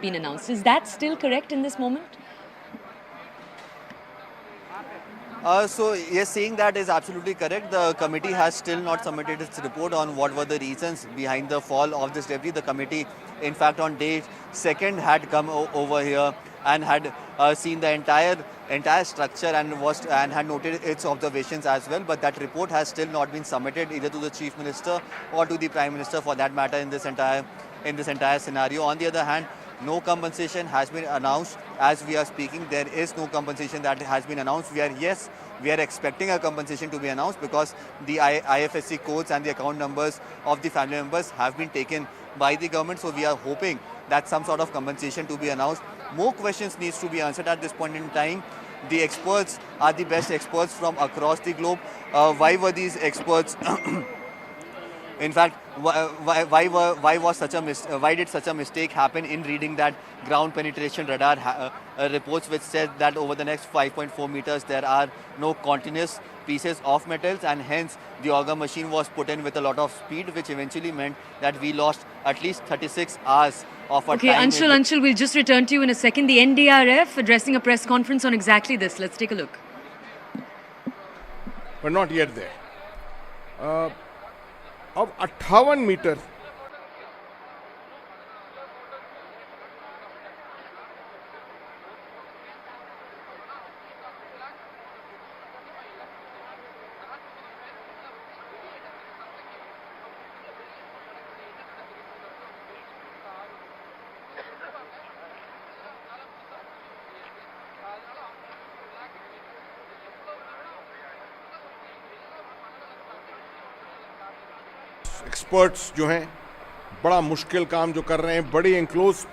been announced. Is that still correct in this moment? So yes, saying that is absolutely correct. The committee has still not submitted its report on what were the reasons behind the fall of this debris. The committee, in fact, on day second had come over here and had seen the entire structure and had noted its observations as well. But that report has still not been submitted either to the chief minister or to the prime minister, for that matter, in this entire scenario. On the other hand, no compensation has been announced as we are speaking. There is no compensation that has been announced. We are expecting a compensation to be announced because the IFSC codes and the account numbers of the family members have been taken by the government. So we are hoping that some sort of compensation to be announced. More questions needs to be answered at this point in time. The experts are the best experts from across the globe. Why were these experts in fact, why did such a mistake happen in reading that ground penetration radar reports, which said that over the next 5.4 meters there are no continuous pieces of metals, and hence the auger machine was put in with a lot of speed, which eventually meant that we lost at least 36 hours of our Okay, time. Anshul, we'll just return to you in a second. The NDRF addressing a press conference on exactly this. Let's take a look. We're not yet there. अब 58 metre experts जो हैं बड़ा मुश्किल काम जो कर रहे हैं, बड़ी एंक्लोज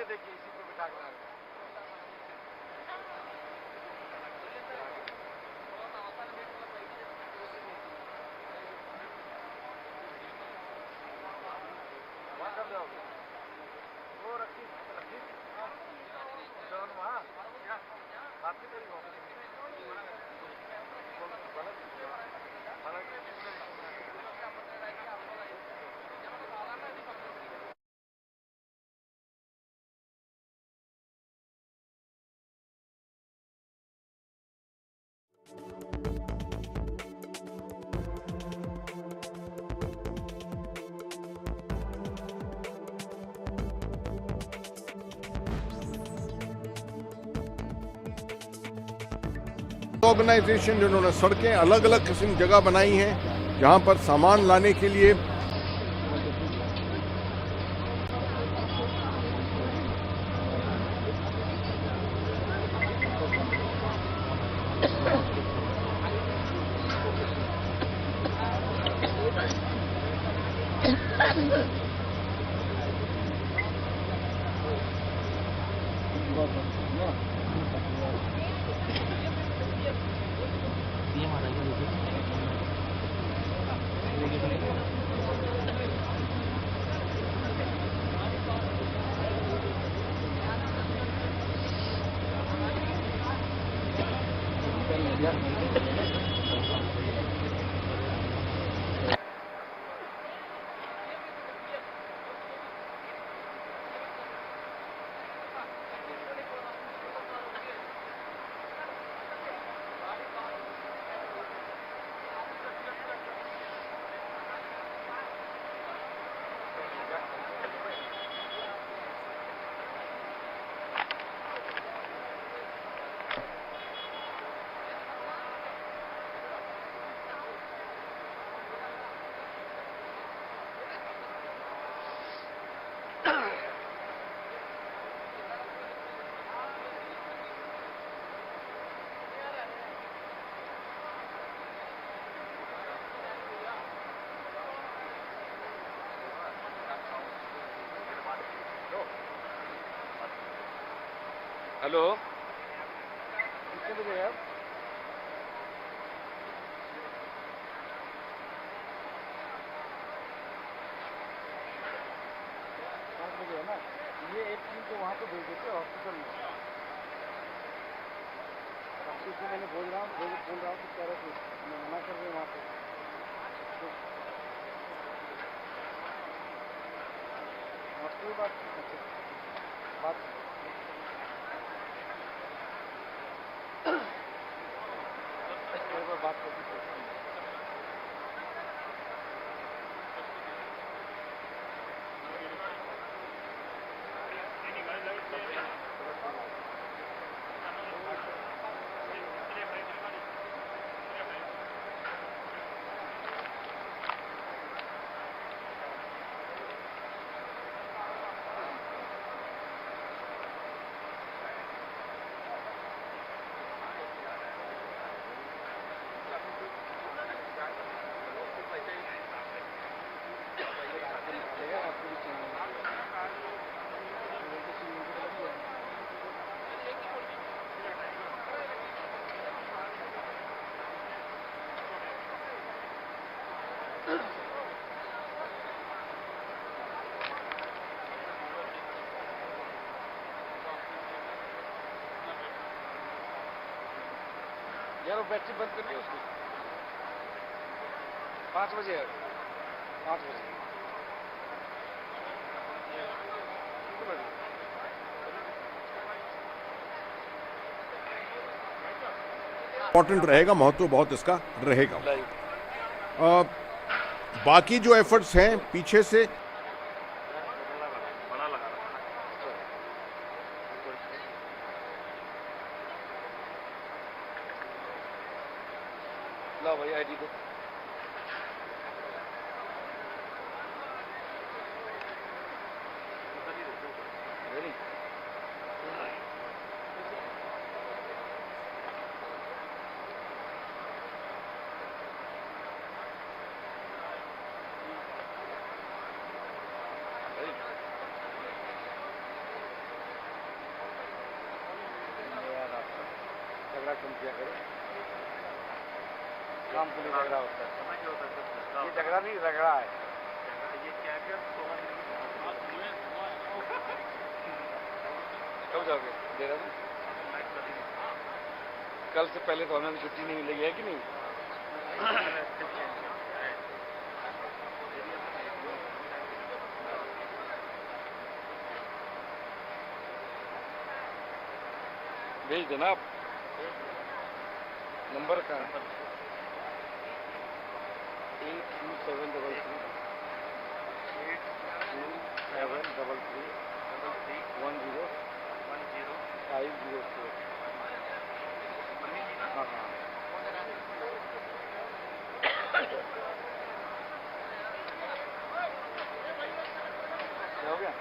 देखिए इसी पे बिठा के वो रखी वहाँ बात की तेरी ऑर्गेनाइजेशन जिन्होंने सड़कें अलग अलग किस्म की जगह बनाई हैं जहां पर सामान लाने के लिए हेलो कितने बजे है आप 5 बजे है ना ये एक टीम को वहाँ पे भेज देते हॉस्पिटल में इसको मैंने बोल रहा हूँ कि कह रहे थे मैं मना कर रही हूँ वहाँ पे कोई बात बात करती यार वो बैटरी बंद करनी है उसकी 5 बजे है 5 बजे इम्पोर्टेंट रहेगा, महत्व बहुत इसका रहेगा। बाकी जो एफर्ट्स हैं पीछे से ला भाई आईडी दो झगड़ा कम किया करो, काम के लिए झगड़ा होता है, ये झगड़ा नहीं रगड़ा है। ये क्या है? कब जाओगे देहरादून? कल से पहले तो हमें छुट्टी नहीं मिलेगी, है कि नहीं? भेज देना आप, नंबर का 8273 504। हाँ हाँ क्या हो गया?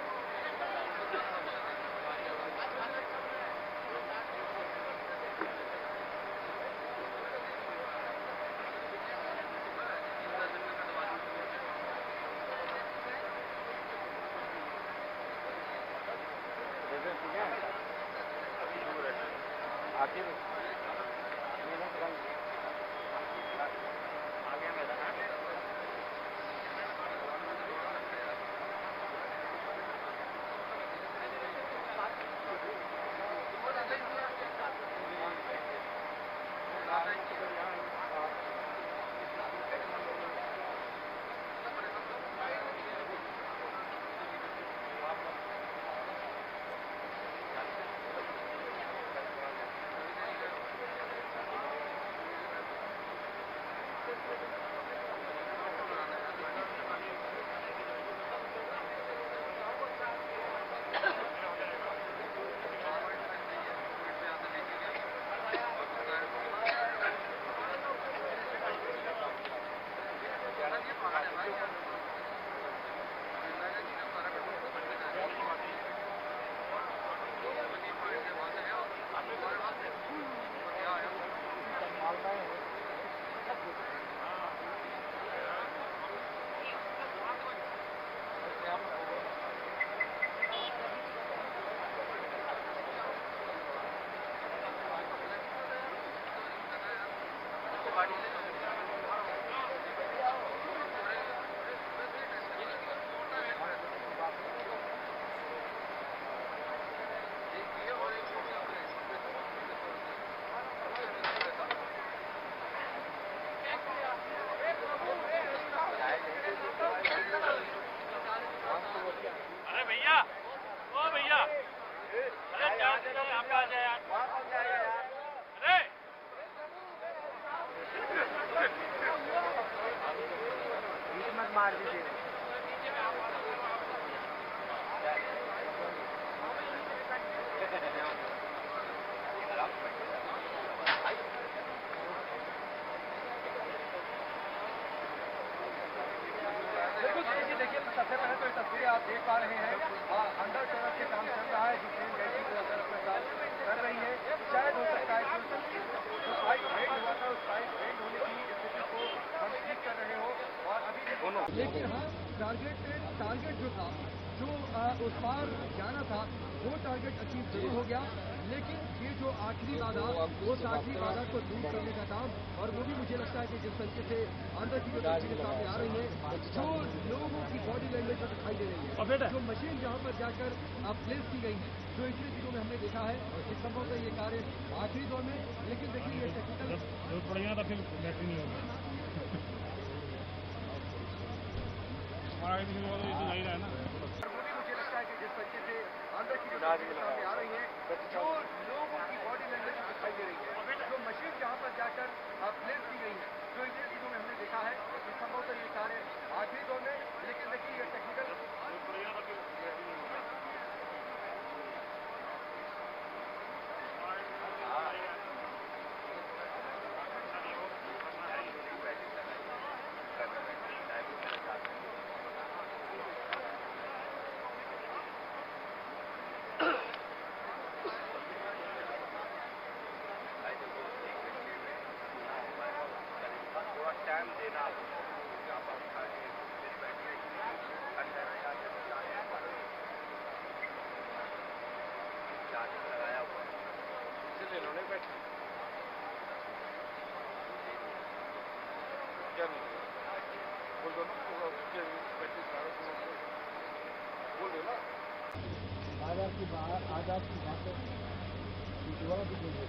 आखिर मार दीजिए। देखिए सबसे पहले तो ये तस्वीरें आप देख पा रहे हैं, अंडर टनल के काम चल रहा है, जो ट्रेन गैसी को अंदर अपने साथ कर रही है। शायद हो सकता है जो साइड ब्रेक हुआ था, उस साइड ब्रेक होने की स्थिति को हम ठीक कर रहे हो। और अभी लेकिन हाँ, टारगेट जो था, जो उस पार जाना था, वो टारगेट अचीव जरूर हो गया, लेकिन ये जो आखिरी बाधा, वो आखिरी बाधा को दूर करने का काम, और वो भी मुझे लगता है कि जिस तरीके से अंदर की जो तस्वीरें सामने आ रही है, जो लोगों की बॉडी लैंग्वेज में दिखाई दे रही है, जो मशीन जहाँ पर जाकर प्लेस की गई है, जो इतनी चीजों में हमने देखा है, कि संभवतः ये कार्य आखिरी दौर में, लेकिन देखिए ये टेक्निकल पड़ेगा तो फिर बैटरी नहीं होगी। हमारा तो जा ही रहा है ना। मुझे लगता है कि जिस तरीके से अंदर की जो तस्वीरें सामने आ रही है, जो लोगों की बॉडी लैंग्वेज में दिखाई दे रही है, जो मशीन जहाँ पर जाकर प्लेस की गई है, जो इतनी चीजों में हमने देखा है, कि संभवतः ये कार्य आखिरी दौर में, लेकिन देखिए ये टेक्निकल टाइम देना लगाया हुआ, इसलिए उन्होंने बैठा क्या नहीं बोल दो ना, बोल दो ना। आजाद की बात दोबारा भी बोल दो।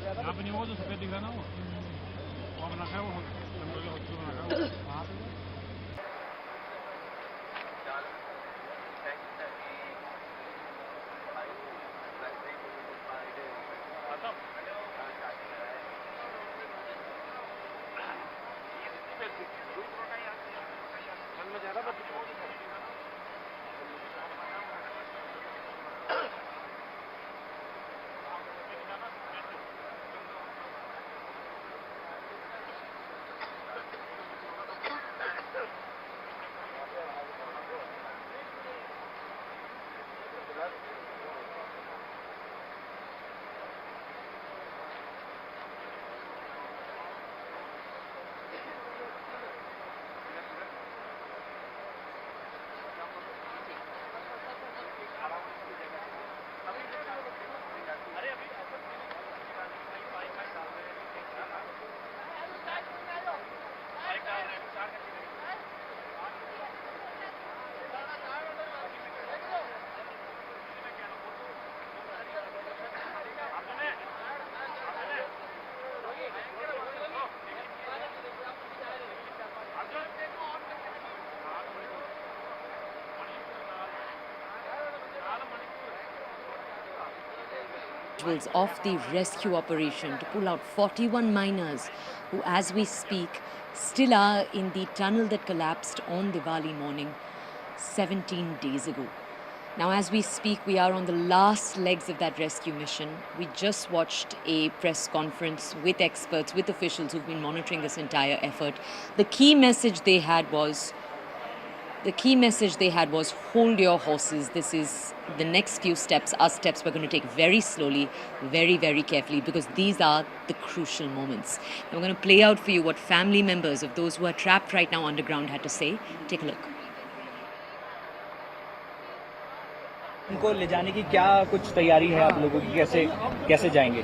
यहाँ पे नहीं वो जो सफेद दिख रहा ना वो बना है, वो हॉस्पिटल बना है वहाँ पे। Visuals of the rescue operation to pull out 41 miners who, as we speak, still are in the tunnel that collapsed on Diwali morning 17 days ago. Now, as we speak, we are on the last legs of that rescue mission. We just watched a press conference with experts, with officials who've been monitoring this entire effort. The key message they had was hold your horses. This is the next few steps, are steps we're going to take very slowly, very, very carefully, because these are the crucial moments. And we're going to play out for you what family members of those who are trapped right now underground had to say. Take a look. उनको ले जाने की क्या कुछ तैयारी है आप लोगों की, कैसे जाएंगे?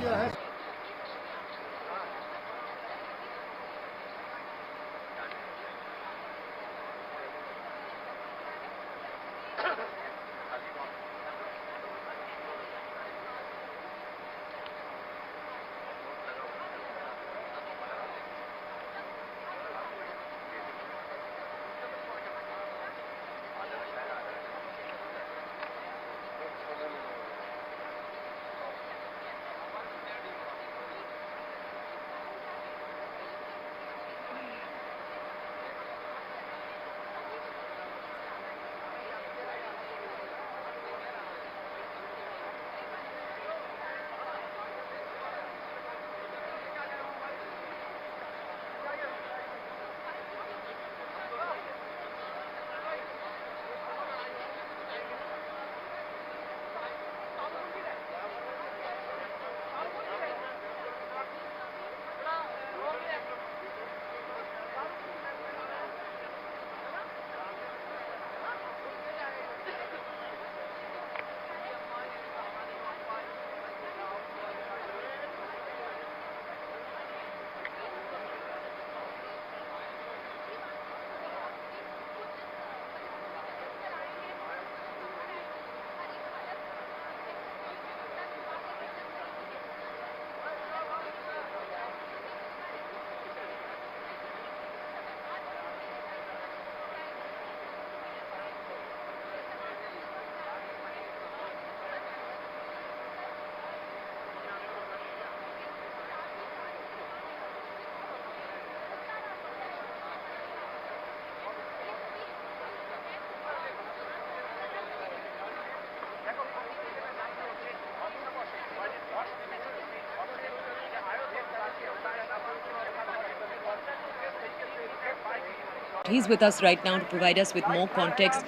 He's with us right now to provide us with more context.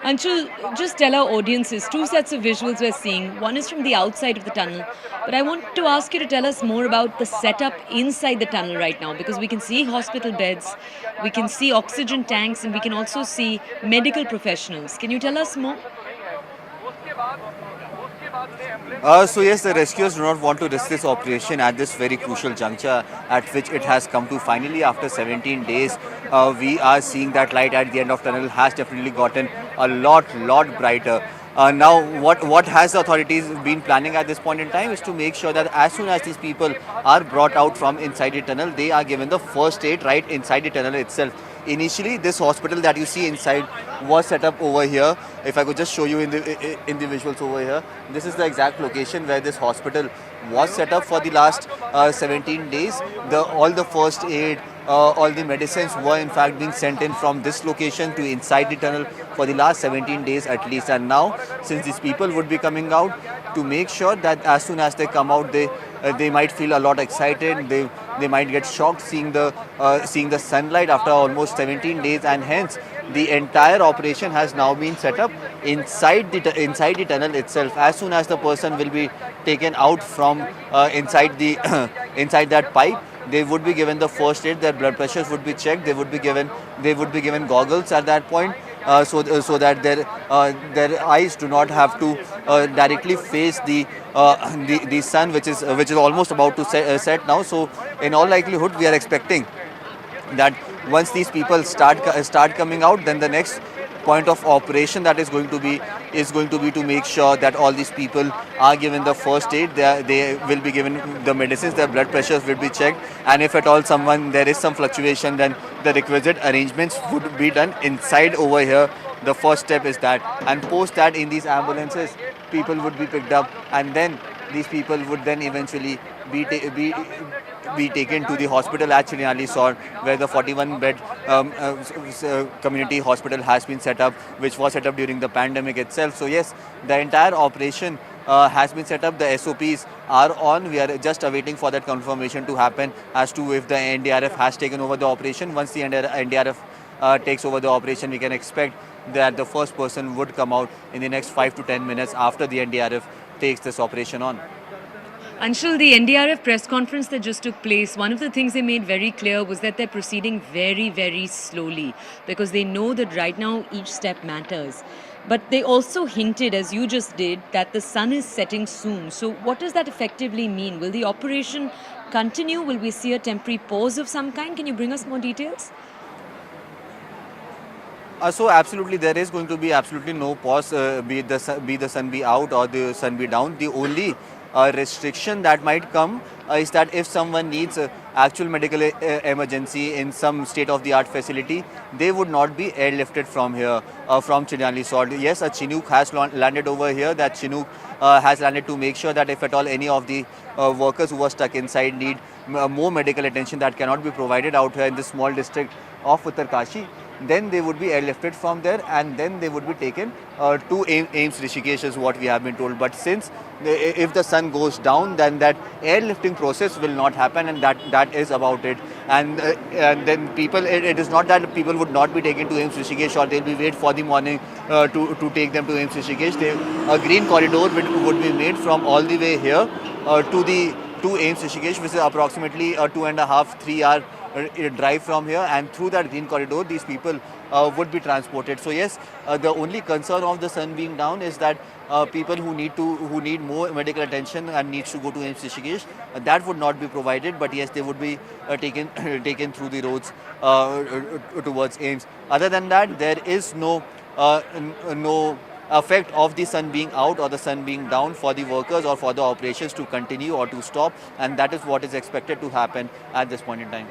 Anshul, just tell our audiences, two sets of visuals we're seeing. One is from the outside of the tunnel, but I want to ask you to tell us more about the setup inside the tunnel right now, because we can see hospital beds, we can see oxygen tanks, and we can also see medical professionals. Can you tell us more? So yes, the rescuers do not want to risk this operation at this very crucial juncture at which it has come to. Finally, after 17 days, we are seeing that light at the end of tunnel has definitely gotten a lot brighter. Now, what has the authorities been planning at this point in time is to make sure that as soon as these people are brought out from inside the tunnel, they are given the first aid right inside the tunnel itself. Initially, this hospital that you see inside was set up over here. If I could just show you in the visuals over here, this is the exact location where this hospital was set up for the last 17 days. All the first aid, all the medicines were in fact being sent in from this location to inside the tunnel for the last 17 days at least. And now, since these people would be coming out, to make sure that as soon as they come out, they might feel a lot excited. They might get shocked seeing the sunlight after almost 17 days, and hence the entire operation has now been set up inside the tunnel itself. As soon as the person will be taken out from inside the inside that pipe, they would be given the first aid. Their blood pressures would be checked. They would be given goggles at that point, so that their eyes do not have to directly face the sun, which is almost about to set now. So in all likelihood, we are expecting that once these people start coming out, then the next point of operation that is going to be to make sure that all these people are given the first aid. They will be given the medicines, their blood pressures will be checked, and if at all there is some fluctuation, then the requisite arrangements would be done inside over here. The first step is that, and post that in these ambulances, people would be picked up, and then these people would then eventually be taken to the hospital at Chiniali, where the 41-bed community hospital has been set up, which was set up during the pandemic itself. So yes, the entire operation has been set up. The SOPs are on. We are just awaiting for that confirmation to happen as to if the NDRF has taken over the operation. Once the NDRF takes over the operation, we can expect that the first person would come out in the next 5 to 10 minutes after the NDRF takes this operation on. Anshul, the NDRF press conference that just took place, one of the things they made very clear was that they're proceeding very, very slowly, because they know that right now each step matters. But they also hinted, as you just did, that the sun is setting soon. So what does that effectively mean? Will the operation continue? Will we see a temporary pause of some kind? Can you bring us more details? So absolutely, there is going to be absolutely no pause, be the sun be out or the sun be down. The only restriction that might come is that if someone needs actual medical emergency in some state-of-the-art facility, they would not be airlifted from here, from Chiniali Sword. Yes, a Chinook has landed over here. That Chinook has landed to make sure that if at all any of the workers who were stuck inside need more medical attention that cannot be provided out here in this small district of Uttarkashi, then they would be airlifted from there, and then they would be taken to AIIMS Rishikesh, is what we have been told. But since if the sun goes down, then that airlifting process will not happen, and that is about it. And then people, it is not that people would not be taken to AIIMS Rishikesh, or they'll be wait for the morning to take them to AIIMS Rishikesh. A green corridor would be made from all the way here to AIIMS Rishikesh, which is approximately a 2.5-3 hour drive from here, and through that green corridor these people would be transported. So yes, the only concern of the sun being down is that people who need more medical attention and needs to go to AIIMS Rishikesh, that would not be provided, but yes, they would be taken through the roads towards AIIMS. Other than that, there is no effect of the sun being out or the sun being down for the workers or for the operations to continue or to stop, and that is what is expected to happen at this point in time.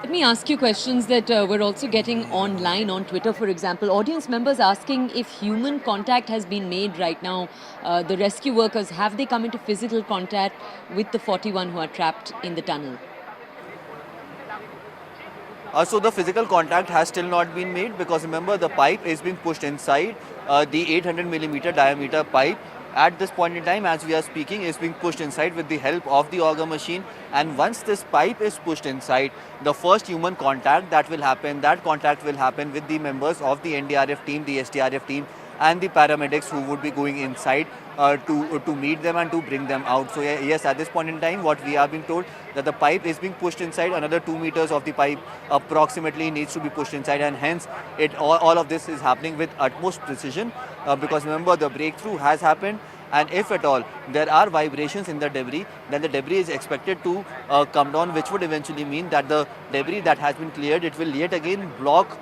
Let me ask you questions that we're also getting online on Twitter, for example. Audience members asking if human contact has been made right now. The rescue workers, have they come into physical contact with the 41 who are trapped in the tunnel? So the physical contact has still not been made, because remember, the pipe is being pushed inside. The 800 millimeter diameter pipe at this point in time, as we are speaking, is being pushed inside with the help of the auger machine. And once this pipe is pushed inside, the first human contact that will happen, that contact will happen with the members of the NDRF team, the SDRF team, and the paramedics who would be going inside to meet them and to bring them out. So yes, at this point in time, what we are being told that the pipe is being pushed inside. Another 2 meters of the pipe approximately needs to be pushed inside, and hence all of this is happening with utmost precision because remember the breakthrough has happened. And if at all there are vibrations in the debris, then the debris is expected to come down, which would eventually mean that the debris that has been cleared, it will yet again block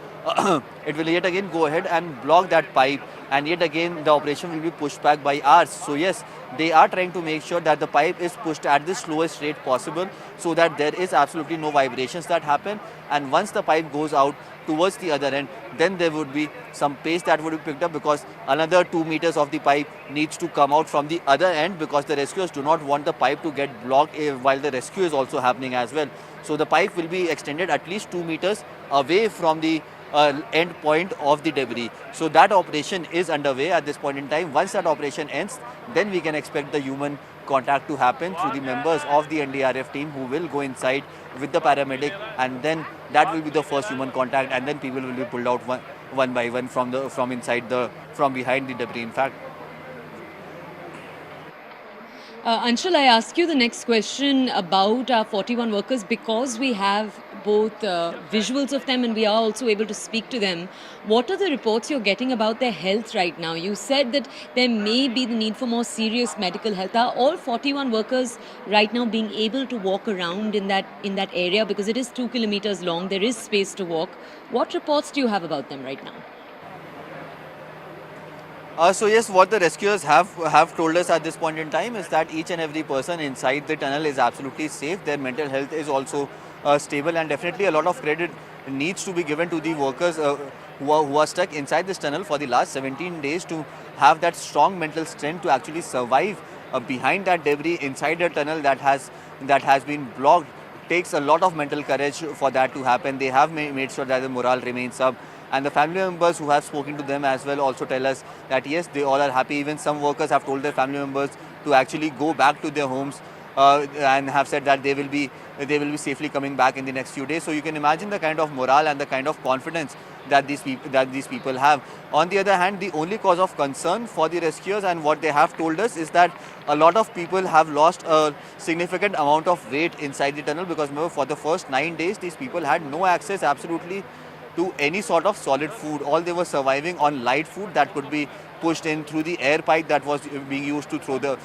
it will yet again go ahead and block that pipe, and yet again the operation will be pushed back by hours. So yes, they are trying to make sure that the pipe is pushed at the slowest rate possible so that there is absolutely no vibrations that happen. And once the pipe goes out towards the other end, then there would be some pace that would be picked up because another 2 meters of the pipe needs to come out from the other end because the rescuers do not want the pipe to get blocked while the rescue is also happening as well. So the pipe will be extended at least 2 meters away from the end point of the debris. So that operation is underway at this point in time. Once that operation ends, then we can expect the human contact to happen through the members of the NDRF team who will go inside with the paramedic, and then that will be the first human contact, and then people will be pulled out one by one from behind the debris, in fact. Anshul, I ask you the next question about our 41 workers because we have both visuals of them and we are also able to speak to them. What are the reports you're getting about their health right now? You said that there may be the need for more serious medical health. Are all 41 workers right now being able to walk around in that area because it is 2 kilometers long? There is space to walk. What reports do you have about them right now? So yes, what the rescuers have told us at this point in time is that each and every person inside the tunnel is absolutely safe. Their mental health is also stable, and definitely a lot of credit needs to be given to the workers who are stuck inside this tunnel for the last 17 days to have that strong mental strength to actually survive behind that debris inside a tunnel that has been blocked. Takes a lot of mental courage for that to happen. They have made sure that the morale remains up. And the family members who have spoken to them as well also tell us that yes, they all are happy. Even some workers have told their family members to actually go back to their homes and have said that they will be safely coming back in the next few days. So you can imagine the kind of morale and the kind of confidence that these people have. On the other hand, the only cause of concern for the rescuers and what they have told us is that a lot of people have lost a significant amount of weight inside the tunnel because remember, for the first 9 days, these people had no access absolutely to any sort of solid food. All they were surviving on light food that could be pushed in through the air pipe that was being used to throw the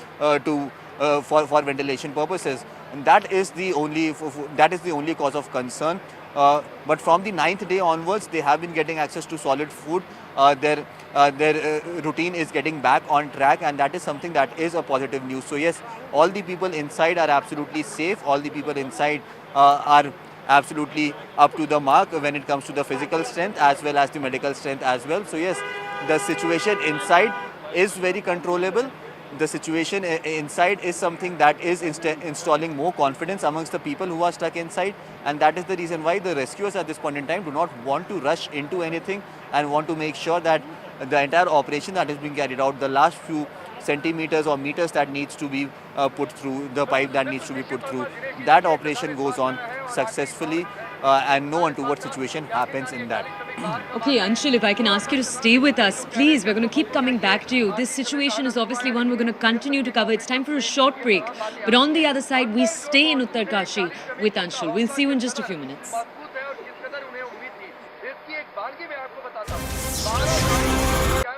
for ventilation purposes, and that is the only cause of concern. But from the 9th day onwards, they have been getting access to solid food. Their routine is getting back on track, and that is something that is a positive news. So yes, all the people inside are absolutely safe. All the people inside are absolutely up to the mark when it comes to the physical strength as well as the medical strength as well. So yes, the situation inside is very controllable. The situation inside is something that is installing more confidence amongst the people who are stuck inside, and that is the reason why the rescuers at this point in time do not want to rush into anything and want to make sure that the entire operation that is being carried out, the last few centimeters or meters that needs to be put through, the pipe that needs to be put through, that operation goes on successfully and no untoward situation happens in that. Okay, Anshul, if I can ask you to stay with us, please. We're going to keep coming back to you. This situation is obviously one we're going to continue to cover. It's time for a short break. But on the other side, we stay in Uttarkashi with Anshul. We'll see you in just a few minutes.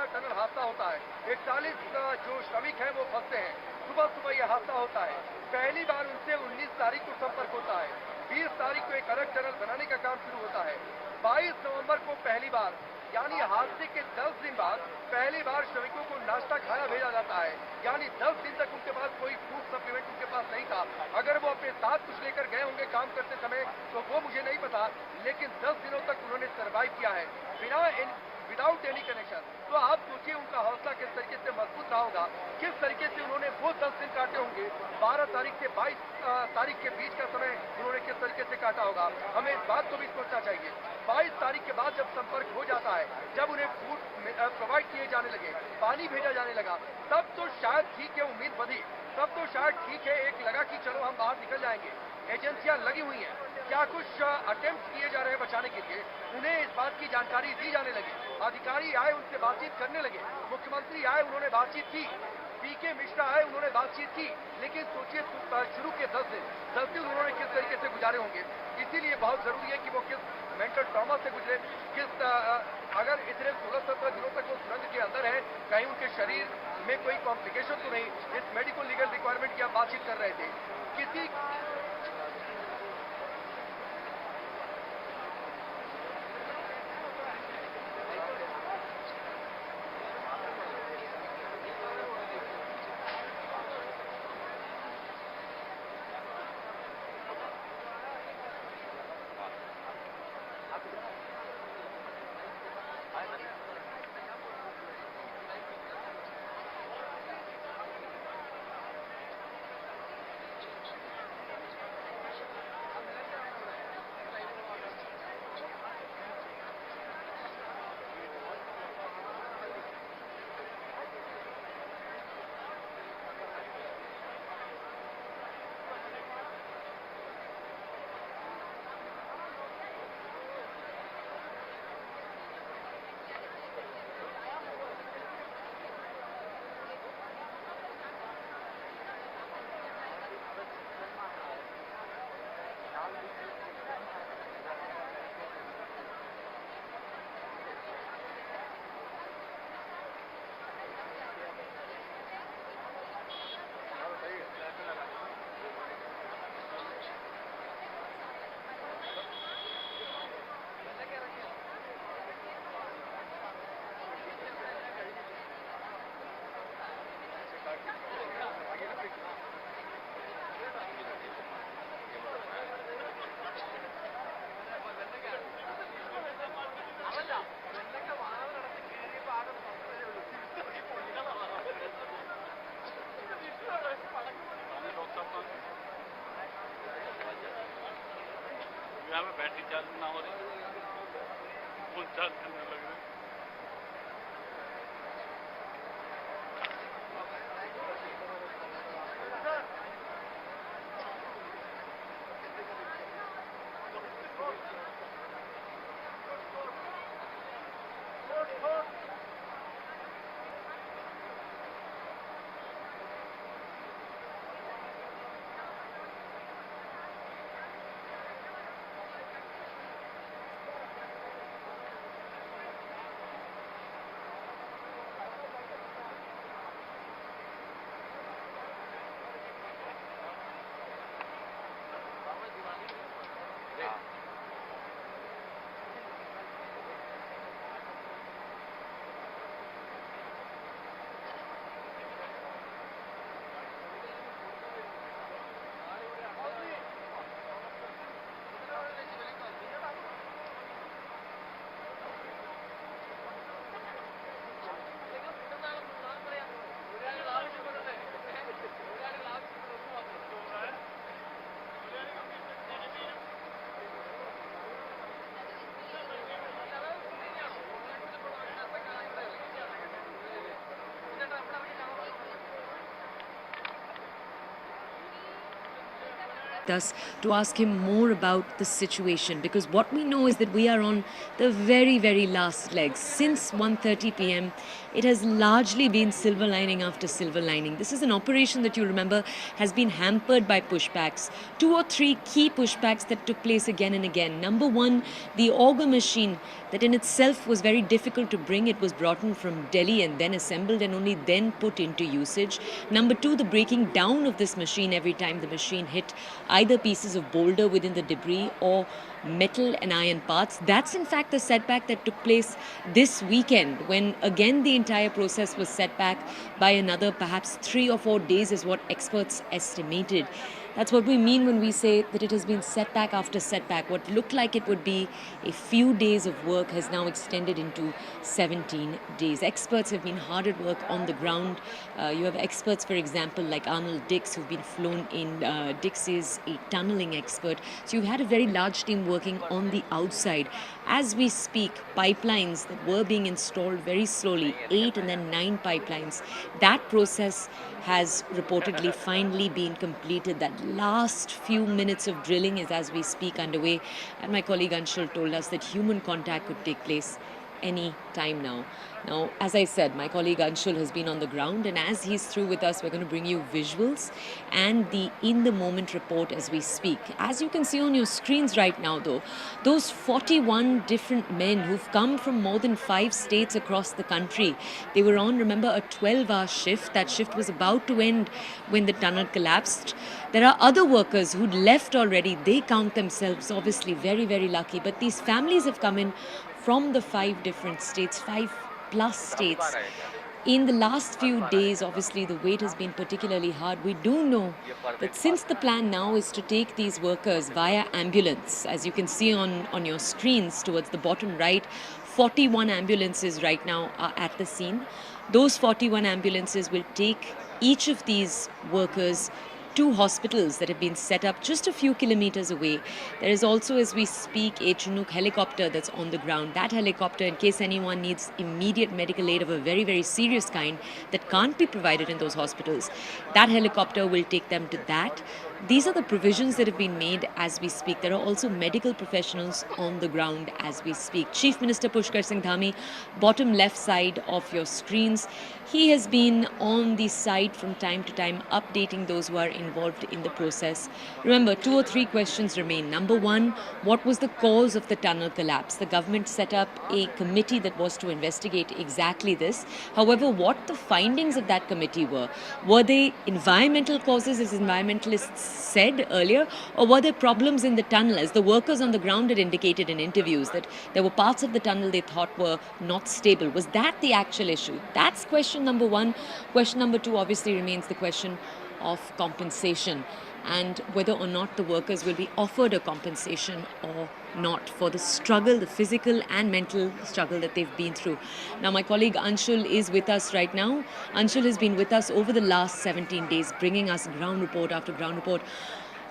Tunnel हादसा होता है, 41 जो श्रमिक हैं वो फंसते हैं। सुबह ये हादसा होता है। पहली बार उनसे 19 तारीख को संपर्क होता है। 20 तारीख को एक अलग टनल बनाने का काम शुरू होता है। 22 नवंबर को पहली बार यानी हादसे के 10 दिन बाद पहली बार श्रमिकों को नाश्ता खाना भेजा जाता है। यानी 10 दिन तक उनके पास कोई फूड सप्लीमेंट उनके पास नहीं था। अगर वो अपने साथ कुछ लेकर गए होंगे काम करते समय तो वो मुझे नहीं पता, लेकिन 10 दिनों तक उन्होंने सर्वाइव किया है विदाउट एनी कनेक्शन। तो आप सोचिए उनका हौसला किस तरीके से मजबूत रहा होगा, किस तरीके से उन्होंने वो 10 दिन काटे होंगे। 12 तारीख से 22 तारीख के बीच का समय उन्होंने किस तरीके से काटा होगा। हमें इस बात को भी सोचना चाहिए। 22 तारीख के बाद जब संपर्क हो जाता है, जब उन्हें फूड प्रोवाइड किए जाने लगे, पानी भेजा जाने लगा, तब तो शायद ठीक है, उम्मीद बढ़ी, तब तो शायद ठीक है, एक लगा कि चलो हम बाहर निकल जाएंगे। एजेंसियां लगी हुई हैं, क्या कुछ अटेम्प्ट किए जा रहे हैं बचाने के लिए, उन्हें इस बात की जानकारी दी जाने लगी। अधिकारी आए, उनसे बातचीत करने लगे, मुख्यमंत्री आए, उन्होंने बातचीत की, पीके मिश्रा आए, उन्होंने बातचीत की, लेकिन सोचिए शुरू के 10 दिन उन्होंने किस तरीके से गुजारे होंगे। इसीलिए बहुत जरूरी है कि वो किस मेंटल ट्रॉमा से गुजरे, किस अगर इतने 16-17 दिनों तक वो सुरंग के अंदर है, कहीं उनके शरीर में कोई कॉम्प्लिकेशन तो नहीं। इस मेडिकल लीगल रिक्वायरमेंट की आप बातचीत कर रहे थे, किसी यहाँ पे बैटरी चार्ज ना हो रही, फुल चार्ज करने लग रहे। Us to ask him more about the situation, because what we know is that we are on the very last legs. Since 1:30 p.m. it has largely been silver lining after silver lining. This is an operation that you remember has been hampered by pushbacks. 2 or 3 key pushbacks that took place again and again. Number one, the auger machine that in itself was very difficult to bring. It was brought in from Delhi and then assembled and only then put into usage. Number two, the breaking down of this machine every time the machine hit either pieces of boulder within the debris or metal and iron parts. That's in fact the setback that took place this weekend, when again the entire process was set back by another perhaps 3 or 4 days is what experts estimated. That's what we mean when we say that it has been setback after setback. What looked like it would be a few days of work has now extended into 17 days. Experts have been hard at work on the ground. You have experts, for example, like Arnold Dix, who've been flown in. Dix is a tunneling expert. So you've had a very large team working on the outside. As we speak, pipelines that were being installed very slowly, 8 and then 9 pipelines, that process has reportedly finally been completed. That last few minutes of drilling is, as we speak, underway. And my colleague Anshul told us that human contact could take place any time now. Now, as I said, my colleague Anshul has been on the ground, and as he's through with us, we're going to bring you visuals and the in-the-moment report as we speak. As you can see on your screens right now, though, those 41 different men who've come from more than 5 states across the country, they were on, remember, a 12-hour shift. That shift was about to end when the tunnel collapsed. There are other workers who'd left already. They count themselves obviously very, very lucky. But these families have come in from the 5 different states, 5+ states. In the last few days, obviously, the wait has been particularly hard. We do know that since the plan now is to take these workers via ambulance, as you can see on your screens towards the bottom right, 41 ambulances right now are at the scene. Those 41 ambulances will take each of these workers to hospitals that have been set up just a few kilometers away. There is also, as we speak, a Chinook helicopter that's on the ground. That helicopter, in case anyone needs immediate medical aid of a very, very serious kind that can't be provided in those hospitals, that helicopter will take them to that. These are the provisions that have been made as we speak. There are also medical professionals on the ground as we speak. Chief Minister Pushkar Singh Dhami, bottom left side of your screens. He has been on the site from time to time, updating those who are involved in the process. Remember, 2 or 3 questions remain. Number 1, what was the cause of the tunnel collapse? The government set up a committee that was to investigate exactly this. However, what the findings of that committee were they environmental causes, as environmentalists said earlier, or were there problems in the tunnel, as the workers on the ground had indicated in interviews that there were parts of the tunnel they thought were not stable? Was that the actual issue? That's question number 1. Question number 2 obviously remains the question of compensation, and whether or not the workers will be offered a compensation or not for the struggle, the physical and mental struggle that they've been through. Now, my colleague Anshul is with us right now. Anshul has been with us over the last 17 days, bringing us ground report after ground report.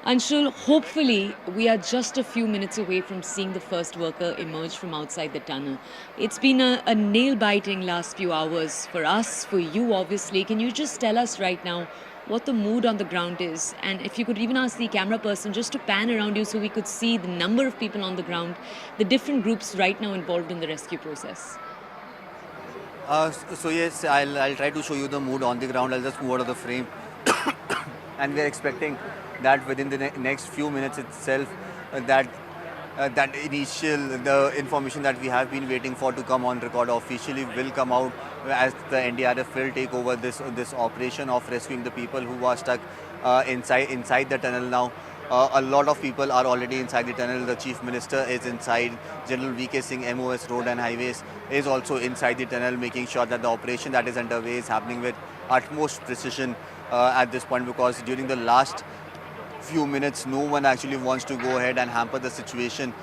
Anshul, hopefully we are just a few minutes away from seeing the first worker emerge from outside the tunnel. It's been a nail-biting last few hours for us, for you obviously. Can you just tell us right now what the mood on the ground is? And if you could even ask the camera person just to pan around you so we could see the number of people on the ground, the different groups right now involved in the rescue process. So yes, I'll try to show you the mood on the ground. I'll just move out of the frame. And we're expecting that within the next few minutes itself, that the information that we have been waiting for to come on record officially will come out, as the NDRF will take over this operation of rescuing the people who are stuck inside the tunnel now. A lot of people are already inside the tunnel. The Chief Minister is inside. General VK Singh, MOS Road and Highways, is also inside the tunnel, making sure that the operation that is underway is happening with utmost precision at this point, because during the last few minutes, no one actually wants to go ahead and hamper the situation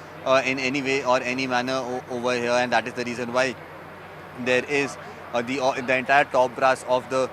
in any way or any manner over here, and that is the reason why there is the entire top brass of the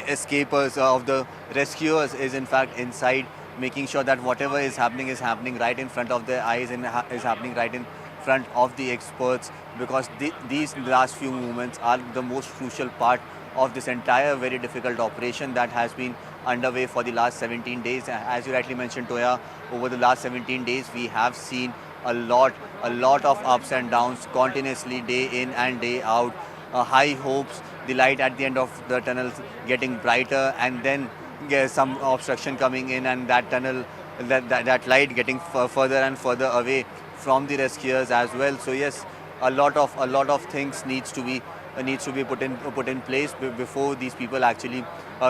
escapers, of the rescuers, is in fact inside, making sure that whatever is happening right in front of their eyes and is happening right in front of the experts, because these last few moments are the most crucial part of this entire very difficult operation that has been underway for the last 17 days. As you rightly mentioned, Toya, over the last 17 days we have seen a lot of ups and downs continuously, day in and day out. High hopes, the light at the end of the tunnel getting brighter, and then some obstruction coming in, and that tunnel, that light getting further and further away from the rescuers as well. So yes, a lot of things needs to be put in place before these people actually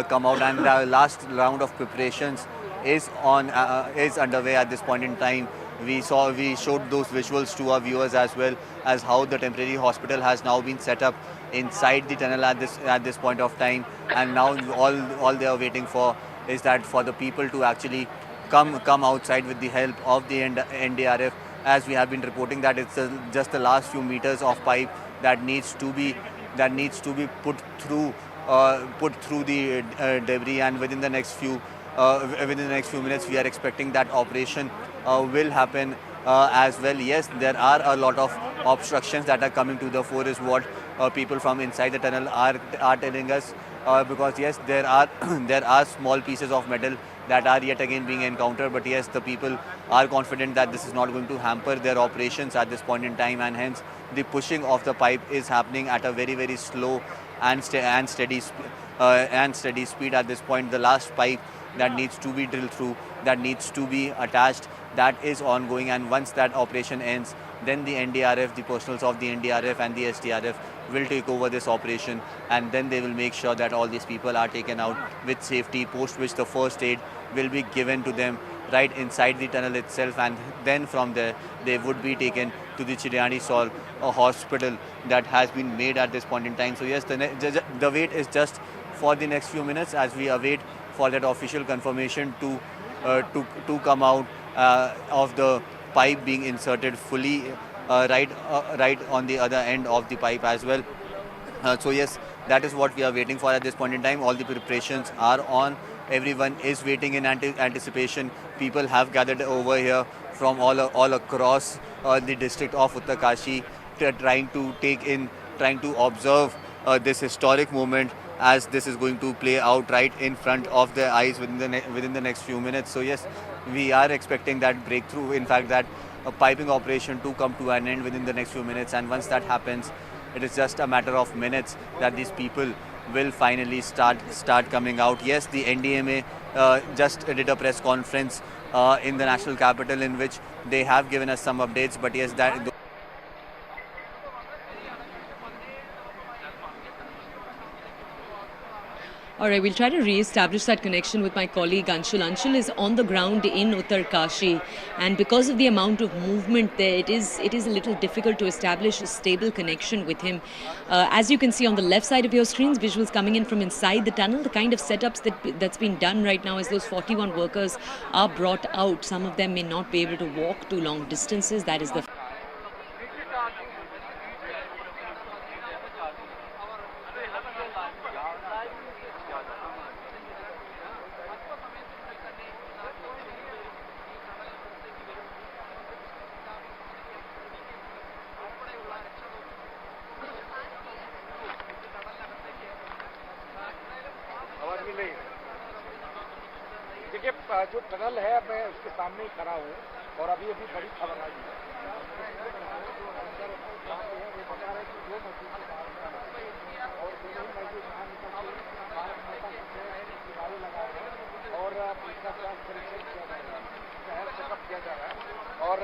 come out, and the last round of preparations is underway at this point in time. We showed those visuals to our viewers as well, as how the temporary hospital has now been set up inside the tunnel at this point of time, and now all they are waiting for is that for the people to actually come outside with the help of the NDRF, as we have been reporting that it's just the last few meters of pipe that needs to be put through the debris, and within the next few minutes we are expecting that operation will happen as well. Yes, there are a lot of obstructions that are coming to the fore, is what people from inside the tunnel are telling us, because yes, there are there are small pieces of metal that are yet again being encountered, but yes, the people are confident that this is not going to hamper their operations at this point in time, and hence the pushing of the pipe is happening at a very slow and steady speed at this point. The last pipe that needs to be drilled through, that needs to be attached, that is ongoing, and once that operation ends, then the NDRF, the personals of the NDRF and the SDRF will take over this operation, and then they will make sure that all these people are taken out with safety, post which the first aid will be given to them right inside the tunnel itself, and then from there they would be taken to the Chiryani Sol hospital that has been made at this point in time. So yes, the wait is just for the next few minutes as we await for that official confirmation to come out of the pipe being inserted fully right on the other end of the pipe as well. So yes, that is what we are waiting for at this point in time. All the preparations are on. Everyone is waiting in anticipation. People have gathered over here from all across the district of Uttarkashi, trying to observe this historic moment as this is going to play out right in front of their eyes within the next few minutes. So yes, we are expecting that breakthrough, in fact that piping operation to come to an end within the next few minutes, and once that happens, it is just a matter of minutes that these people will finally start coming out. Yes, the NDMA just did a press conference in the national capital in which they have given us some updates, but yes, that All right, we'll try to re-establish that connection with my colleague Anshul. Anshul is on the ground in Uttarkashi, and because of the amount of movement there, it is a little difficult to establish a stable connection with him. As you can see on the left side of your screens, visuals coming in from inside the tunnel, the kind of setups that's been done right now is those 41 workers are brought out. Some of them may not be able to walk too long distances. That is the देखिए जो tunnel है मैं उसके सामने ही खड़ा हूँ और अभी बड़ी खबर आई है और दोनों मजदूर बाहर निकल के और इसका परीक्षण किया जा रहा है, शहर चेकअप किया जा रहा है और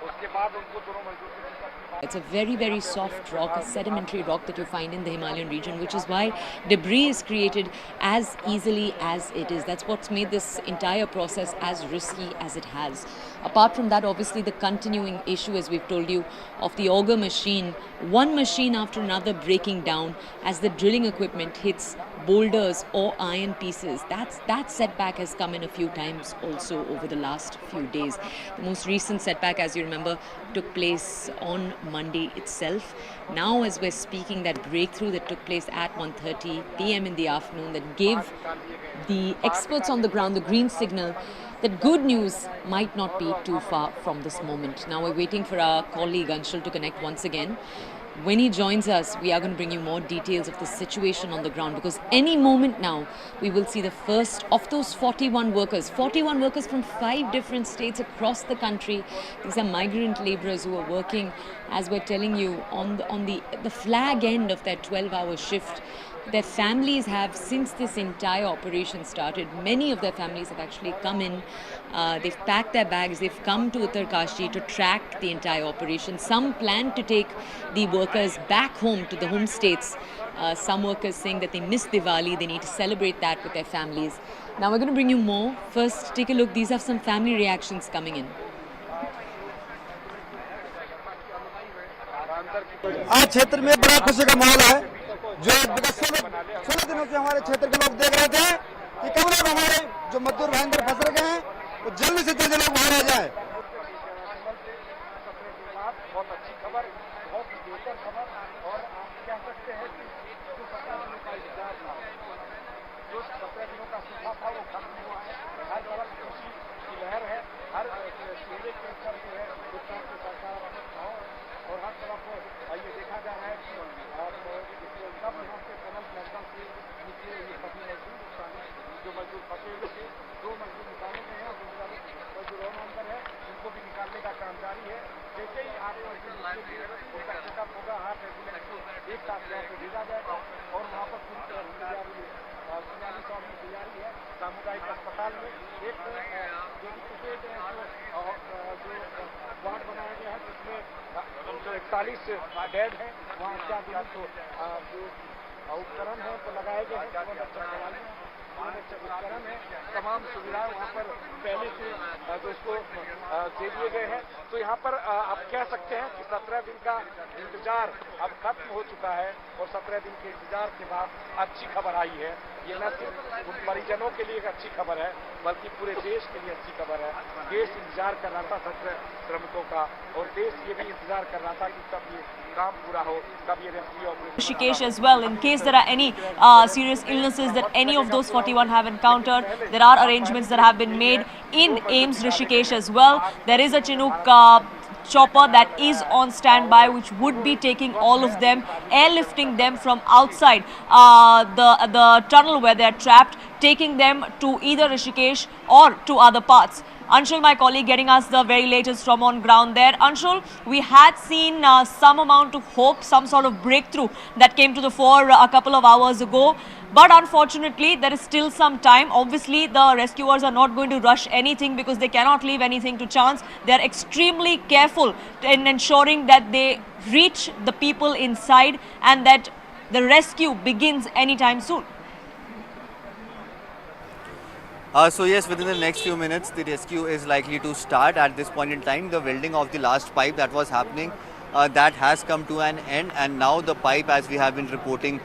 उसके बाद उनको दोनों मजदूर It's a very soft rock, a sedimentary rock that you find in the Himalayan region, which is why debris is created as easily as it is. That's what's made this entire process as risky as it has. Apart from that, obviously the continuing issue, as we've told you, of the auger machine, one machine after another breaking down as the drilling equipment hits boulders or iron pieces. That setback has come in a few times also over the last few days. The most recent setback, as you remember, took place on Monday itself. Now, as we're speaking, that breakthrough that took place at 1:30 p.m. in the afternoon that gave the experts on the ground the green signal that good news might not be too far from this moment. Now we're waiting for our colleague Anshul to connect once again. When he joins us, we are going to bring you more details of the situation on the ground, because any moment now we will see the first of those 41 workers from 5 different states across the country. These are migrant laborers who are working, as we're telling you, on the flag end of their 12-hour shift. Their families have, since this entire operation started, many of their families have actually come in. They've packed their bags. They've come to Uttarkashi to track the entire operation. Some plan to take the workers back home to the home states. Some workers saying that they miss Diwali. They need to celebrate that with their families. Now we're going to bring you more. First, take a look. These are some family reactions coming in. आज क्षेत्र में बड़ा खुशी का माहौल है। जो विगत 16 दिनों से हमारे क्षेत्र के लोग देख रहे थे कि कम लोग हमारे जो मजदूर भाई अंदर फंस गए हैं वो जल्दी से जल्दी लोग बाहर आ जाए। बहुत अच्छी खबर, बहुत ही बेहतर खबर, और आप कह सकते हैं कि जो 17 दिनों का इंतजार था, जो 17 दिनों का सूखा था वो खत्म हुआ है। हर तरफ खुशी की लहर है, हर चेहरे के ऊपर जो है उत्तर की सरकार और हर तरफ ये देखा जा रहा है कि सब यहाँ से टनल प्लेटफॉर्म से निकले ये सभी मजदूर जो मजदूर फंसे हुए थे, 2 मजदूर निकाले गए हैं, मजदूर और अंदर है, उनको भी निकालने का काम जारी है। जैसे ही आप उनका चेकअप होगा, हार्ट एम्बुलेंस को एक साथ यहाँ पे भेजा जाएगा और वहाँ पर पूरी तरह तैयारी है, तैयारी है। सामुदायिक अस्पताल में एक जो वार्ड बनाया गया है जिसमें जो 41 बेड है, वहाँ अत्याधुनिक जो उपकरण है तो लगाए गए हैं, उपकरण है, तमाम सुविधाएं वहाँ पर पहले से जो उसको दे दिए गए हैं। तो यहाँ पर आप कह सकते हैं कि 17 दिन का इंतजार अब खत्म हो चुका है और 17 दिन के इंतजार के बाद अच्छी खबर आई है। ये न सिर्फ उन परिजनों के लिए एक अच्छी खबर है बल्कि पूरे देश के लिए अच्छी खबर है। देश इंतजार कर रहा था 17 श्रमिकों का और देश ये भी इंतजार कर रहा था कि कब ये काम पूरा हो, कब ये rescue operation. Rishikesh as well, in case there are any serious illnesses that any of those 41 have encountered, there are arrangements that have been made in AIMS Rishikesh as well. There is a Chinook chopper that is on standby, which would be taking all of them, airlifting them from outside the tunnel where they are trapped, taking them to either Rishikesh or to other parts. Anshul, my colleague, getting us the very latest from on ground there. Anshul, we had seen some amount of hope, some sort of breakthrough that came to the fore a couple of hours ago. But unfortunately, there is still some time. Obviously, the rescuers are not going to rush anything because they cannot leave anything to chance. They are extremely careful in ensuring that they reach the people inside and that the rescue begins anytime soon. So yes, within the next few minutes, the rescue is likely to start. At this point in time, the welding of the last pipe that was happening, that has come to an end, and now the pipe, as we have been reporting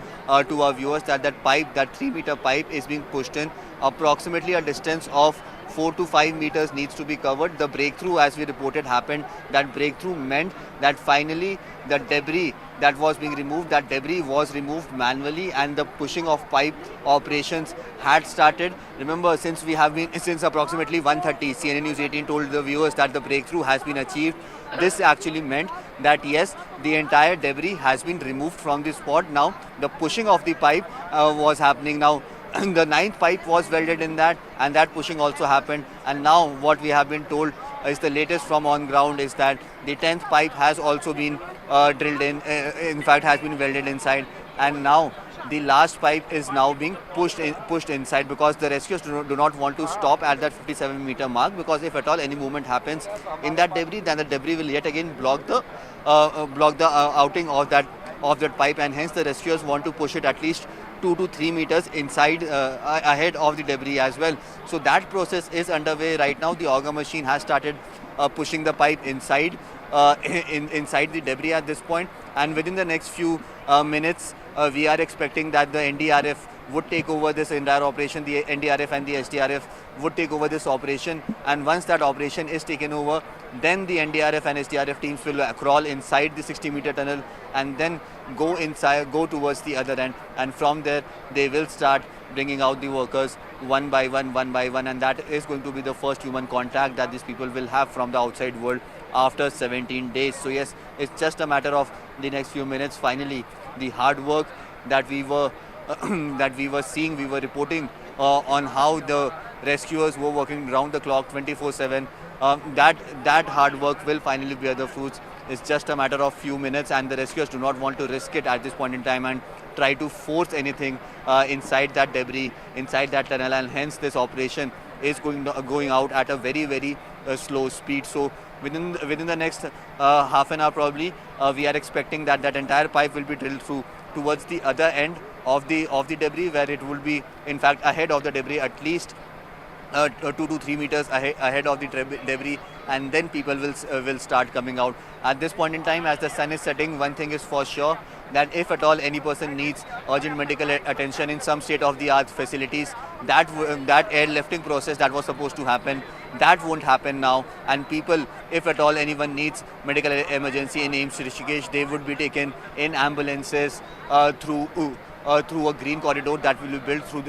to our viewers, that pipe, that 3-meter pipe is being pushed in. Approximately a distance of 4 to 5 meters needs to be covered. The breakthrough, as we reported, happened. That breakthrough meant that finally the debris that was being removed, that debris was removed manually, and the pushing of pipe operations had started. Remember, since approximately 1:30, CNN News 18 told the viewers that the breakthrough has been achieved. This actually meant that yes, the entire debris has been removed from the spot. Now the pushing of the pipe was happening. Now the 9th pipe was welded in that, and that pushing also happened. And now what we have been told is the latest from on ground is that the 10th pipe has also been drilled in fact has been welded inside, and now the last pipe is now being pushed inside, because the rescuers do not want to stop at that 57-meter mark, because if at all any movement happens in that debris, then the debris will yet again block the outing of that pipe, and hence the rescuers want to push it at least 2 to 3 meters inside ahead of the debris as well. So that process is underway right now. The auger machine has started pushing the pipe inside inside the debris at this point, and within the next few minutes we are expecting that the NDRF would take over this entire operation. The NDRF and the SDRF would take over this operation, and once that operation is taken over, then the NDRF and SDRF teams will crawl inside the 60-meter tunnel and then go towards the other end, and from there they will start bringing out the workers one by one, and that is going to be the first human contact that these people will have from the outside world after 17 days. So yes, it's just a matter of the next few minutes. Finally, the hard work that we were seeing, we were reporting on how the rescuers were working round the clock 24/7. That hard work will finally bear the fruits. It's just a matter of few minutes, and the rescuers do not want to risk it at this point in time and try to force anything inside that debris, inside that tunnel, and hence this operation is going out at a very slow speed. So within the next half an hour probably, we are expecting that entire pipe will be drilled through towards the other end of the debris, where it will be in fact ahead of the debris, at least 2 to 3 meters ahead of the debris, and then people will start coming out. At this point in time, as the sun is setting, one thing is for sure, that if at all any person needs urgent medical attention in some state-of-the-art facilities, that airlifting process that was supposed to happen, that won't happen now. And people, if at all anyone needs medical emergency in AIIMS Rishikesh, they would be taken in ambulances through a green corridor that will be built through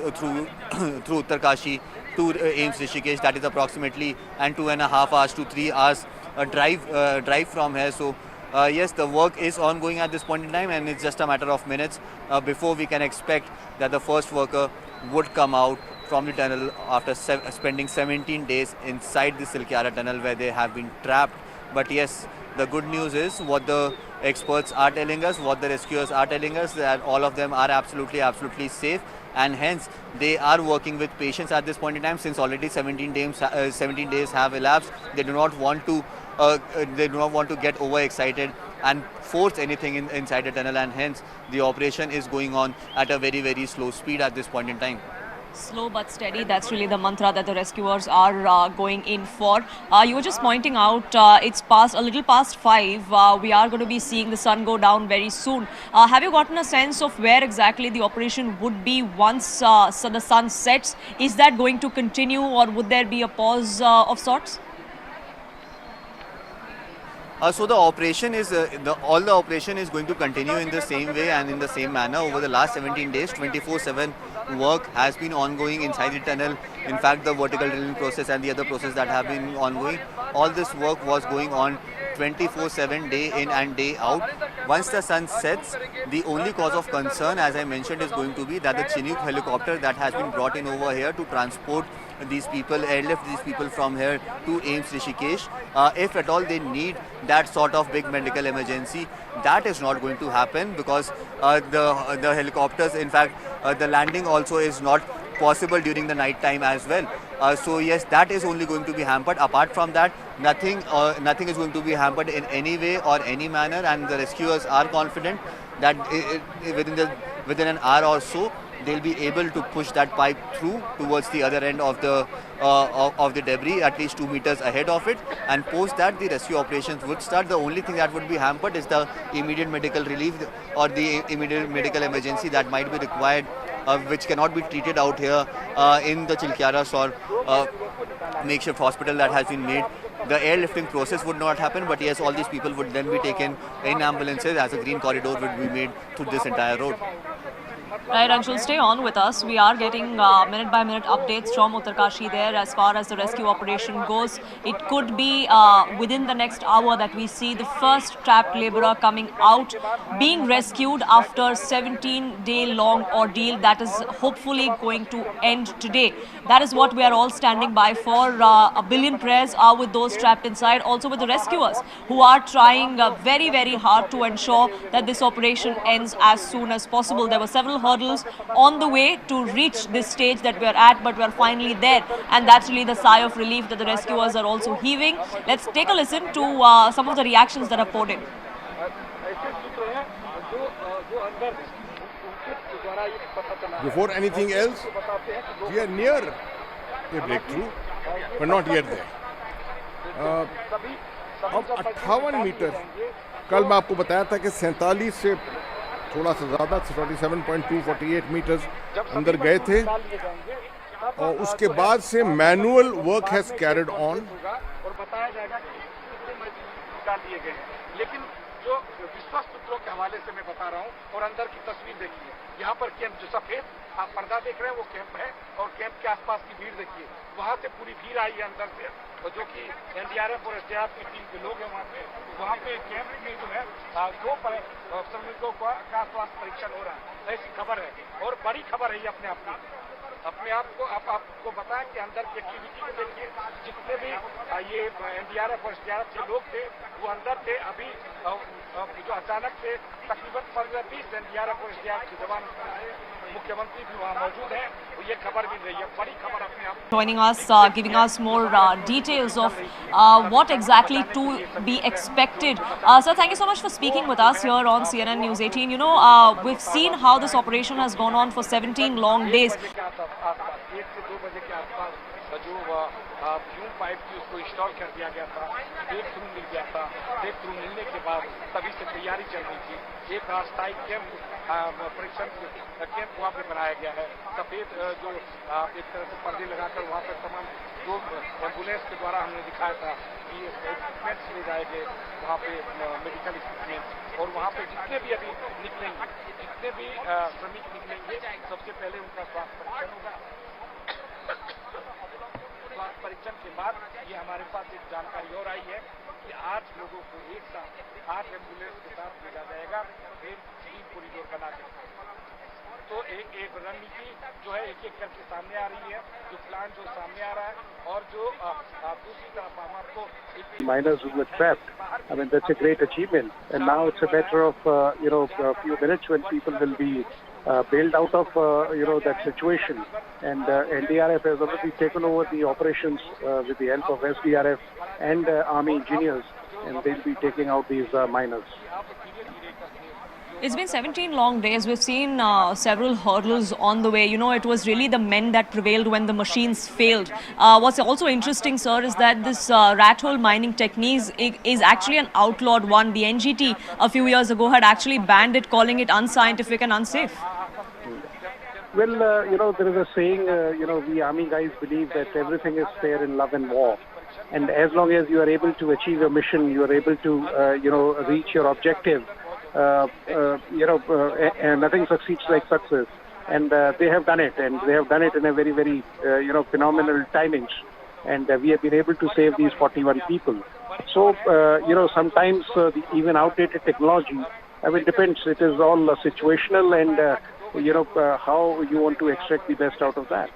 Uttarkashi to AIIMS Rishikesh. That is approximately 2.5 hours to 3 hours drive from here. So yes, the work is ongoing at this point in time, and it's just a matter of minutes before we can expect that the first worker would come out from the tunnel after spending 17 days inside the Silkyara tunnel where they have been trapped. But yes, the good news is what the experts are telling us, what the rescuers are telling us, that all of them are absolutely safe, and hence they are working with patience at this point in time, since already 17 days have elapsed. They do not want to get overexcited and force anything inside the tunnel, and hence the operation is going on at a very slow speed at this point in time. Slow but steady, that's really the mantra that the rescuers are going in for. You were just pointing out it's a little past 5. We are going to be seeing the sun go down very soon. Have you gotten a sense of where exactly the operation would be once so the sun sets? Is that going to continue, or would there be a pause of sorts? So the operation is all the operation is going to continue in the same way and in the same manner over the last 17 days. 24/7 work has been ongoing inside the tunnel. In fact, the vertical drilling process and the other process that have been ongoing, all this work was going on 24/7, day in and day out. Once the sun sets, the only cause of concern, as I mentioned, is going to be that the Chinook helicopter that has been brought in over here to transport these people, airlift these people from here to AIIMS Rishikesh, if at all they need that sort of big medical emergency, that is not going to happen, because the helicopters, in fact, the landing also is not possible during the night time as well. So yes, that is only going to be hampered. Apart from that, nothing is going to be hampered in any way or any manner, and the rescuers are confident that within an hour or so they'll be able to push that pipe through towards the other end of the debris, at least 2 meters ahead of it, and post that the rescue operations would start. The only thing that would be hampered is the immediate medical relief or the immediate medical emergency that might be required, which cannot be treated out here in the Silkyara makeshift hospital that has been made. The airlifting process would not happen, but yes, all these people would then be taken in ambulances as a green corridor would be made through this entire road. Right, Anshul, stay on with us. We are getting minute by minute updates from Uttarkashi there as far as the rescue operation goes. It could be within the next hour that we see the first trapped labourer coming out, being rescued after 17-day long ordeal that is hopefully going to end today. That is what we are all standing by for. A billion prayers are with those trapped inside, also with the rescuers who are trying very hard to ensure that this operation ends as soon as possible. There were several hurdles on the way to reach this stage that we are at, but we are finally there, and that's really the sigh of relief that the rescuers are also heaving. Let's take a listen to some of the reactions that are poured in. Before anything else, we are near a breakthrough, but not yet there. अब 58 metre, कल मैं आपको बताया था कि 47 से थोड़ा सा ज़्यादा 47.248 मीटर्स अंदर गए थे, और उसके बाद से manual work has carried on. और बताया जाएगा कि कितने मजदूर डाल दिए गए हैं. लेकिन जो विश्वस्त सूत्रों के हवाले से मैं बता रहा हूँ, और अंदर की तस्वीर देखिए. यहाँ पर कैंप जो सफेद आप पर्दा देख रहे हैं वो कैंप है, और कैंप के आसपास की भीड़ देखिए. वहाँ से पूरी भीड़ आई है अंदर से, और जो कि एनडीआरएफ और एसडीआरएफ की टीम के लोग हैं वहाँ पे कैंप में जो है 2 श्रमिकों का स्वास्थ्य परीक्षण हो रहा है, ऐसी खबर है. और बड़ी खबर है ये अपने आप को आपको बताएं कि अंदर की एक्टिविटी को देखिए. जितने भी ये एनडीआरएफ और एसडीआरएफ के लोग थे वो अंदर थे. अभी जो अचानक से तकरीबन 15-20 एनडीआरएफ और एसडीआरएफ के जवान मुख्यमंत्री भी वहाँ मौजूद हैं. ये खबर मिल रही है, बड़ी खबर अपने आप. Joining us, giving us more details of what exactly to be expected. Sir, thank you so much for speaking with us here on CNN News 18. You know, we've seen how this operation has gone on for 17 long days. 1 से 2 बजे के आसपास जो fume pipe थी उसको को install कर दिया गया था, ब्रेक थ्रू मिल गया था। ब्रेक थ्रू मिलने के बाद तभी से तैयारी चल रही थी। एक अस्थायी कैंप परीक्षण कैंप वहाँ पे बनाया गया है। सफेद जो एक तरह से पर्दे लगाकर वहाँ पर तमाम जो एम्बुलेंस के द्वारा हमने दिखाया था कि इक्विपमेंट्स ले जाए गए वहाँ पे, मेडिकल इक्विपमेंट, और वहाँ पे जितने भी अभी निकलेंगे, जितने भी श्रमिक निकलेंगे, सबसे पहले उनका स्वास्थ्य परीक्षण होगा। स्वास्थ्य परीक्षण के बाद ये हमारे पास एक जानकारी और आई है कि 8 लोगों को एक साथ 8 एम्बुलेंस के साथ भेजा जाएगा रेल 3 कॉरिडोर बनाकर। तो एक रणनीति जो है एक एक करके सामने आ रही है, जो प्लान जो सामने आ रहा है, और जो दूसरी तरफ हम आपको miners who were trapped. I mean, that's a great achievement. And now it's a matter of, a few minutes when people will be bailed out of, that situation. And NDRF has already taken over the operations with the help of SDRF and Army engineers, and they'll be taking out these miners. It's been 17 long days. We've seen several hurdles on the way. It was really the men that prevailed when the machines failed. What's also interesting, sir, is that this rat hole mining technique is actually an outlawed one. The NGT a few years ago had actually banned it, calling it unscientific and unsafe. Well, there is a saying, we army guys believe that everything is fair in love and war. And as long as you are able to achieve your mission, you are able to, reach your objective, and nothing succeeds like success. And they have done it, and they have done it in a very, very, phenomenal timings. And we have been able to save these 41 people. So, sometimes even outdated technology, depends. It is all situational, and, how you want to extract the best out of that.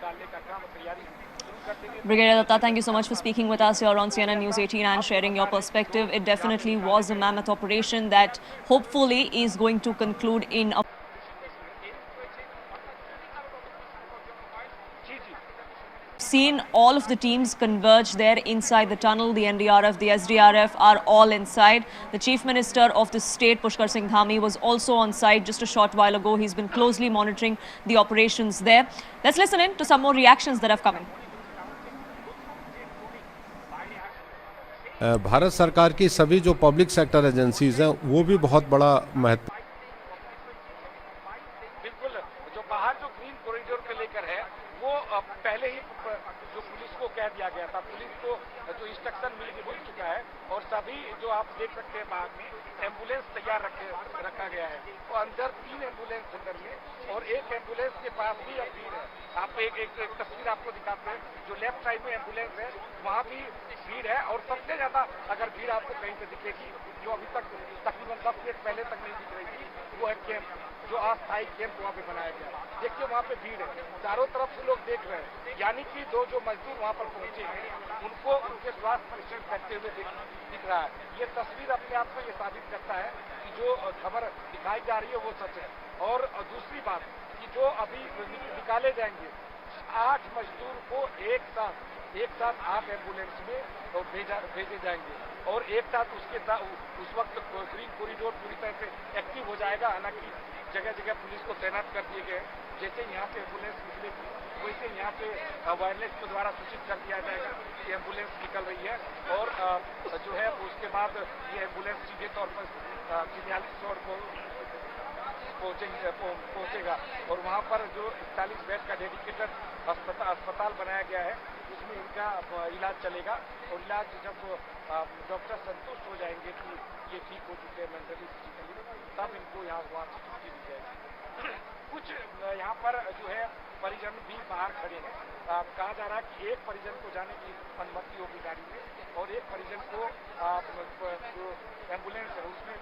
Brigadier Datta, thank you so much for speaking with us here on CNN News 18 and sharing your perspective. It definitely was a mammoth operation that hopefully is going to conclude in a... Seen all of the teams converge there inside the tunnel. The NDRF, the SDRF are all inside. The Chief Minister of the state, Pushkar Singh Dhami, was also on site just a short while ago. He's been closely monitoring the operations there. Let's listen in to some more reactions that have come in. Bharat सरकार की सभी जो public sector agencies हैं वो भी बहुत बड़ा महत्व। बिल्कुल, जो बाहर जो ग्रीन कॉरिडोर को लेकर है वो पहले ही जो पुलिस को कह दिया गया था, पुलिस को जो इंस्ट्रक्शन मिल चुका है, और सभी जो आप देख सकते हैं बाहर में एम्बुलेंस तैयार रखा गया है। तो अंदर 3 एम्बुलेंस अंदर में, और एक एम्बुलेंस के पास भी अब भीड़ है। आप एक तस्वीर आपको दिखाते हैं, जो लेफ्ट साइड में एम्बुलेंस है वहाँ भी भीड़ है, और सबसे ज्यादा अगर भीड़ आपको कहीं पे दिखेगी जो अभी तक तकरीबन 10 मिनट पहले तक नहीं दिख रही थी, वो है कैंप, जो अस्थायी कैंप वहाँ पे बनाया गया। देखिए वहाँ पे भीड़ है, चारों तरफ से लोग देख रहे हैं, यानी कि जो मजदूर वहाँ पर पहुंचे हैं उनको उनके स्वास्थ्य परीक्षण करते हुए दिख रहा है। ये तस्वीर अपने आप को ये साबित करता है कि जो खबर दिखाई जा रही है वो सच है। और दूसरी बात कि जो अभी निकाले जाएंगे 8 मजदूर को एक साथ 8 एम्बुलेंस में भेजे जाएंगे, और एक साथ उस वक्त ग्रीन कॉरिडोर पूरी तरह से एक्टिव हो जाएगा। हालांकि जगह जगह पुलिस को तैनात कर दिए गए। जैसे यहाँ से एम्बुलेंस निकलेगी वैसे यहाँ पे वायरलेस के द्वारा सूचित कर दिया जाएगा कि एम्बुलेंस निकल रही है, और जो है उसके बाद ये एम्बुलेंस सीधे तौर पर 43 रोड को पहुंचेगा, और वहाँ पर जो 41 बेड का डेडिकेटेड अस्पताल बनाया गया है उसमें इनका इलाज चलेगा। और इलाज जब डॉक्टर संतुष्ट हो जाएंगे कि ये ठीक हो चुके हैं मेंटली फिजिकली, तब इनको यहाँ वहाँ से छुट्टी दी जाएगी। कुछ यहाँ पर जो है परिजन भी बाहर खड़े हैं। कहा जा रहा है कि एक परिजन को जाने की अनुमति होगी गाड़ी में, और एक परिजन को जो एम्बुलेंस है उसमें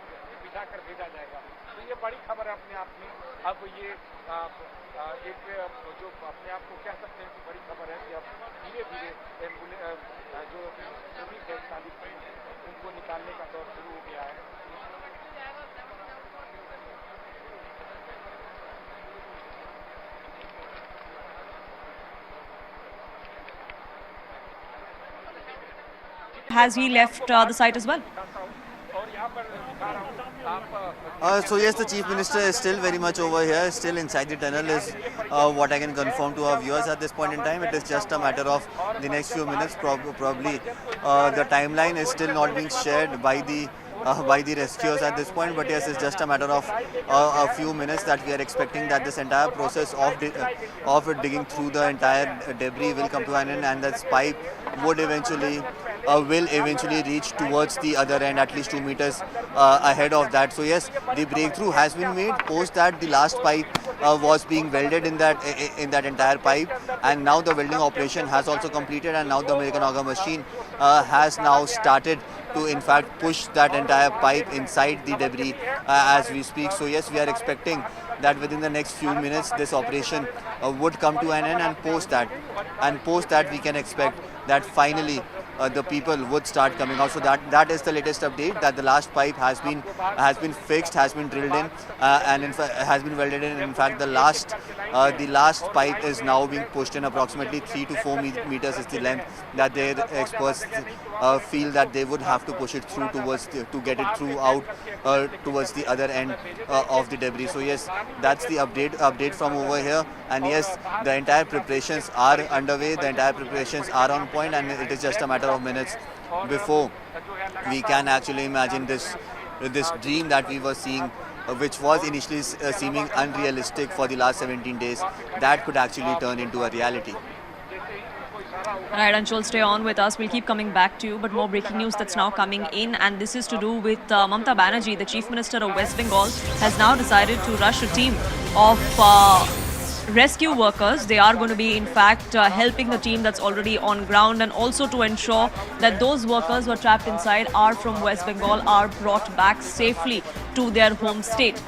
बिठा कर भेजा जाएगा। तो ये बड़ी खबर है अपने आप में। अब ये एक जो अपने आप को कह सकते हैं कि बड़ी खबर है कि अब धीरे धीरे एम्बुलेंस जो श्रमिक है 40 उनको निकालने का दौर शुरू हो गया है। Has he left the site as well? और यहाँ पर दिखा रहा हूँ So yes, the Chief Minister is still very much over here, still inside the tunnel is what I can confirm to our viewers at this point in time. It is just a matter of the next few minutes, probably. The timeline is still not being shared by the rescuers at this point, but yes, it's just a matter of a few minutes that we are expecting that this entire process of digging through the entire debris will come to an end, and this pipe would eventually will eventually reach towards the other end, at least 2 meters ahead of that. So yes, the breakthrough has been made. Post that, the last pipe was being welded in that entire pipe, and now the welding operation has also completed, and now the American auger machine has now started to in fact push that entire pipe inside the debris as we speak. So yes, we are expecting that within the next few minutes this operation would come to an end, and post that we can expect that finally the people would start coming out. So that is the latest update, that the last pipe has been fixed, has been drilled in, and in fact has been welded in. In fact, the last pipe is now being pushed in. Approximately 3 to 4 meters is the length that their experts feel that they would have to push it through to get it through out towards the other end of the debris. So yes, that's the update from over here. And yes, the entire preparations are underway, the entire preparations are on point, and it is just a matter of minutes before we can actually imagine this dream that we were seeing, which was initially seeming unrealistic for the last 17 days, that could actually turn into a reality. All right, Anshul, stay on with us. We'll keep coming back to you, but more breaking news that's now coming in, and this is to do with Mamata Banerjee, the Chief Minister of West Bengal, has now decided to rush a team of rescue workers. They are going to be, in fact, helping the team that's already on ground, and also to ensure that those workers who are trapped inside are from West Bengal are brought back safely to their home state.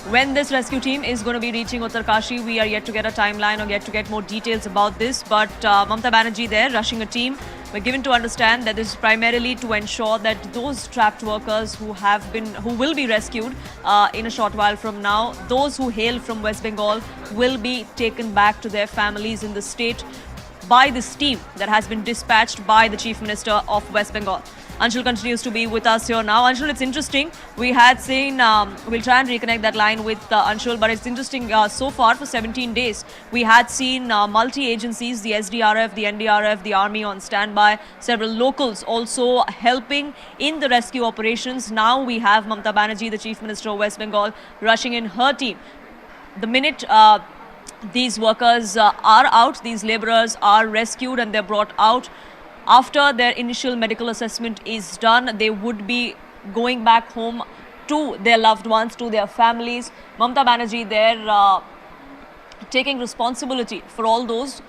When this rescue team is going to be reaching Uttarkashi, we are yet to get a timeline or yet to get more details about this. But Mamata Banerjee there rushing a team. We're given to understand that this is primarily to ensure that those trapped workers who will be rescued in a short while from now, those who hail from West Bengal will be taken back to their families in the state by this team that has been dispatched by the Chief Minister of West Bengal. Anshul continues to be with us here now. Anshul, it's interesting. We had seen, we'll try and reconnect that line with Anshul, but it's interesting so far for 17 days. We had seen multi-agencies, the SDRF, the NDRF, the Army on standby, several locals also helping in the rescue operations. Now we have Mamata Banerjee, the Chief Minister of West Bengal, rushing in her team. The minute these workers are out, these laborers are rescued and they're brought out, after their initial medical assessment is done, they would be going back home to their loved ones, to their families. Mamata Banerjee there taking responsibility for all those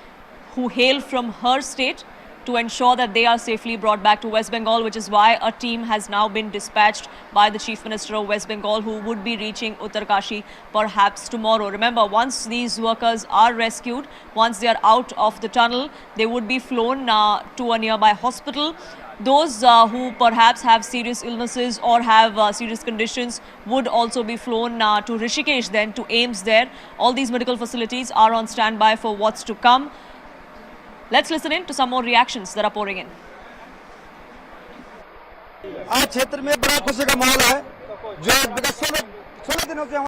who hail from her state to ensure that they are safely brought back to West Bengal, which is why a team has now been dispatched by the Chief Minister of West Bengal, who would be reaching Uttarkashi perhaps tomorrow. Remember, once these workers are rescued, once they are out of the tunnel, they would be flown to a nearby hospital. Those who perhaps have serious illnesses or have serious conditions would also be flown to Rishikesh, then to AIIMS there. All these medical facilities are on standby for what's to come. Let's listen in to some more reactions that are pouring in. आज क्षेत्र में बड़ा खुशी का माहौल है, जो 16 दिनों से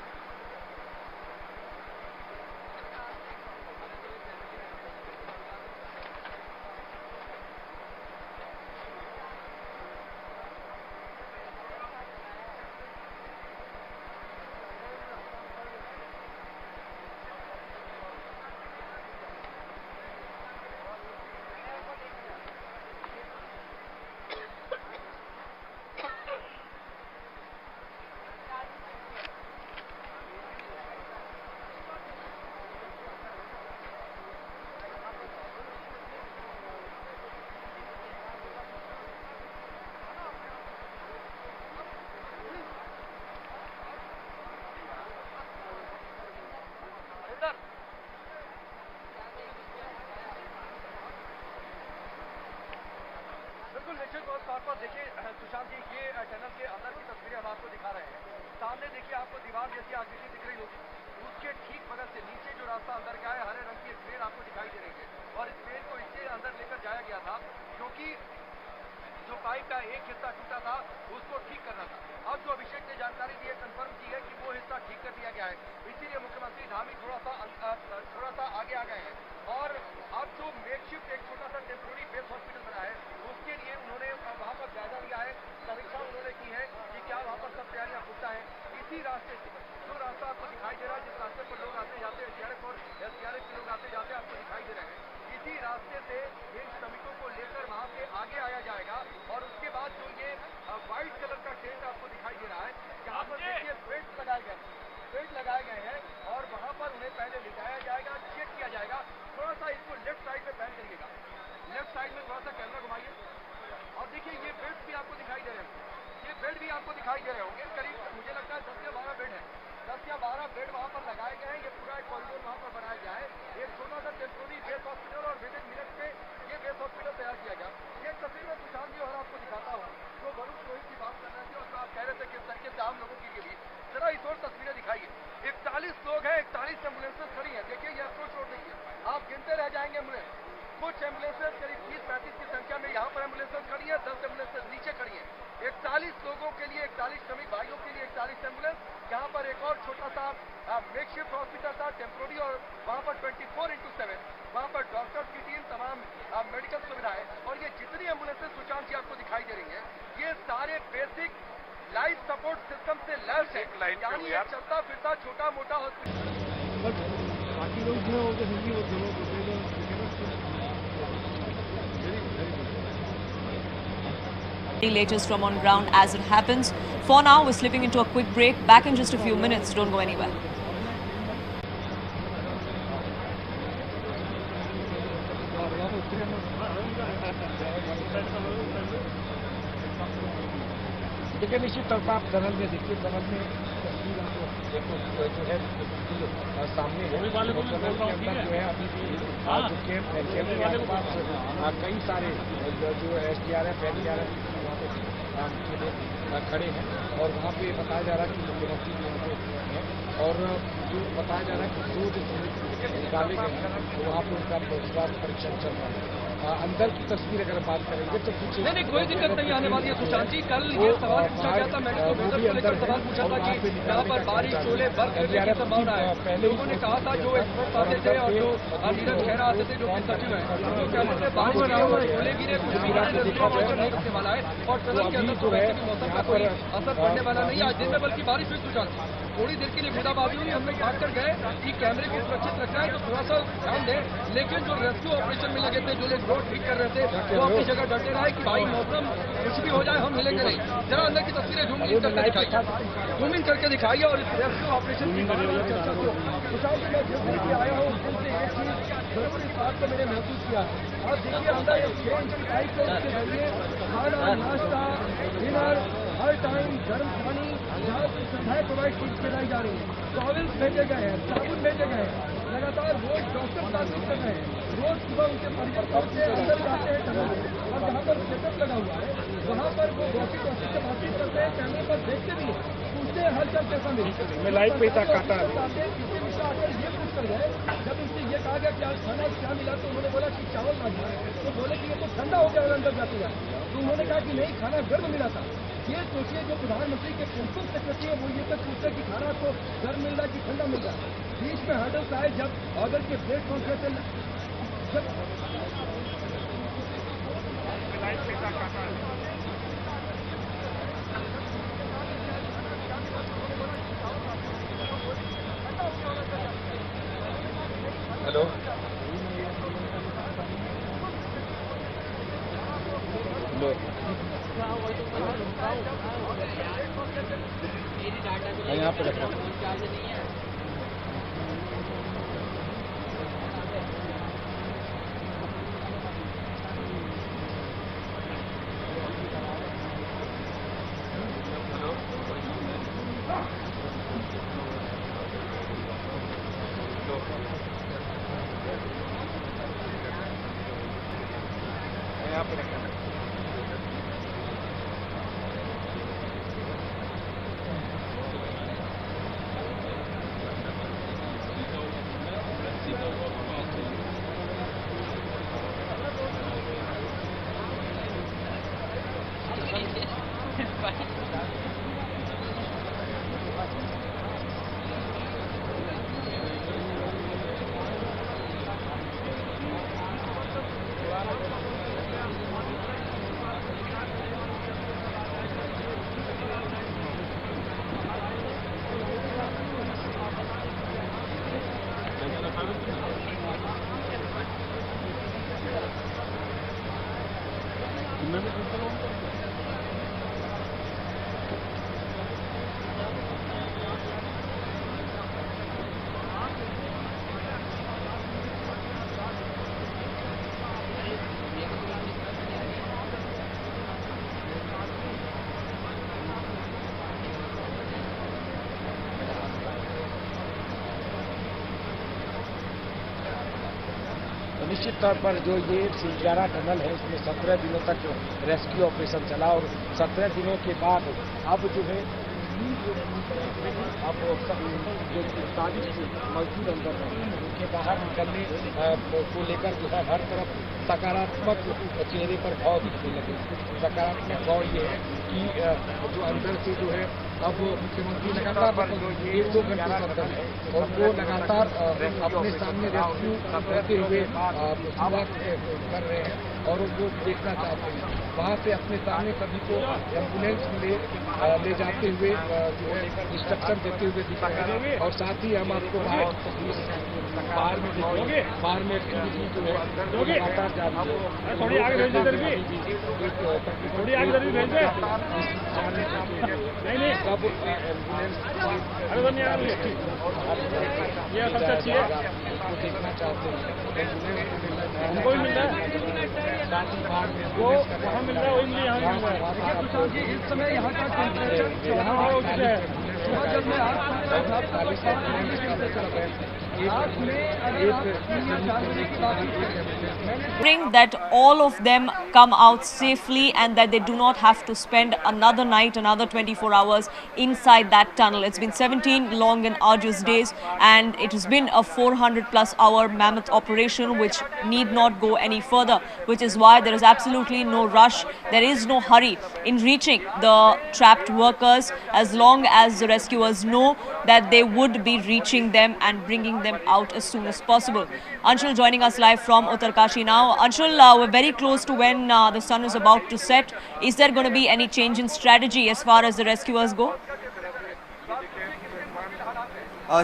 तौर पर देखिए सुशांत जी, ये टनल के अंदर की तस्वीरें हम आपको दिखा रहे हैं। सामने देखिए आपको दीवार जैसी आकृति दिख रही होगी, उसके ठीक बगल से नीचे जो रास्ता अंदर का है, हरे रंग की ट्रेन आपको दिखाई दे रही है, और इस ट्रेन को इससे अंदर लेकर जाया गया था क्योंकि जो पाइप पाइप का एक हिस्सा टूटा था, उसको ठीक करना था। अब जो अभिषेक ने जानकारी दी है, कंफर्म की है कि वो हिस्सा ठीक कर दिया गया है। इसीलिए मुख्यमंत्री धामी थोड़ा सा आगे आ गए हैं और अब जो मेकशिफ्ट एक छोटा सा टेम्पोररी बेस हॉस्पिटल बना है, उसके लिए उन्होंने वहां पर जायजा लिया है, समीक्षा उन्होंने की है कि क्या वहां पर सब तैयारियां पुख्ता है। इसी रास्ते से जो रास्ता आपको दिखाई दे रहा है, जिस रास्ते पर लोग आते जाते हैं, एसडीआरएफ के लोग आते जाते आपको दिखाई दे रहे हैं, इसी रास्ते से इन श्रमिकों को लेकर वहां से आगे आया जाएगा। और उसके बाद जो ये व्हाइट कलर का टेंट आपको दिखाई दे रहा है, यहाँ पर देखिए बेल्ट लगाए गए हैं और वहां पर उन्हें पहले लिटाया जाएगा, चेक किया जाएगा। थोड़ा सा इसको लेफ्ट साइड में पैन करिएगा, लेफ्ट साइड में थोड़ा सा कैमरा घुमाइए और देखिए ये बेल्ट भी आपको दिखाई दे रहे हैं, ये बेड भी आपको दिखाई दे रहे होंगे। करीब मुझे लगता है 10 या 12 बेड है, 10 या 12 बेड वहां पर लगाए गए हैं। ये पूरा एक कॉरिडोर वहां पर बनाया गया है, एक छोटा सा टेम्पोररी बेस हॉस्पिटल और विद इन मिनट में ये बेस हॉस्पिटल तैयार किया गया। ये तस्वीर में सुशांत जी और आपको दिखाता हूँ, जो वरुण रोहित की बात कर रहे थे और जो आप कह रहे थे किस तरीके से आम लोगों के लिए जरा इस और तस्वीरें दिखाइए। 41 लोग हैं, 41 एम्बुलेंसेज खड़ी है। देखिए ये अप्रोच रोड नहीं है, आप गिनते रह जाएंगे एम्बुलेंस। कुछ एम्बुलेंसेज करीब 30-35 की संख्या में यहाँ पर एम्बुलेंसेज खड़ी है, 10 एम्बुलेंसेज नीचे खड़ी है। 41 लोगों के लिए, 41 श्रमिक भाइयों के लिए 41 एम्बुलेंस। यहाँ पर एक और छोटा सा मेकशिफ्ट हॉस्पिटल था टेम्पोररी और वहाँ पर 24x7 वहाँ पर डॉक्टर्स की टीम, तमाम मेडिकल सुविधाएं और ये जितनी एम्बुलेंसेज सुशांत जी आपको दिखाई दे रही हैं, ये सारे बेसिक लाइफ सपोर्ट सिस्टम से लैस है, यानी ये चलता फिरता छोटा मोटा hospital. The latest from on ground as it happens. For now, we're slipping into a quick break. Back in just a few minutes. Don't go anywhere. देखिए निश्चित तौर पर आप टनल में देखिए, टनल में तस्वीर आपको जो है सामने है। टनल के अंदर जो है अभी भी जो कैंप है, कैंप के आसपास कई सारे जो एसडीआरएफ एनडीआरएफ वहाँ पे खड़े हैं और वहाँ पे बताया जा रहा है कि मुख्यमंत्री भी वहाँ पे हैं और जो बताया जा रहा है कि जो निकाले गए हैं वहाँ पे उनका रोजगार परीक्षण चल रहा है। अंदर की तस्वीर अगर बात करेंगे तो कुछ नहीं, कोई दिक्कत नहीं आने वाली है सुशांत जी। कल ये सवाल पूछा गया था, मैंने तो वेदर को लेकर सवाल पूछा था कि यहाँ पर बारिश, ओले, बर्फ गिरने की संभावना है। लोगों ने कहा था, जो एक्सपर्ट आते थे और जो नीरज खैरा आते थे, जो कि सचिव है, जो कहते थे बारिश गिरे, ओले गिरे, कुछ नहीं रखने वाला है और टनल के अंदर तो वैसे भी मौसम का कोई असर पड़ने वाला नहीं है आज दिन में, बल्कि बारिश हुई सुशांत जी। थोड़ी देर के लिए बूंदाबांदी हुई, हम लोग भाग कर गए कि कैमरे को सुरक्षित रखना है तो थोड़ा सा ध्यान दें, लेकिन जो रेस्क्यू ऑपरेशन में लगे थे, जो लोग रोड ठीक कर रहे थे, वो अपनी जगह डटे रहे कि भाई मौसम कुछ भी हो जाए हम हिलेंगे नहीं। जरा अंदर की तस्वीरें जूम इन करके दिखाइए, जूम इन करके दिखाइए और इस रेस्क्यू ऑपरेशन की चर्चा को सुशांत जी मैं जिस दिन से आया हूँ उस दिन से एक चीज जरूर इस बात को मैंने महसूस किया। और देखिए अंदर एक चेंज की पाइप है, उसके जरिए खाना, नाश्ता, डिनर, हर टाइम गर्म पानी, यहाँ से सुविधाएं प्रोवाइड कराई जा रही है। टॉवल्स भेजे गए हैं, साबुन भेजे गए हैं, लगातार रोज डॉक्टर बातचीत कर रहे हैं, रोज सुबह उनके परिवार से अंदर जाते हैं टनल में और जहाँ पर सेटअप लगा हुआ है वहाँ पर वो वॉकी टॉकी से बातचीत करते हैं, कैमरे पर देखते भी हैं, पूछते हैं हर चल कैसा मिली। मैं लाइव पे था काटा आकर ये पूछ कर गए, जब उनसे ये कहा गया कि आज खाना क्या मिला तो उन्होंने बोला कि चावल खा लिया, तो बोले कि ये तो ठंडा हो गया अंदर जाते जाते, तो उन्होंने कहा कि नहीं खाना गर्म मिला था। ये सोचिए जो प्रधानमंत्री के प्रिंसिपल सेक्रेटरी है वो ये तक पूछते कि खाना आपको गर्म मिल रहा है कि ठंडा मिल रहा है। बीच में हर्डल्स आए जब ऑर्डर के प्लेटफॉर्म पे हेलो यहाँ पे रखा यहाँ पे रखा निश्चित तौर पर जो ये सिलक्यारा टनल है इसमें 17 दिनों तक रेस्क्यू ऑपरेशन चला और 17 दिनों के बाद अब जो है अब जो 40 मजदूर अंदर हैं उनके बाहर निकलने को लेकर जो है हर तरफ सकारात्मक चेहरे पर भाव दिखने लगे। सकारात्मक भाव ये है कि जो अंदर से जो है अब मुख्यमंत्री लगातार 1-2 घंटे के अंदर है और वो लगातार अपने सामने रेस्क्यू करते हुए सुबह कर रहे हैं और वो देखना चाहते हैं। वहाँ से अपने सामने सभी को एम्बुलेंस ले जाते हुए जो है इंस्ट्रक्शन देते हुए दिख रहे हैं और साथ ही हम आपको बाहर में देखोगे, बाहर में जो है लगातार जा रही है। थोड़ी आगे भेज दे, थोड़ी आगे भेज दे। नहीं सब एम्बुलेंस ये सबसे अच्छी है, उसको देखना चाहते हैं। उनको भी मिल रहा है, साथ ही बाहर में वो वहाँ मिल रहा है, वही यहाँ मिल रहा है। इस समय यहाँ का यहाँ उचित है। That all of them come out safely and that they do not have to spend another night, another 24 hours inside that tunnel. It's been 17 long and arduous days and it has been a 400+ hour mammoth operation which need not go any further, which is why there is absolutely no rush. There is no hurry in reaching the trapped workers as long as the rescuers know that they would be reaching them and bringing them out as soon as possible. Anshul joining us live from Uttarkashi now. Anshul, we're very close to when the sun is about to set. Is there going to be any change in strategy as far as the rescuers go?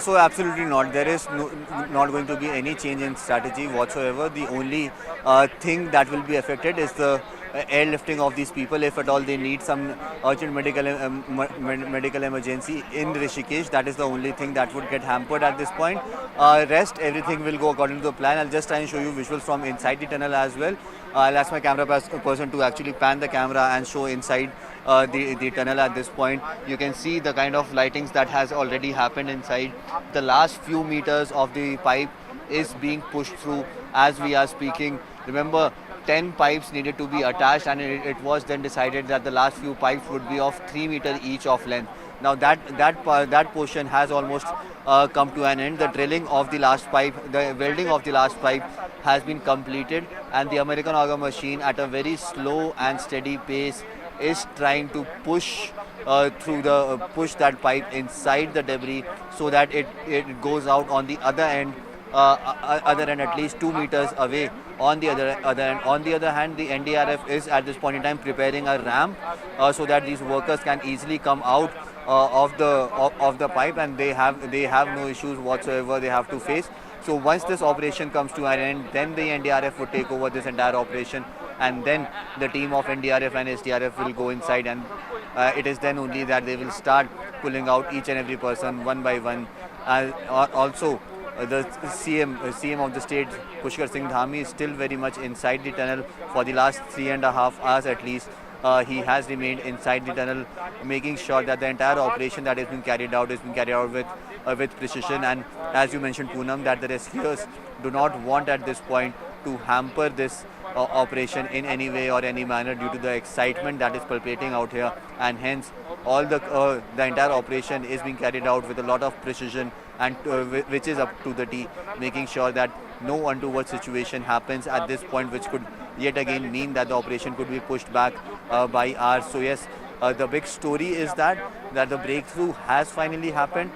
So absolutely not. There is not going to be any change in strategy whatsoever. The only thing that will be affected is the airlifting of these people. If at all they need some urgent medical emergency in Rishikesh, that is the only thing that would get hampered at this point. Rest, everything will go according to the plan. I'll just try and show you visuals from inside the tunnel as well. I'll ask my camera person to actually pan the camera and show inside the tunnel at this point. You can see the kind of lightings that has already happened inside. The last few meters of the pipe is being pushed through as we are speaking. Remember, 10 pipes needed to be attached, and it was then decided that the last few pipes would be of 3 meters each of length. Now that portion has almost come to an end. The drilling of the last pipe, the welding of the last pipe has been completed, and the American auger machine at a very slow and steady pace is trying to push push that pipe inside the debris so that it goes out on the other end. Other end at least 2 meters away on the other end. On the other hand, the NDRF is at this point in time preparing a ramp so that these workers can easily come out of the pipe, and they have no issues whatsoever they have to face. So once this operation comes to an end, then the NDRF would take over this entire operation, and then the team of NDRF and SDRF will go inside, and it is then only that they will start pulling out each and every person one by one. Also, the CM of the state, Pushkar Singh Dhami, is still very much inside the tunnel for the last 3.5 hours at least. He has remained inside the tunnel, making sure that the entire operation that has been carried out with precision. And as you mentioned, Poonam, that the rescuers do not want at this point to hamper this operation in any way or any manner due to the excitement that is perpetuating out here, and hence all the entire operation is being carried out with a lot of precision, and which is up to the T, making sure that no untoward situation happens at this point, which could yet again mean that the operation could be pushed back by hours. So yes, the big story is that the breakthrough has finally happened.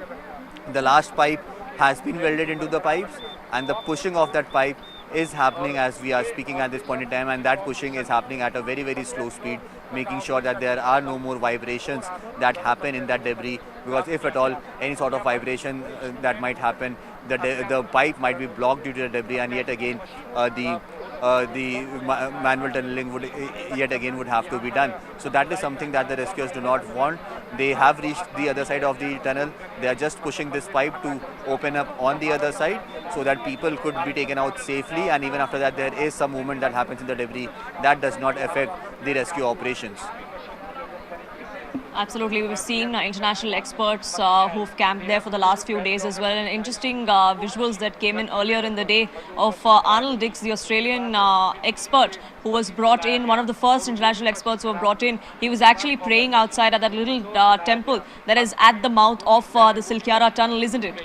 The last pipe has been welded into the pipes, and the pushing of that pipe is happening as we are speaking at this point in time, and that pushing is happening at a very, very slow speed, making sure that there are no more vibrations that happen in that debris, because if at all any sort of vibration that might happen, the pipe might be blocked due to the debris, and yet again the manual tunneling would have to be done. So that is something that the rescuers do not want. They have reached the other side of the tunnel. They are just pushing this pipe to open up on the other side so that people could be taken out safely, and even after that there is some movement that happens in the debris that does not affect the rescue operations. Absolutely. We've seen international experts who've camped there for the last few days as well. And interesting visuals that came in earlier in the day of Arnold Dix, the Australian expert who was brought in, one of the first international experts who were brought in. He was actually praying outside at that little temple that is at the mouth of the Silkyara tunnel, isn't it?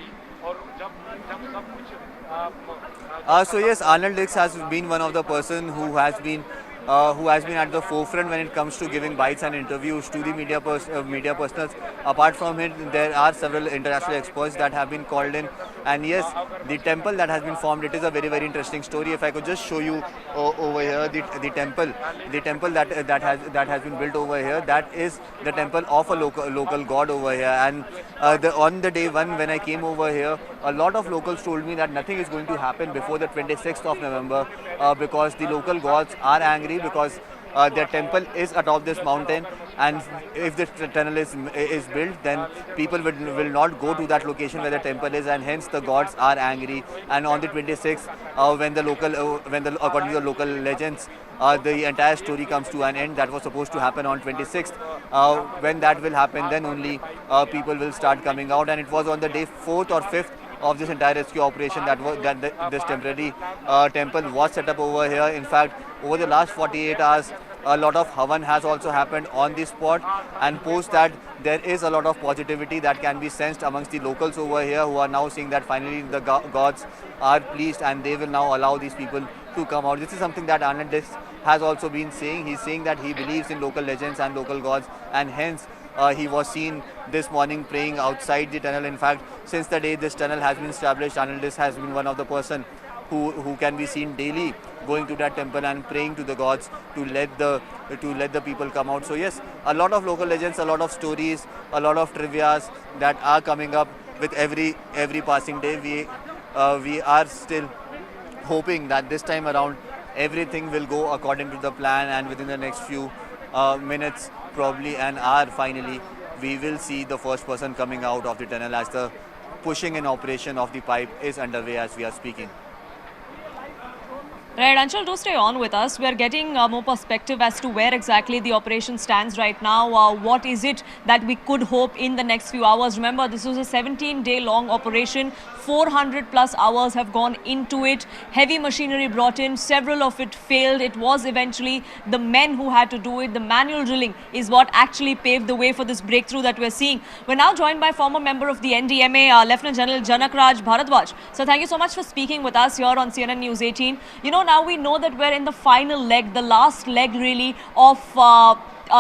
So yes, Arnold Dix has been one of the person who has been at the forefront when it comes to giving bites and interviews to the media personals. Apart from it, there are several international experts that have been called in, and yes, the temple that has been formed, it is a very interesting story. If I could just show you over here the temple that has been built over here, that is the temple of a local god over here. And on the day one when I came over here, a lot of locals told me that nothing is going to happen before the 26th of November because the local gods are angry because their temple is atop this mountain, and if the tunnel is built, then people will not go to that location where the temple is, and hence the gods are angry. And on the 26th, according to the local legends, the entire story comes to an end. That was supposed to happen on 26th. When that will happen, then only people will start coming out. And it was on the day 4th or 5th of this entire rescue operation this temporary temple was set up over here. In fact, over the last 48 hours, a lot of havan has also happened on this spot, and post that there is a lot of positivity that can be sensed amongst the locals over here, who are now seeing that finally the gods are pleased and they will now allow these people to come out. This is something that Arnold Dix has also been saying. He's saying that he believes in local legends and local gods, and hence he was seen this morning praying outside the tunnel. In fact, since the day this tunnel has been established, Arnold Dix has been one of the person who can be seen daily going to that temple and praying to the gods to let the people come out. So yes, a lot of local legends, a lot of stories, a lot of trivias that are coming up with every passing day. We are still hoping that this time around everything will go according to the plan, and within the next few minutes, probably an hour, finally we will see the first person coming out of the tunnel as the pushing in operation of the pipe is underway as we are speaking. Right, Anshul, do stay on with us. We're getting more perspective as to where exactly the operation stands right now. What is it that we could hope in the next few hours? Remember, this was a 17-day long operation. 400 plus hours have gone into it. Heavy machinery brought in. Several of it failed. It was eventually the men who had to do it. The manual drilling is what actually paved the way for this breakthrough that we're seeing. We're now joined by former member of the NDMA, Lieutenant General Janakraj Bharadwaj. So thank you so much for speaking with us here on CNN News 18. You know, now we know that we're in the final leg, the last leg really of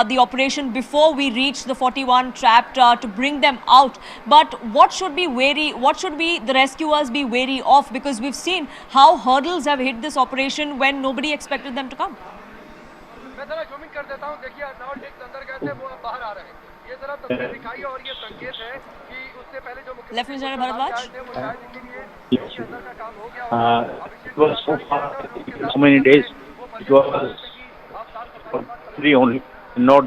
the operation before we reach the 41 trapped to bring them out. But what should the rescuers be wary of? Because we've seen how hurdles have hit this operation when nobody expected them to come. मैं जरा zoom in कर देता हूं. देखिए नाव डिक्स अंदर गए थे, वो अब बाहर आ रहे हैं. ये जरा तस्वीर दिखाइए और ये संकेत है कि उससे पहले जो लेफ्टिनेंट जनरल भरद्वाज, वो शायद इनके लिए अंदर का काम हो गया. It was so far, so many days, it was three only, not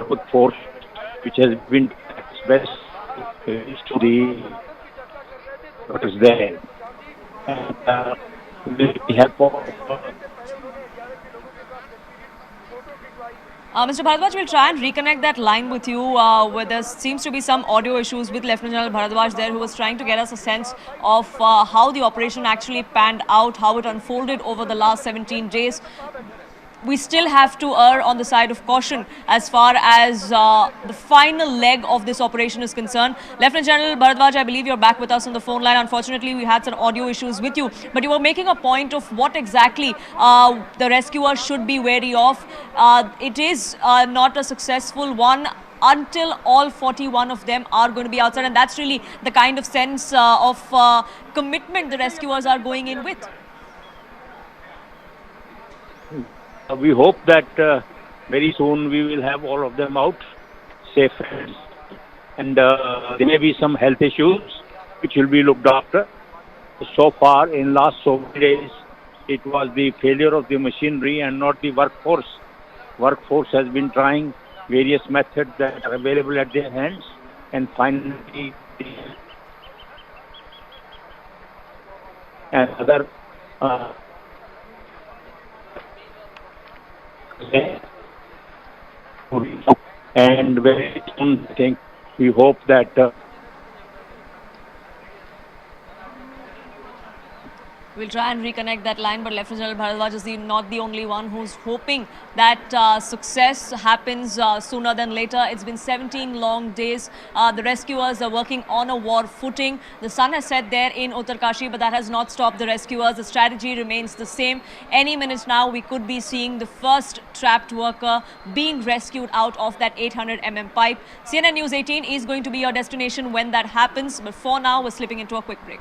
with force, which has been best to the what is there. And with the help of Mr. Bharadwaj, we'll try and reconnect that line with you, where there seems to be some audio issues with Lieutenant General Bharadwaj there, who was trying to get us a sense of how the operation actually panned out, how it unfolded over the last 17 days. We still have to err on the side of caution as far as the final leg of this operation is concerned. Lieutenant General Bharadwaj, I believe you're back with us on the phone line. Unfortunately, we had some audio issues with you, but you were making a point of what exactly the rescuers should be wary of. It is not a successful one until all 41 of them are going to be outside, and that's really the kind of sense of commitment the rescuers are going in with. we hope that very soon we will have all of them out safe, and there may be some health issues which will be looked after. So far, in last so many days, it was the failure of the machinery and not the workforce. Workforce has been trying various methods that are available at their hands, and finally, and other and very soon, I think, we hope that We'll try and reconnect that line, but Lieutenant General Bharadwaj is not the only one who's hoping that success happens sooner than later. It's been 17 long days. The rescuers are working on a war footing. The sun has set there in Uttarkashi, but that has not stopped the rescuers. The strategy remains the same. Any minute now, we could be seeing the first trapped worker being rescued out of that 800 mm pipe. CNN News 18 is going to be your destination when that happens. But for now, we're slipping into a quick break.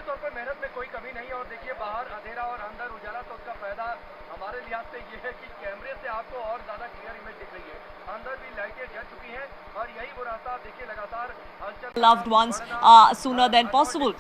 तौर पर मेहनत में कोई कमी नहीं और देखिए बाहर अंधेरा और अंदर उजाला तो उसका फायदा हमारे लिहाज से ये है कि कैमरे से आपको और ज्यादा क्लियर इमेज दिख रही है। अंदर भी लाइटें जल चुकी हैं और यही वो रास्ता आप देखिए लगातार loved ones sooner than possible.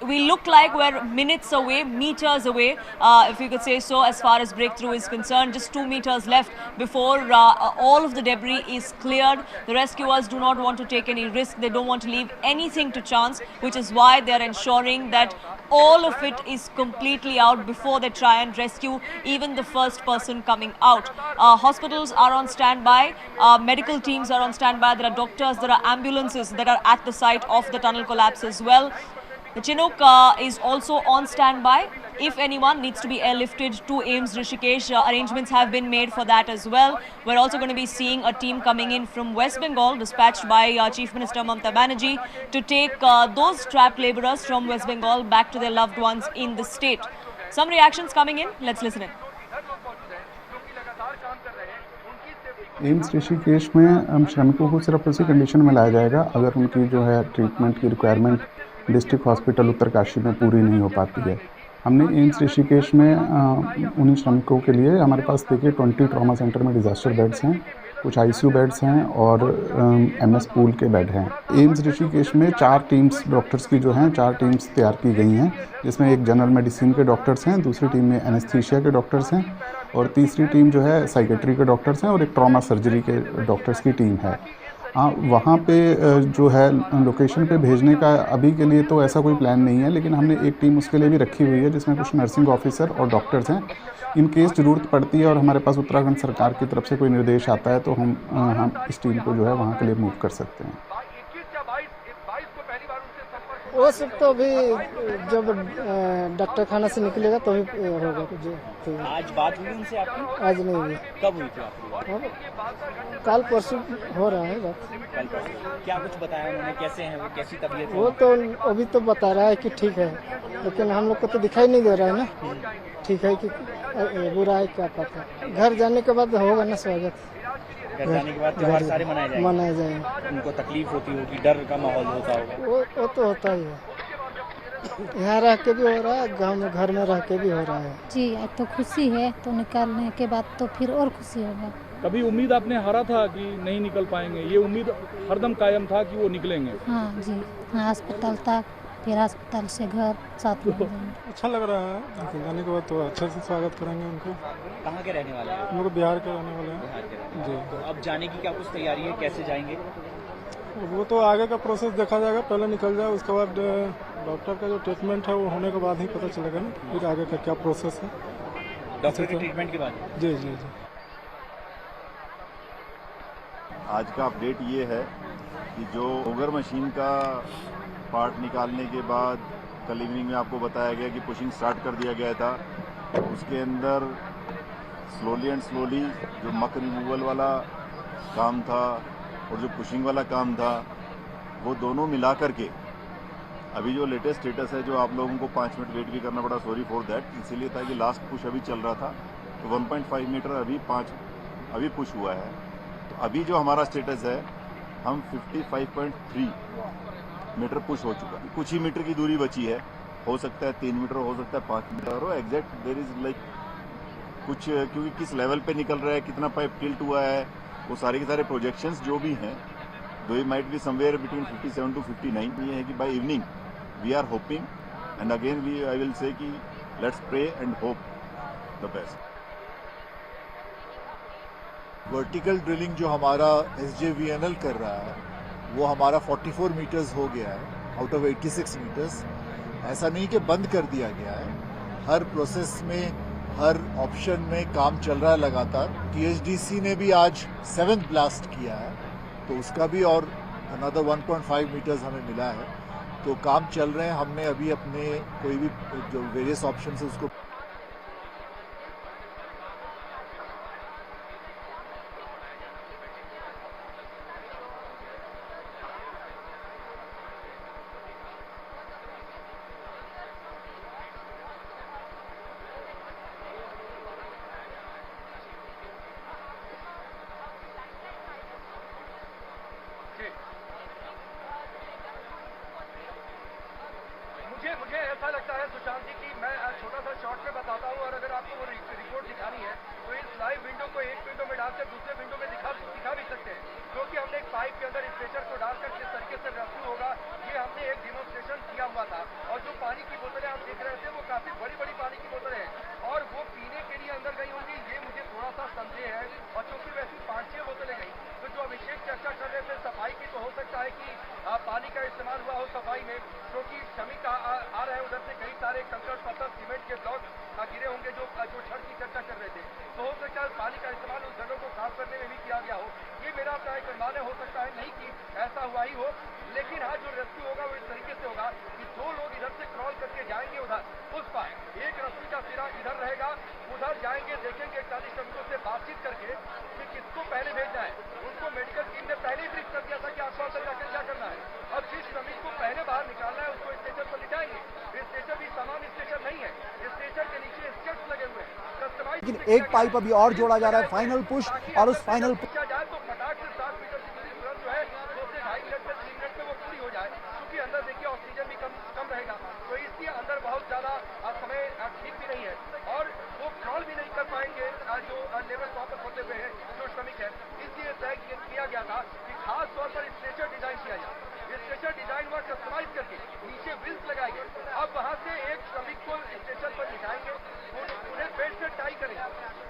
we look like we're minutes away, meters away, if you could say so, as far as breakthrough is concerned. Just 2 meters left before all of the debris is cleared. The rescuers do not want to take any risk. They don't want to leave anything to chance, which is why they're ensuring that all of it is completely out before they try and rescue even the first person coming out. Hospitals are on standby, medical teams are on standby, there are doctors, there are ambulances that are at the site of the tunnel collapse as well. The Chinook is also on standby. If anyone needs to be airlifted to AIIMS Rishikesh, arrangements have been made for that as well. We're also going to be seeing a team coming in from West Bengal, dispatched by Chief Minister Mamata Banerjee, to take those trapped labourers from West Bengal back to their loved ones in the state. Some reactions coming in. Let's listen in. AIIMS Rishikesh में श्रमिकों को सिर्फ उसी condition में लाया जाएगा अगर उनकी जो है ट्रीटमेंट की रिक्वायरमेंट डिस्ट्रिक्ट हॉस्पिटल उत्तरकाशी में पूरी नहीं हो पाती है। हमने एम्स ऋषिकेश में उन्हीं श्रमिकों के लिए हमारे पास देखिए 20 ट्रॉमा सेंटर में डिज़ास्टर बेड्स हैं, कुछ आईसीयू बेड्स हैं और एमएस पूल के बेड हैं। एम्स ऋषिकेश में 4 टीम्स डॉक्टर्स की जो हैं 4 टीम्स तैयार की गई हैं, जिसमें एक जनरल मेडिसिन के डॉक्टर्स हैं, दूसरी टीम में एनेस्थीसिया के डॉक्टर्स हैं और तीसरी टीम जो है साइकेट्री के डॉक्टर्स हैं और एक ट्रॉमा सर्जरी के डॉक्टर्स की टीम है। वहाँ पे जो है लोकेशन पे भेजने का अभी के लिए तो ऐसा कोई प्लान नहीं है, लेकिन हमने एक टीम उसके लिए भी रखी हुई है जिसमें कुछ नर्सिंग ऑफिसर और डॉक्टर्स हैं। इन केस ज़रूरत पड़ती है और हमारे पास उत्तराखंड सरकार की तरफ से कोई निर्देश आता है तो हम इस टीम को जो है वहाँ के लिए मूव कर सकते हैं। वो सब तो अभी जब डॉक्टर खाना से निकलेगा तो ही होगा कुछ। आज बात हुई उनसे आपकी? आज नहीं हुई। कब हुई थी आपकी बात? कल परसों हो रहा है बात। कल परसों क्या कुछ बताया उन्होंने? कैसे हैं वो, कैसी तबीयत है? वो तो अभी तो बता रहा है कि ठीक है, लेकिन हम लोग को तो दिखाई नहीं दे रहा है ना ठीक है कि बुरा है, क्या पता। घर जाने के बाद होगा ना स्वागत। घर जाने के बाद त्योहार सारे मनाए जाएंगे। उनको तकलीफ होती होगी, डर का माहौल होता होगा? वो तो होता ही है, यहाँ रह के भी हो रहा है, गांव में घर में रह के भी हो रहा है। जी आज तो खुशी है, तो निकालने के बाद तो फिर और खुशी होगा। कभी उम्मीद आपने हारा था कि नहीं निकल पाएंगे? ये उम्मीद हरदम कायम था कि वो निकलेंगे? हाँ जी, हाँ अस्पताल तक, फिर अस्पताल से घर, साथ में अच्छा लग रहा है। जाने के बाद तो अच्छे से स्वागत करेंगे उनको। कहाँ के रहने वाले हैं? हम लोग बिहार के रहने वाले हैं। बिहार के रहने जी। तो अब जाने की क्या कुछ तैयारी है, कैसे जाएंगे? वो तो आगे का प्रोसेस देखा जाएगा, पहले निकल जाए, उसके बाद डॉक्टर का जो ट्रीटमेंट है वो होने के बाद ही पता चलेगा ना फिर आगे का क्या प्रोसेस है। डॉक्टर के ट्रीटमेंट के बाद? जी जी जी। आज का अपडेट ये है कि जो ओगर मशीन का पार्ट निकालने के बाद कल इवनिंग में आपको बताया गया कि पुशिंग स्टार्ट कर दिया गया था, उसके अंदर स्लोली एंड स्लोली जो मक रिमूवल वाला काम था और जो पुशिंग वाला काम था वो दोनों मिला करके अभी जो लेटेस्ट स्टेटस है, जो आप लोगों को 5 मिनट वेट भी करना पड़ा, सॉरी फॉर दैट, इसीलिए था कि लास्ट पुश अभी चल रहा था तो 1.5 मीटर अभी पुश हुआ है। तो अभी जो हमारा स्टेटस है, हम 55.3 मीटर पुश हो चुका है। कुछ ही मीटर की दूरी बची है, हो सकता है 3 मीटर, हो सकता है 5 मीटर, और एग्जैक्ट देयर इज लाइक कुछ, क्योंकि किस लेवल पे निकल रहा है, कितना पाइप टिल्ट हुआ है, वो सारे के सारे प्रोजेक्शंस जो भी हैं, दो might be somewhere between 57 to 59। ये है कि by evening we are hoping and again I will say कि let's pray and hope the best. Vertical drilling जो हमारा SJVNL कर रहा है वो हमारा 44 मीटर्स हो गया है आउट ऑफ 86 मीटर्स। ऐसा नहीं कि बंद कर दिया गया है, हर प्रोसेस में, हर ऑप्शन में काम चल रहा है लगातार। THDC ने भी आज 7th ब्लास्ट किया है तो उसका भी और अनदर 1.5 मीटर्स हमें मिला है, तो काम चल रहे हैं। हमने अभी अपने कोई भी जो वेरियस ऑप्शन है उसको मुझे ऐसा लगता है सुशांत जी कि मैं छोटा सा शॉर्ट में बताता हूँ, और अगर आपको वो रिपोर्ट दिखानी है तो इस लाइव विंडो को एक विंडो में डालकर दूसरे विंडो में दिखा भी सकते हैं, क्योंकि हमने एक पाइप के अंदर इस प्रेशर को डालकर किस तरीके से रेस्क्यू होगा ये हमने एक डेमोन्स्ट्रेशन किया हुआ था। और जो पानी की बोतलें आप देख रहे थे वो काफी बड़ी बड़ी पानी की बोतलें हैं और वो पीने के लिए अंदर गई होंगी, ये मुझे थोड़ा सा संदेह है। और चूंकि वैसी 5-6 बोतलें गई, तो जो अभिषेक चर्चा कर रहे थे सफाई की, तो हो सकता है कि पानी का इस्तेमाल हुआ हो सफाई में, क्योंकि श्रमिक आ रहे हैं उधर से, कई सारे कंकड़ पत्थर सीमेंट के ब्लॉक गिरे होंगे जो छड़ की चर्चा कर रहे थे, तो हो सकता है पानी का इस्तेमाल उस जगह को साफ करने में भी किया गया हो। ये मेरा प्राय अनुमान हो सकता है, नहीं कि ऐसा हुआ ही हो, लेकिन हाँ जो रेस्क्यू होगा वो इस तरीके से होगा कि 2 लोग इधर से क्रॉल करके जाएंगे उधर, उस पार एक रस्सी का सिरा इधर रहेगा, उधर जाएंगे, देखेंगे 40 श्रमिकों से बातचीत करके कि किसको पहले भेजना है। उनको मेडिकल टीम ने पहले ही ब्रीफ कर दिया था कि आपको अंदर जाकर क्या करना है। अब जिस श्रमिक को पहले बाहर निकालना है उसको स्टेशन पर ले जाएंगे। स्टेशन भी सामान्य स्टेशन नहीं है, स्टेशन के नीचे स्टेप्स लगे हुए हैं, कस्टमाइज। लेकिन एक पाइप अभी और जोड़ा जा रहा है, फाइनल पुश, और उस फाइनल जाए तो फटाक से 7 मीटर की दूरी तुरंत जो है 2 से 2.5 मिनट में 3 मिनट में वो पूरी हो जाए, क्योंकि अंदर देखिए ऑक्सीजन भी कम रहेगा, तो इसलिए अंदर बहुत ज्यादा समय ठीक भी नहीं है और वो क्रॉल भी नहीं कर पाएंगे जो लेबर वहाँ पर फंसे हुए हैं जो श्रमिक है। इसलिए तय किया गया था कि खास तौर पर स्ट्रेचर डिजाइन किया जाए। स्ट्रेचर डिजाइन हुआ कस्टमाइज करके, नीचे व्हील्स लगाए गए। अब वहां से एक श्रमिक को स्ट्रेचर पर बिठाएंगे, उन्हें बेल्ट से टाई करेंगे।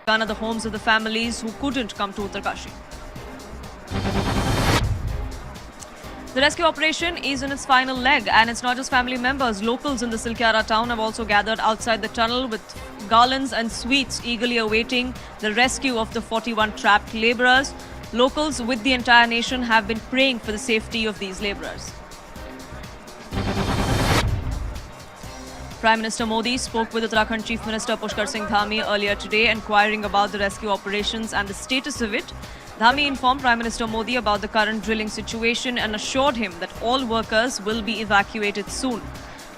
the homes of the families who couldn't come to Uttarkashi. The rescue operation is in its final leg, and it's not just family members. Locals in the Silkyara town have also gathered outside the tunnel with garlands and sweets, eagerly awaiting the rescue of the 41 trapped labourers. Locals with the entire nation have been praying for the safety of these labourers. Prime Minister Modi spoke with Uttarakhand Chief Minister Pushkar Singh Dhami earlier today, inquiring about the rescue operations and the status of it. Dhami informed Prime Minister Modi about the current drilling situation and assured him that all workers will be evacuated soon.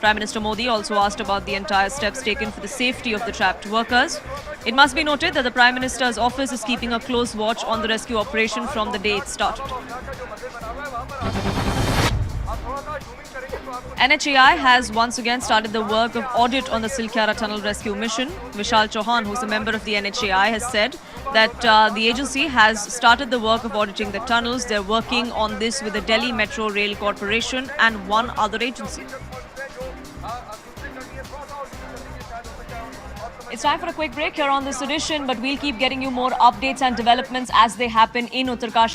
Prime Minister Modi also asked about the entire steps taken for the safety of the trapped workers. It must be noted that the Prime Minister's office is keeping a close watch on the rescue operation from the day it started. NHAI has once again started the work of audit on the Silkyara tunnel rescue mission. Vishal Chauhan, who is a member of the NHAI, has said that the agency has started the work of auditing the tunnels. They're working on this with the Delhi Metro Rail Corporation and one other agency. It's time for a quick break here on this edition, but we'll keep getting you more updates and developments as they happen in Uttarkashi.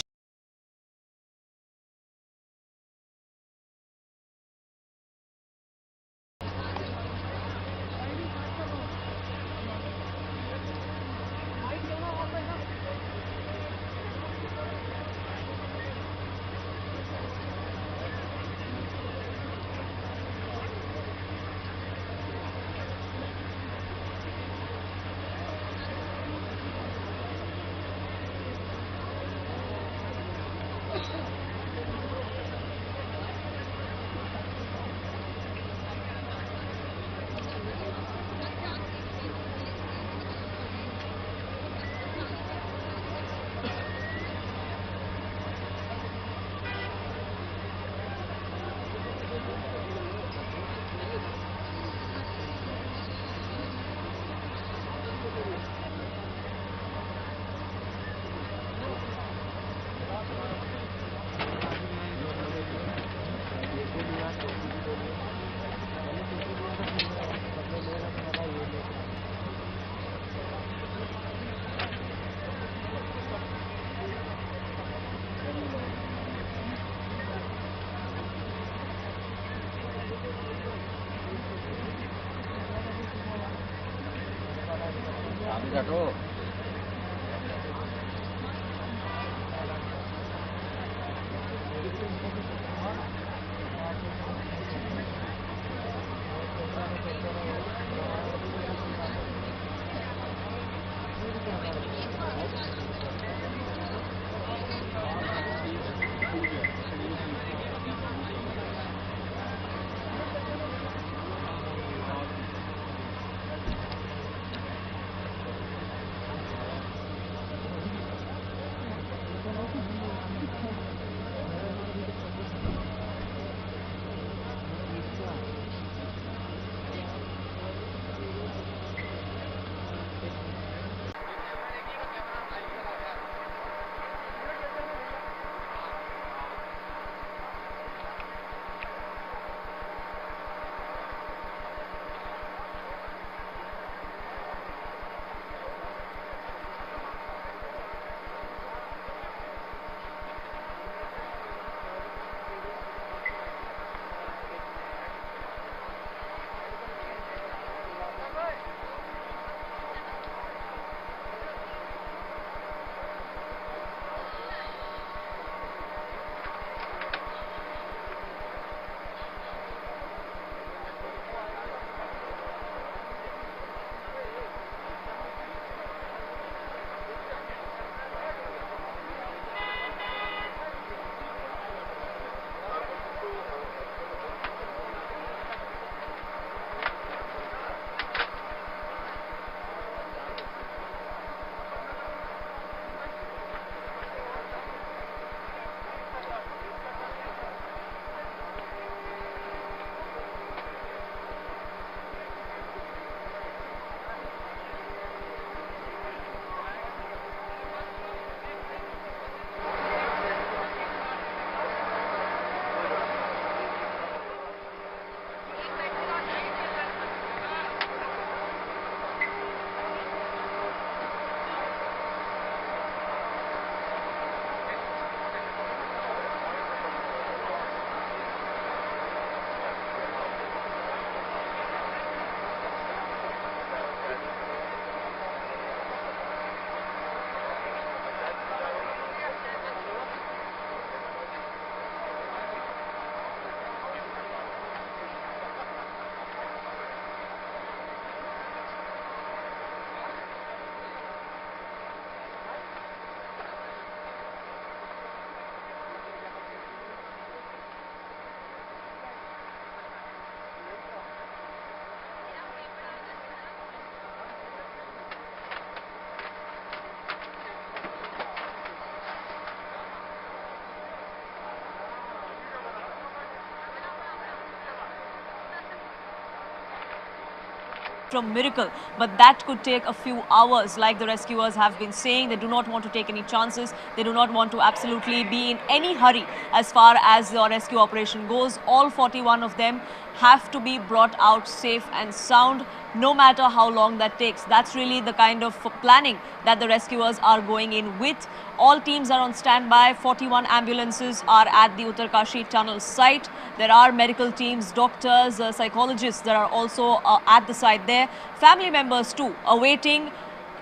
after a miracle, but that could take a few hours. Like the rescuers have been saying, they do not want to take any chances. They do not want to absolutely be in any hurry as far as the rescue operation goes. All 41 of them have to be brought out safe and sound, no matter how long that takes. That's really the kind of planning that the rescuers are going in with. All teams are on standby. 41 ambulances are at the Uttarkashi tunnel site. There are medical teams, doctors, psychologists that are also at the site there. Family members too awaiting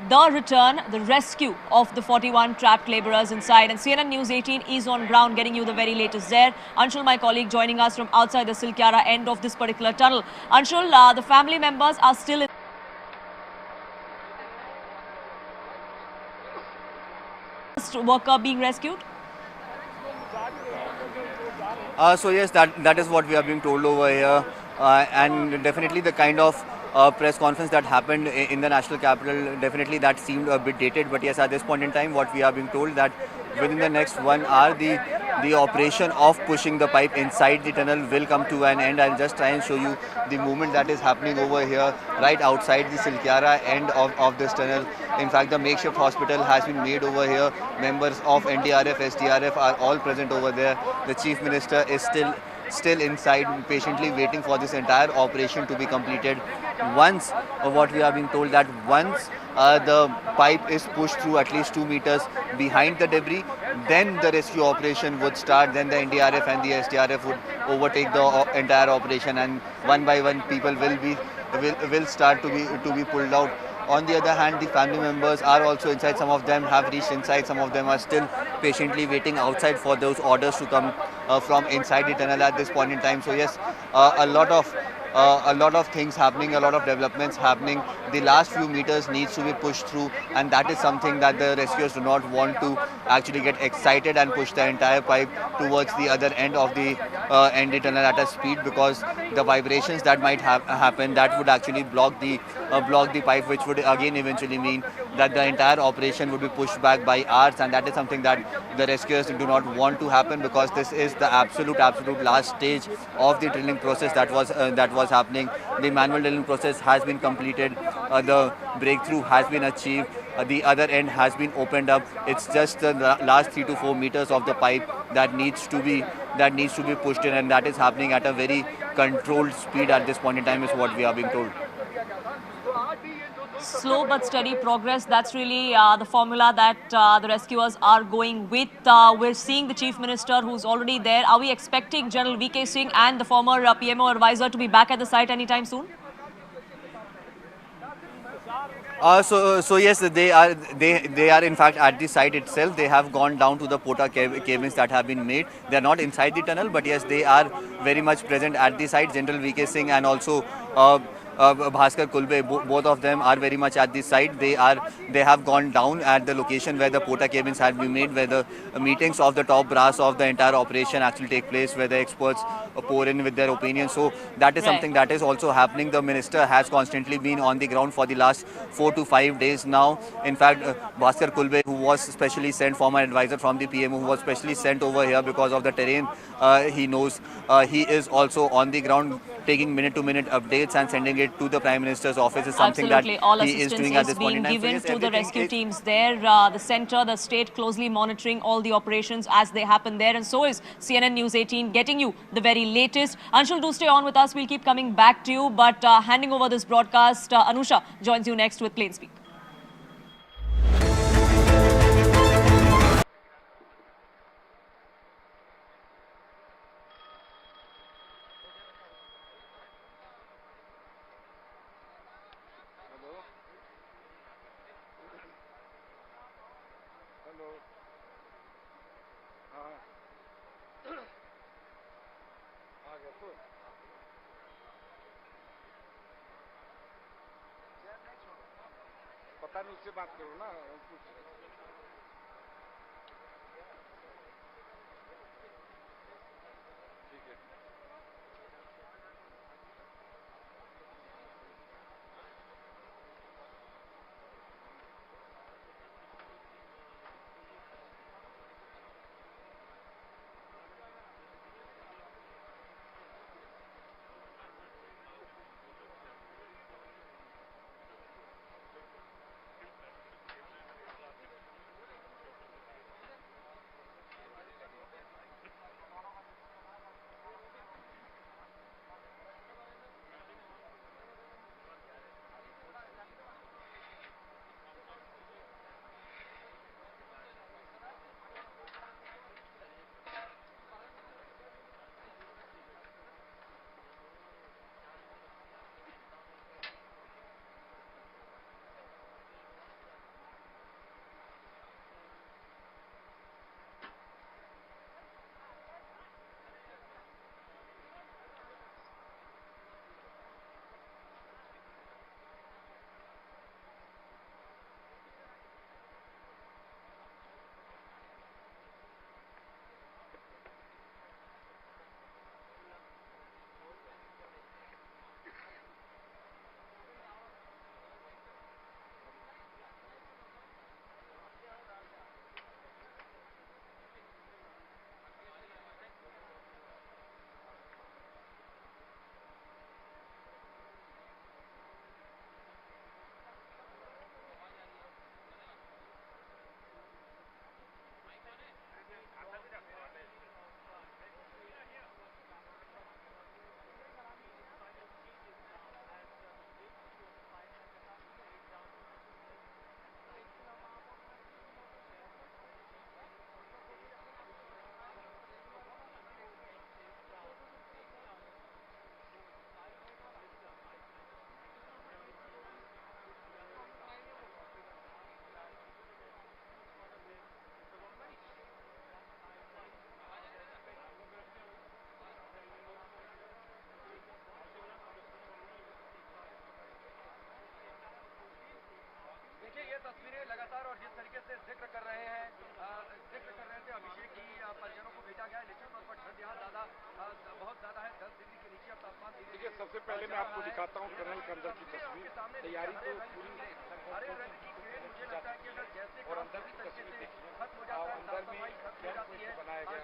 the return, the rescue of the 41 trapped laborers inside. And CNN News 18 is on ground getting you the very latest there. Anshul, my colleague, joining us from outside the Silkyara end of this particular tunnel. Anshul, the family members are still in worker being rescued? So yes, that is what we are being told over here, and definitely the kind of press conference that happened in the national capital, definitely that seemed a bit dated. But yes, at this point in time, what we are being told that within the next 1 hour, the operation of pushing the pipe inside the tunnel will come to an end. I'll just try and show you the movement that is happening over here, right outside the Silkyara end of this tunnel. In fact, the makeshift hospital has been made over here. Members of NDRF, SDRF are all present over there. The Chief Minister is still inside, patiently waiting for this entire operation to be completed. Once, what we are being told that once the pipe is pushed through at least 2 meters behind the debris, then the rescue operation would start. Then the NDRF and the SDRF would overtake the entire operation, and one by one people will start to be pulled out. On the other hand, the family members are also inside. Some of them have reached inside. Some of them are still patiently waiting outside for those orders to come from inside the tunnel at this point in time. So yes, a lot of things happening, a lot of developments happening. The last few meters needs to be pushed through, and that is something that the rescuers do not want to actually get excited and push the entire pipe towards the other end of the ND tunnel at a speed, because the vibrations that might happen, that would actually block the pipe, which would again eventually mean that the entire operation would be pushed back by hours, and that is something that the rescuers do not want to happen, because this is the absolute last stage of the drilling process that was happening. The manual drilling process has been completed. The breakthrough has been achieved. The other end has been opened up. It's just the last 3 to 4 meters of the pipe that needs to be pushed in, and that is happening at a very controlled speed at this point in time, is what we are being told. Slow but steady progress. That's really the formula that the rescuers are going with. We're seeing the Chief Minister who's already there. Are we expecting General VK Singh and the former PMO advisor to be back at the site anytime soon? So yes, they are in fact at the site itself. They have gone down to the porta cabins that have been made. They are not inside the tunnel, but yes, they are very much present at the site. General VK Singh and also Bhaskar Kulbe, both of them are very much at the site. They have gone down at the location where the porta cabins had been made, where the meetings of the top brass of the entire operation actually take place, where the experts pour in with their opinions. So that is something that is also happening. The minister has constantly been on the ground for the last 4 to 5 days now. In fact, Bhaskar Kulbe, who was specially sent, former advisor from the PMO, who was specially sent over here because of the terrain he knows, he is also on the ground taking minute-to-minute updates and sending it to the Prime Minister's office. Is something Absolutely. that All he is doing at this point in time. given So yes, to the rescue teams there. The centre, the state closely monitoring all the operations as they happen there. And so is CNN News 18 getting you the very latest. Anshul, do stay on with us. We'll keep coming back to you. But handing over this broadcast, Anusha joins you next with Plain Speak. पता नहीं, उससे बात करो ना। ठीक है। से जिक्र कर रहे थे अभिषेक की परिजनों को भेजा गया है। निश्चित तौर पर ठंड यहाँ बहुत ज्यादा है, 10 डिग्री के नीचे अब तापमान। देखिए, सबसे पहले मैं आपको दिखाता हूँ टनल के अंदर की तस्वीर। तैयारी तो पूरी हरे रंग की क्रेन, मुझे लगता है कि अगर जैसे और अंदर की तस्वीर देखिए, खत्म हो जाता है, अंदर में हो जाती है, बनाया गया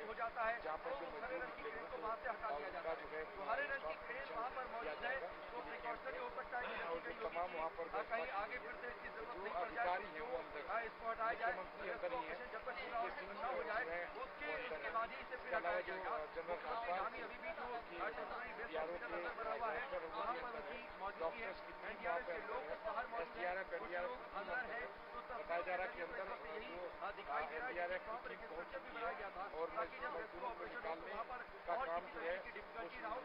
हो जाता है, जहाँ पर तो जो हरे रंग की क्रेन को वहाँ से हटा दिया जाता है। तो हरे रंग की क्रेन वहाँ पर मौजूद है, तो प्रिकॉशनरी हो सकता है कि कहीं तमाम वहाँ पर कहीं आगे फिर से इसकी जरूरत नहीं पड़ जाए, अधिकारी है वो अंदर, इसको हटाया जाए। अंदर ही है, जब तक पूरा न हो जाए उसके बाद ही इसे फिर हटाया जाएगा। मुख्यमंत्री अभी भी जो टेम्पररी बेस हॉस्पिटल अंदर बना हुआ है, वहाँ पर उनकी मौजूदगी है। एनडीआरएफ के लोग बाहर मौजूद हैं, कुछ लोग अंदर हैं। तो बताया जा रहा है कि अंदर यही दिखाई दे रहा है कि वहाँ पर एक इंस्ट्रक्शन भी बनाया गया था ताकि जब रेस्क्यू ऑपरेशन हो तो वहाँ पर और किसी तरह की डिफिकल्टी ना हो।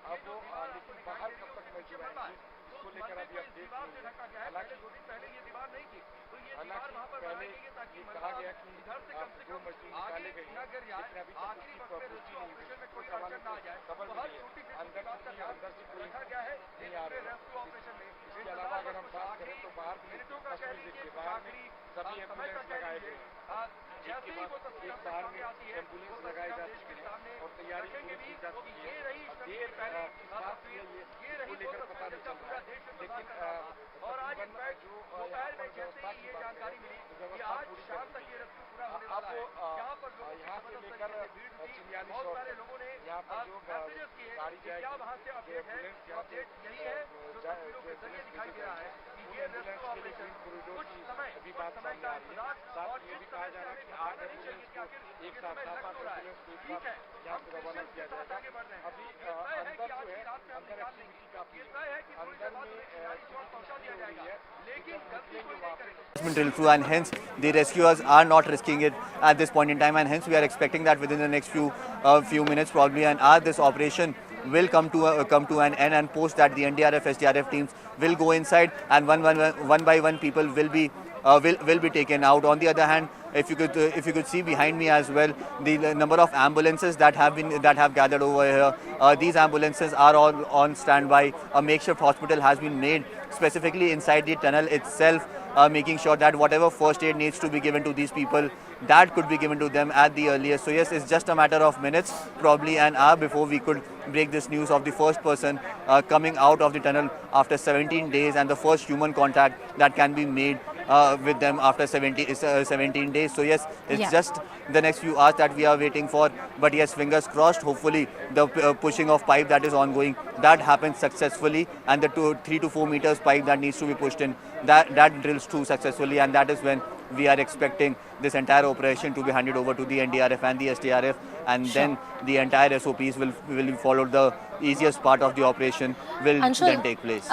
अब वो लेकिन बाहर कब तक मौजूद आएंगे, इसको लेकर अभी आप देख दीवार से ढका गया है। पहले 2 दिन पहले ये दीवार नहीं थी, तो ये दीवार वहाँ पर बनाई गई है ताकि कहा गया कि इधर से कम आगे न गिर जाए। आखिरी वक्त में रेस्क्यू ऑपरेशन में कोई अड़चन ना आ जाए, तो हर छोटी से छोटी बात का ध्यान रखा गया है पूरे रेस्क्यू ऑपरेशन में। इसके अलावा अगर हम बात करें तो बाहर मिनटों का कह लीजिए, आखिरी सभी एम्बुलेंस लगाए गए, जैसे ही वो तस्वीर बाहर में एम्बुलेंस लगाई जा चुकी है और तैयारी पूरी की जा चुकी है। ये रही देर पहले तस्वीर ये रही लेकर पता नहीं चल रहा है, लेकिन और आज दोपहर में जैसे ही ये जानकारी मिली कि आज शाम तक ये रेस्क्यू पूरा होने वाला है, यहाँ पर यहाँ से लेकर बहुत सारे लोगों ने यहाँ पर जो मैसेजेस किए कि क्या वहाँ से अपडेट है। अपडेट यही है जो तस्वीरों के जरिए दिखाई दे रहा है कि ये रेस्क्यू ऑपरेशन कुछ समय का इंतजार और ये भी कहा जा रहा है कि 8 एम्बुलेंस को एक साथ 7 एम्बुलेंस को एक साथ यहाँ से रवाना किया जाएगा। अभी अंदर जो है अंदर एक्टिविटी काफी है, अंदर में पहुंचा दिया जाएगा, लेकिन गलती कोई नहीं करेगा। Drill through, and hence the rescuers are not risking it at this point in time, and hence we are expecting that within the next few minutes, probably an hour, this operation will come to an end, and post that the NDRF, SDRF teams will go inside, and one by one people will be taken out. On the other hand, if you could see behind me as well, the number of ambulances that have gathered over here. These ambulances are all on standby. A makeshift hospital has been made specifically inside the tunnel itself, making sure that whatever first aid needs to be given to these people, that could be given to them at the earliest. So yes, it's just a matter of minutes, probably an hour, before we could break this news of the first person coming out of the tunnel after 17 days, and the first human contact that can be made with them after 17 days. So yes, it's just the next few hours that we are waiting for. But yes, fingers crossed, hopefully the pushing of pipe that is ongoing, that happens successfully, and the 3 to 4 meters pipe that needs to be pushed in, that drills through successfully, and that is when we are expecting this entire operation to be handed over to the NDRF and the SDRF, and then the entire SOPs will follow. The easiest part of the operation will then take place.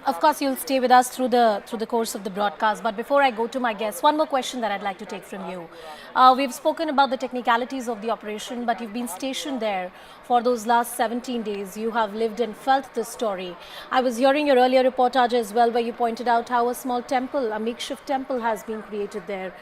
Of course, you'll stay with us through the course of the broadcast. But before I go to my guests, one more question that I'd like to take from you. We've spoken about the technicalities of the operation, but you've been stationed there for those last 17 days. You have lived and felt this story. I was hearing your earlier reportage as well, where you pointed out how a small temple, a makeshift temple, has been created there.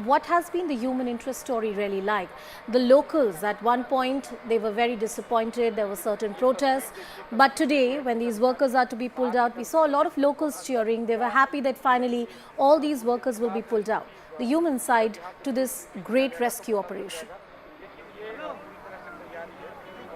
What has been the human interest story really like? The locals, at one point, they were very disappointed. There were certain protests. But today, when these workers are to be pulled out, we saw a lot of locals cheering. They were happy that finally all these workers will be pulled out. The human side to this great rescue operation.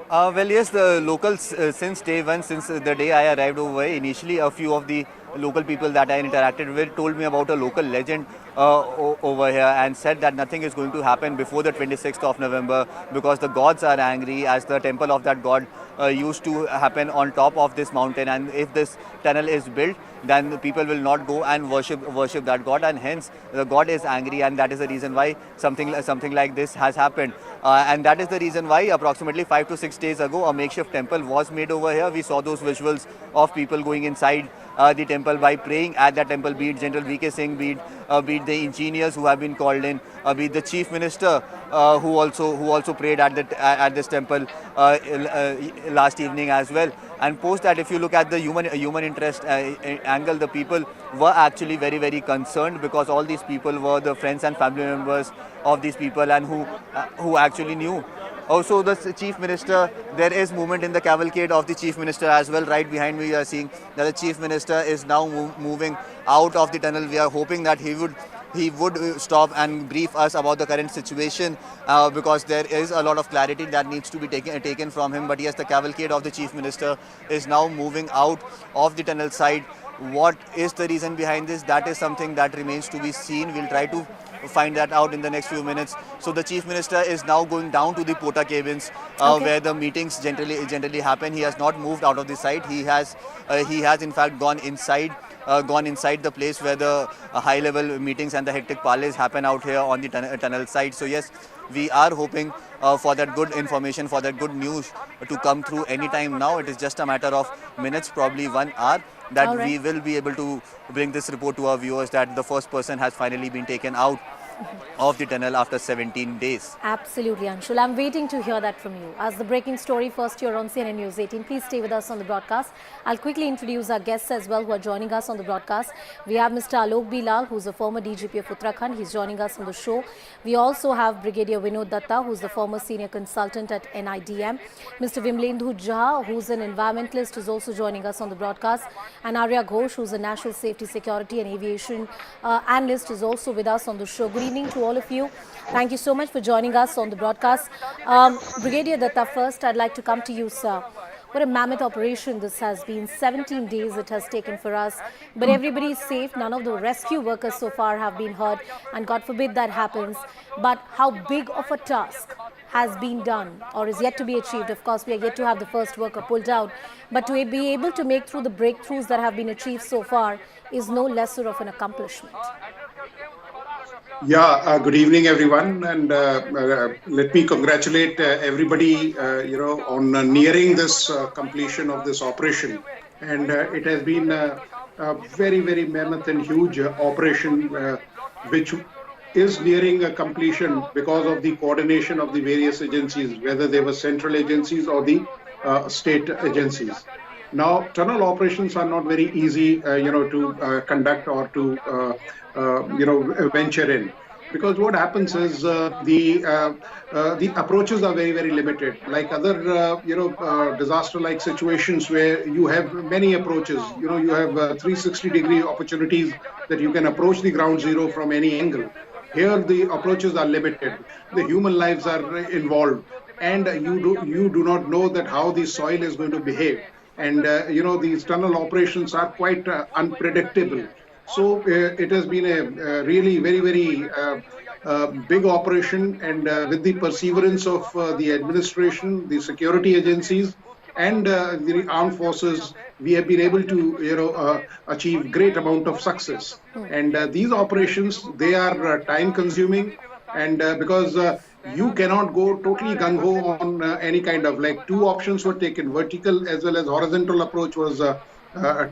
Well, yes, the locals since day one, since the day I arrived over here, initially a few of the local people that I interacted with told me about a local legend over here, and said that nothing is going to happen before the 26th of November because the gods are angry, as the temple of that god used to happen on top of this mountain, and if this tunnel is built, then the people will not go and worship that god, and hence the god is angry, and that is the reason why something like this has happened. And that is the reason why approximately 5 to 6 days ago a makeshift temple was made over here. We saw those visuals of people going inside the temple by praying at that temple, be it General V.K. Singh, be it the engineers who have been called in, be it the Chief Minister who also prayed at this temple last evening as well. And post that, if you look at the human interest angle, the people were actually very, very concerned, because all these people were the friends and family members of these people, and who actually knew. Also, the Chief Minister, there is movement in the cavalcade of the Chief Minister as well. Right behind me, we are seeing that the Chief Minister is now moving out of the tunnel. We are hoping that he he would stop and brief us about the current situation because there is a lot of clarity that needs to be taken from him. But yes, the cavalcade of the Chief Minister is now moving out of the tunnel side. What is the reason behind this? That is something that remains to be seen. We'll try to find that out in the next few minutes. So the Chief Minister is now going down to the porta cabins where the meetings generally happen. He has not moved out of the site. He has in fact gone inside the place where the high-level meetings and the hectic parleys happen out here on the tunnel side. So yes, we are hoping for that good information, for that good news to come through anytime now. It is just a matter of minutes, probably 1 hour, that we will be able to bring this report to our viewers that the first person has finally been taken out of the tunnel after 17 days. Absolutely, Anshul. I'm waiting to hear that from you. As the breaking story first here on CNN News 18, please stay with us on the broadcast. I'll quickly introduce our guests as well who are joining us on the broadcast. We have Mr. Alok Bilal, who's a former DGP of Uttarakhand. He's joining us on the show. We also have Brigadier Vinod Datta, who's the former senior consultant at NIDM. Mr. Vimlendhu Jha, who's an environmentalist, is also joining us on the broadcast. And Arya Ghosh, who's a national safety, security and aviation analyst, is also with us on the show. Good evening to all of you. Thank you so much for joining us on the broadcast. Brigadier Datta, first I'd like to come to you, sir. What a mammoth operation this has been. 17 days it has taken for us. But everybody is safe. None of the rescue workers so far have been hurt. And God forbid that happens. But how big of a task has been done or is yet to be achieved? Of course, we are yet to have the first worker pulled out. But to be able to make through the breakthroughs that have been achieved so far is no lesser of an accomplishment. Yeah, good evening, everyone, and let me congratulate everybody, on nearing this completion of this operation. And it has been a very, very mammoth and huge operation, which is nearing a completion because of the coordination of the various agencies, whether they were central agencies or the state agencies. Now, tunnel operations are not very easy, to conduct or to venture in, because what happens is the approaches are very, very limited. Like other disaster-like situations where you have many approaches. You have 360-degree opportunities that you can approach the ground zero from any angle. Here, the approaches are limited. The human lives are involved, and you do not know that how the soil is going to behave. And these tunnel operations are quite unpredictable. So it has been a really very, very big operation, and with the perseverance of the administration, the security agencies, and the armed forces, we have been able to achieve great amount of success. And these operations, they are time consuming, and because you cannot go totally gung-ho on any kind of, like, two options were taken, vertical as well as horizontal approach was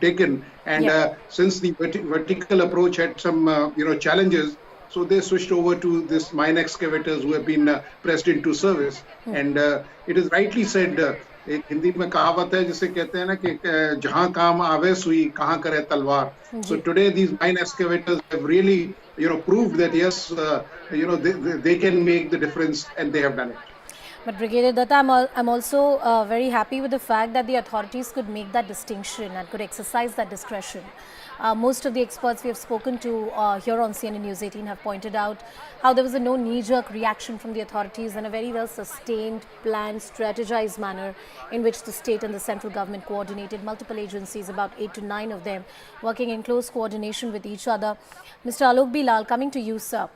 taken, and since the vertical approach had some challenges, so they switched over to this mine excavators who have been pressed into service. And it is rightly said, एक हिंदी में कहावत है जिसे कहते हैं ना कि जहां काम आवे सुई कहां करे तलवार. So today these mine excavators have really proved that yes, they can make the difference, and they have done it. But Brigadier Datta, I'm also very happy with the fact that the authorities could make that distinction and could exercise that discretion. Most of the experts we have spoken to here on CNN News 18 have pointed out how there was a no knee-jerk reaction from the authorities and a very well sustained, planned, strategized manner in which the state and the central government coordinated multiple agencies, about 8 to 9 of them, working in close coordination with each other. Mr. Alok Bilal, coming to you, sir.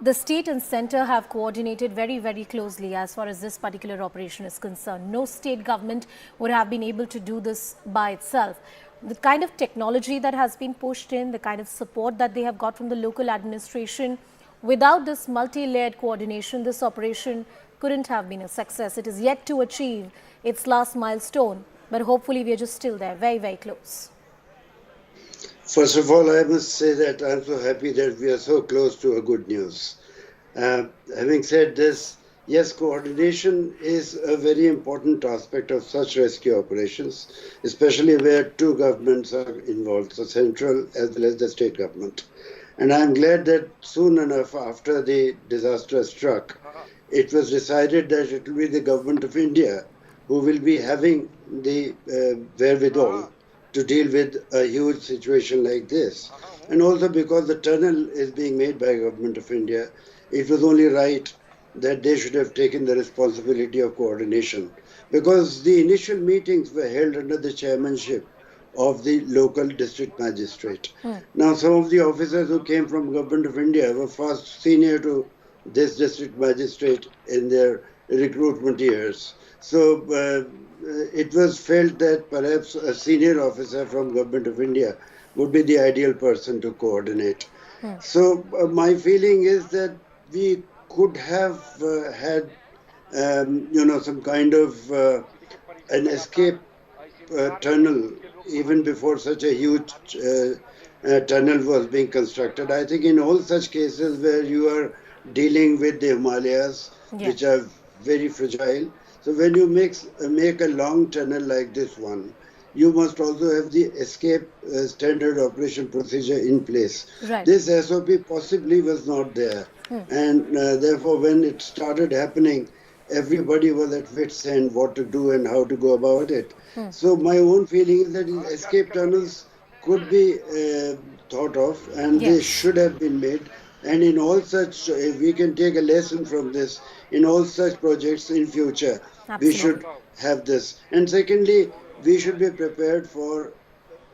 The state and centre have coordinated very, very closely as far as this particular operation is concerned. No state government would have been able to do this by itself. The kind of technology that has been pushed in, the kind of support that they have got from the local administration, without this multi-layered coordination, this operation couldn't have been a success. It is yet to achieve its last milestone, but hopefully we are just still there, very, very close. First of all, I must say that I'm so happy that we are so close to a good news. Having said this, yes, coordination is a very important aspect of such rescue operations, especially where two governments are involved, the central as well as the state government. And I'm glad that soon enough after the disaster struck, it was decided that it will be the government of India who will be having the wherewithal to deal with a huge situation like this. and also because the tunnel is being made by Government of India, it was only right that they should have taken the responsibility of coordination. Because the initial meetings were held under the chairmanship of the local district magistrate. Now, some of the officers who came from Government of India were far senior to this district magistrate in their recruitment years. So it was felt that perhaps a senior officer from Government of India would be the ideal person to coordinate. So my feeling is that we could have had, some kind of an escape tunnel even before such a huge tunnel was being constructed. I think in all such cases where you are dealing with the Himalayas, which are very fragile, so when you make a long tunnel like this one, you must also have the escape standard operation procedure in place. Right. This SOP possibly was not there. And therefore, when it started happening, everybody was at wit's end what to do and how to go about it. So my own feeling is that escape tunnels could be thought of, and they should have been made. And in all such, if we can take a lesson from this, in all such projects in future, we should have this. And secondly, we should be prepared for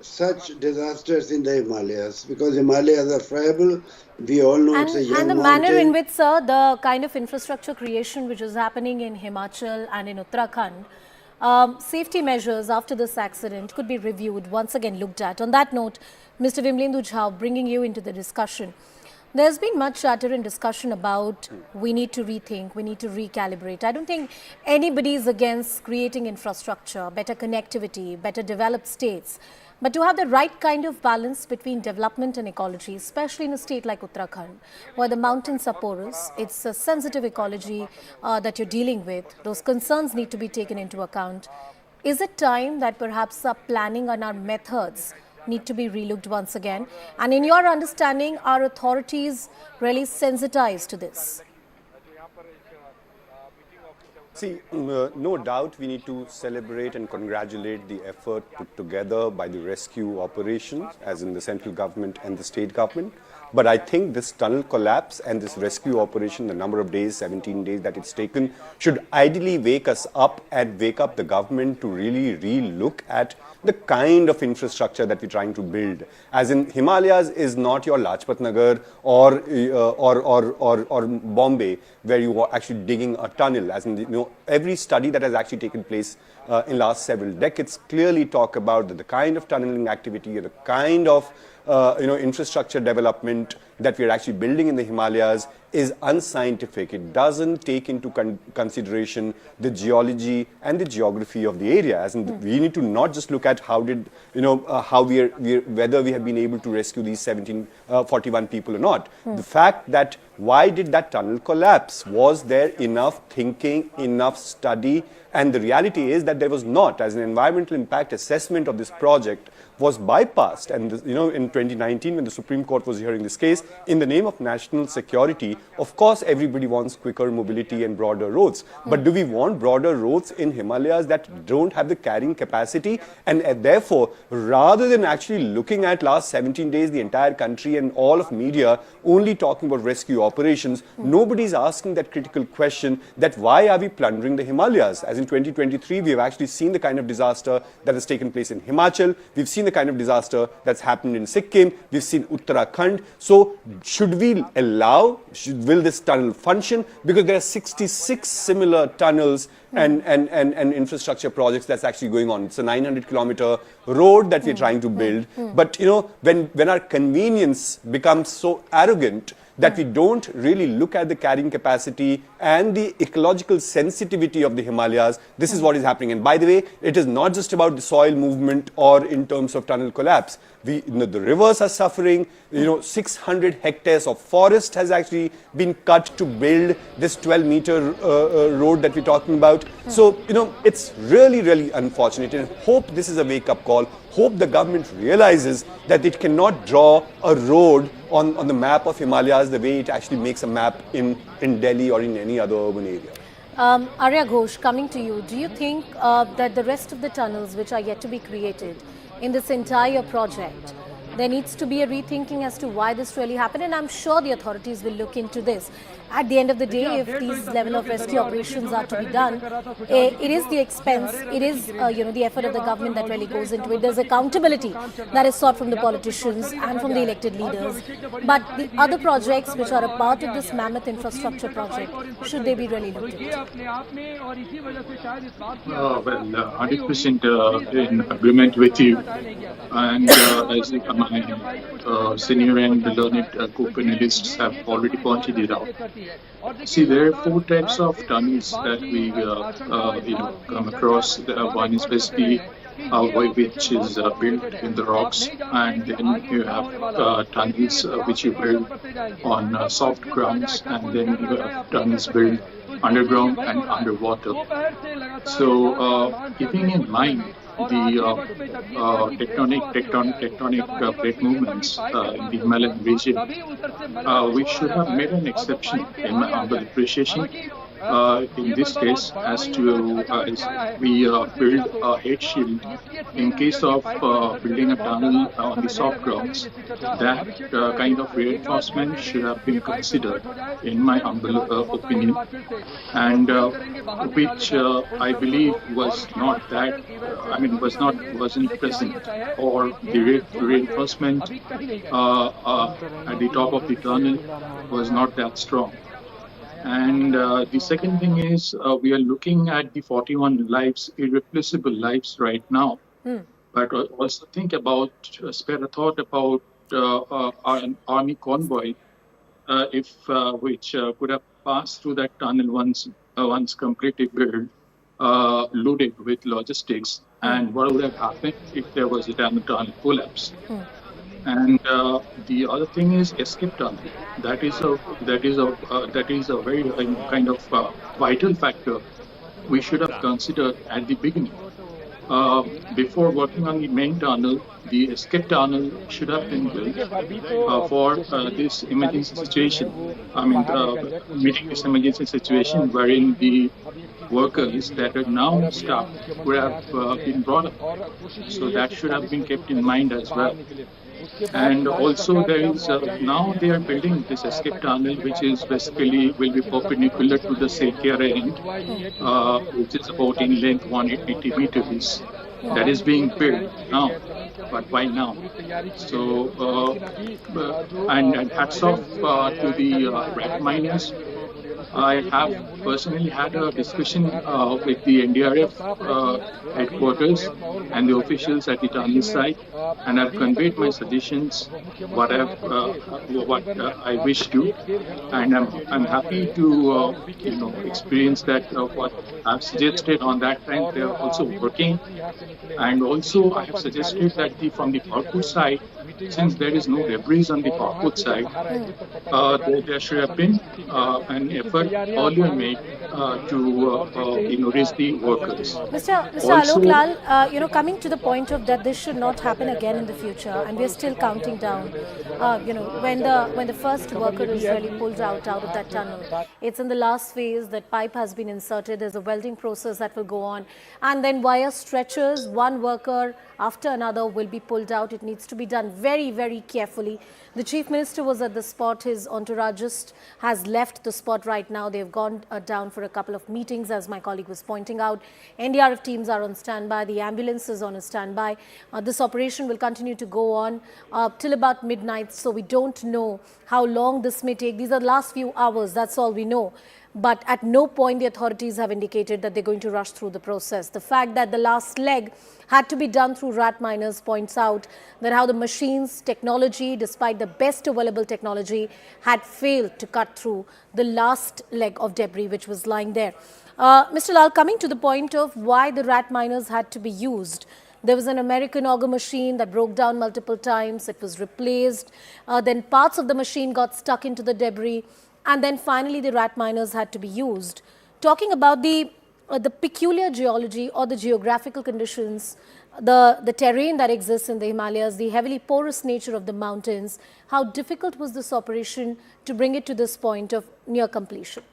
such disasters in the Himalayas, because Himalayas are friable. We all know it's a young and the mountain. manner in which, sir, the kind of infrastructure creation which is happening in Himachal and in Uttarakhand, safety measures after this accident could be reviewed, once again looked at. On that note, Mr. Vimlendu Jha, bringing you into the discussion. There's been much chatter and discussion about we need to rethink, we need to recalibrate. I don't think anybody is against creating infrastructure, better connectivity, better developed states. But to have the right kind of balance between development and ecology, especially in a state like Uttarakhand, where the mountains are porous, it's a sensitive ecology that you're dealing with. Those concerns need to be taken into account. Is it time that perhaps our planning and our methods need to be relooked once again? And in your understanding, are authorities really sensitized to this? See, no doubt we need to celebrate and congratulate the effort put together by the rescue operations, as in the central government and the state government. But I think this tunnel collapse and this rescue operation, the number of days, 17 days that it's taken, should ideally wake us up and wake up the government to really re-look at the kind of infrastructure that we're trying to build. As in, Himalayas is not your Lajpat Nagar or Bombay, where you are actually digging a tunnel. As in, every study that has actually taken place in last several decades clearly talk about the kind of tunneling activity, the kind of infrastructure development that we're actually building in the Himalayas is unscientific. It doesn't take into consideration the geology and the geography of the area. As in, we need to not just look at how did, whether we have been able to rescue these 41 people or not. The fact that why did that tunnel collapse? Was there enough thinking, enough study? And the reality is that there was not. As an environmental impact assessment of this project was bypassed. And in 2019, when the Supreme Court was hearing this case, in the name of national security, of course, everybody wants quicker mobility and broader roads. But do we want broader roads in Himalayas that don't have the carrying capacity? And therefore, rather than actually looking at last 17 days, the entire country and all of media only talking about rescue operations, nobody's asking that critical question that why are we plundering the Himalayas? As in 2023, we have actually seen the kind of disaster that has taken place in Himachal. We've seen the kind of disaster that's happened in Sikkim. We've seen Uttarakhand. So should we allow, will this tunnel function? Because there are 66 similar tunnels and infrastructure projects that's actually going on. It's a 900-kilometer road that we're trying to build. But, when our convenience becomes so arrogant that we don't really look at the carrying capacity and the ecological sensitivity of the Himalayas, this is what is happening. And by the way, it is not just about the soil movement or in terms of tunnel collapse. The rivers are suffering. 600 hectares of forest has actually been cut to build this 12-meter road that we're talking about. So, it's really, really unfortunate. And hope this is a wake-up call. Hope the government realizes that it cannot draw a road on the map of Himalayas the way it actually makes a map in Delhi or in any other urban area. Arya Ghosh, coming to you, do you think that the rest of the tunnels which are yet to be created in this entire project There needs to be a rethinking as to why this really happened, and I'm sure the authorities will look into this. At the end of the day, if these level of rescue operations are to be done, it is the expense, it is the effort of the government that really goes into it. There's accountability that is sought from the politicians and from the elected leaders. But the other projects which are a part of this mammoth infrastructure project, should they be really looked at? Well, 100% in agreement with you. And as my senior and learned co-panelists have already pointed it out. See, there are four types of tunnels that we come across. One is basically which is built in the rocks, and then you have tunnels which you build on soft grounds, and then you have tunnels built underground and underwater. So, keeping in mind the tectonic plate movements in the Himalayan region, we should have made an exception, in my humble appreciation, in this case, as to we build a head shield in case of building a tunnel on the soft grounds. That kind of reinforcement should have been considered, in my humble opinion, and which I believe was not that. Wasn't present, or the reinforcement at the top of the tunnel was not that strong. And the second thing is we are looking at the 41 lives, irreplaceable lives right now. But also think about, spare a thought about an army convoy, which could have passed through that tunnel once completely built, loaded with logistics. And what would have happened if there was a tunnel collapse? And the other thing is escape tunnel. That is a very kind of vital factor we should have considered at the beginning. Before working on the main tunnel, the escape tunnel should have been built for this emergency situation. Meeting this emergency situation wherein the workers that are now staff would have been brought up. So that should have been kept in mind as well. And also there is, now they are building this escape tunnel, which is basically will be perpendicular to the Silkyara end, which is about in length 180 meters. That is being built now. But why now? So, and hats off to the rat miners. I have personally had a discussion with the NDRF headquarters and the officials at the tunnel site, and I've conveyed my suggestions, what I wish to, and I'm happy to experience that what I've suggested on that time. They are also working, and also I have suggested that from the Parkour side, since there is no debris on the Parkour side, there should have been an effort earlier made to raise the workers. Mr. Alok Lal, coming to the point of that this should not happen again in the future, and we're still counting down. When the first worker is really pulled out of that tunnel, it's in the last phase. That pipe has been inserted. There's a welding process that will go on, and then via stretchers, one worker after another will be pulled out. It needs to be done very, very carefully. The Chief Minister was at the spot. His entourage has left the spot right now. They've gone down for a couple of meetings, as my colleague was pointing out. NDRF teams are on standby. The ambulance is on a standby. This operation will continue to go on till about midnight, so we don't know how long this may take. These are the last few hours. That's all we know. But at no point the authorities have indicated that they're going to rush through the process. The fact that the last leg had to be done through rat miners points out that how the machines, technology, despite the best available technology, had failed to cut through the last leg of debris which was lying there. Mr. Lal, coming to the point of why the rat miners had to be used, there was an American auger machine that broke down multiple times. It was replaced. Then parts of the machine got stuck into the debris. And then finally the rat miners had to be used. Talking about the peculiar geology or the geographical conditions, the terrain that exists in the Himalayas, the heavily porous nature of the mountains, how difficult was this operation to bring it to this point of near completion?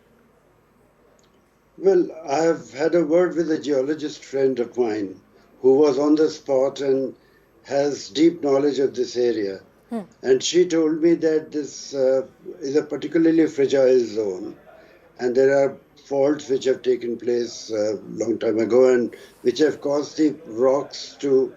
Well, I have had a word with a geologist friend of mine who was on the spot, and has deep knowledge of this area. And she told me that this is a particularly fragile zone, and there are faults which have taken place a long time ago and which have caused the rocks to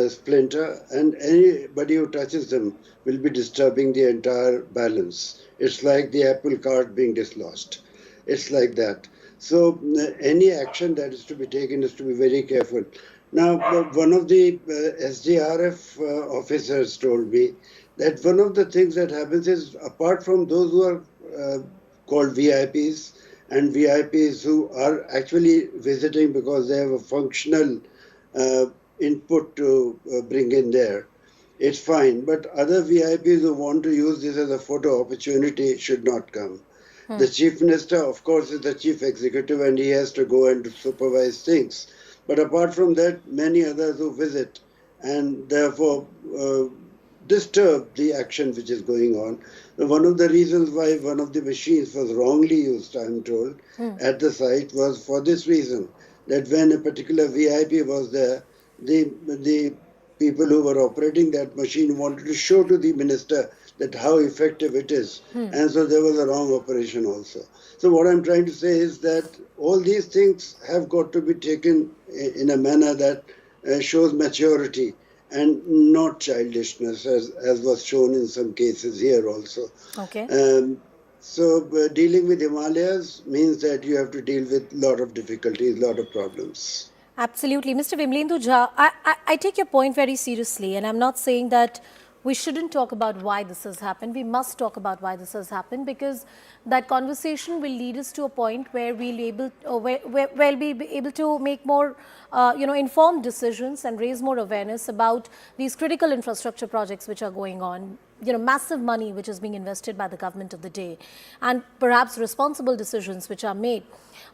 splinter, and anybody who touches them will be disturbing the entire balance. It's like the apple cart being dislodged. It's like that. So any action that is to be taken is to be very careful. Now, one of the SDRF officers told me that one of the things that happens is, apart from those who are called VIPs and VIPs who are actually visiting because they have a functional input to bring in there, it's fine. But other VIPs who want to use this as a photo opportunity should not come. The Chief Minister, of course, is the Chief Executive and he has to go and supervise things. But apart from that, many others who visit and therefore disturb the action which is going on. One of the reasons why one of the machines was wrongly used, I'm told, at the site was for this reason, that when a particular VIP was there, the people who were operating that machine wanted to show to the minister that how effective it is. And so there was a wrong operation also. So what I'm trying to say is that all these things have got to be taken in a manner that shows maturity and not childishness, as was shown in some cases here also. Okay. So dealing with Himalayas means that you have to deal with a lot of difficulties, a lot of problems. Absolutely. Mr. Vimlendu Jha, I take your point very seriously, and I'm not saying that we shouldn't talk about why this has happened. We must talk about why this has happened, because that conversation will lead us to a point where we'll be able to make more informed decisions and raise more awareness about these critical infrastructure projects which are going on. Massive money which is being invested by the government of the day, and perhaps responsible decisions which are made.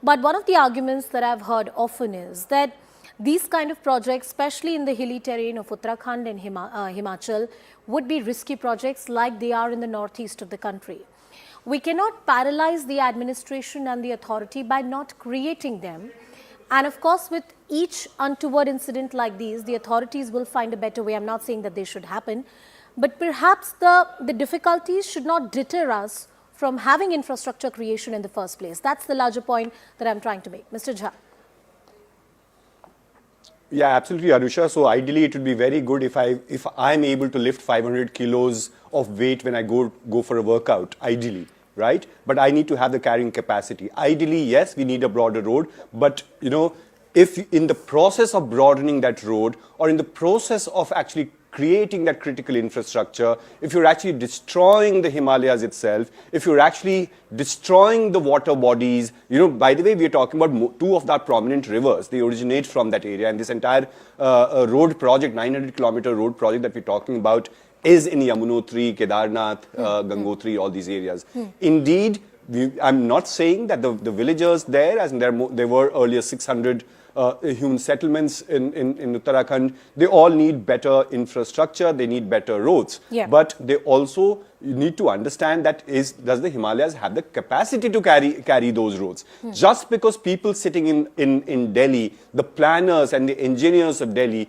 But one of the arguments that I've heard often is that these kind of projects, especially in the hilly terrain of Uttarakhand and Himachal, would be risky projects like they are in the northeast of the country. We cannot paralyze the administration and the authority by not creating them. And of course, with each untoward incident like these, the authorities will find a better way. I'm not saying that they should happen, but perhaps the difficulties should not deter us from having infrastructure creation in the first place. That's the larger point that I'm trying to make. Mr. Jha. Yeah, absolutely, Anusha. So ideally, it would be very good if I'm able to lift 500 kilos of weight when I go for a workout, ideally, right? But I need to have the carrying capacity. Ideally, yes, we need a broader road. But, if in the process of broadening that road, or in the process of actually creating that critical infrastructure, if you're actually destroying the Himalayas itself, if you're actually destroying the water bodies, by the way, we're talking about two of that prominent rivers. They originate from that area, and this entire road project, 900-kilometer road project that we're talking about, is in Yamunotri, Kedarnath, Gangotri, all these areas. Indeed, I'm not saying that the villagers there, as in there were earlier 600 human settlements in Uttarakhand, they all need better infrastructure, they need better roads. Yeah. But they also need to understand that does the Himalayas have the capacity to carry those roads? Just because people sitting in Delhi, the planners and the engineers of Delhi,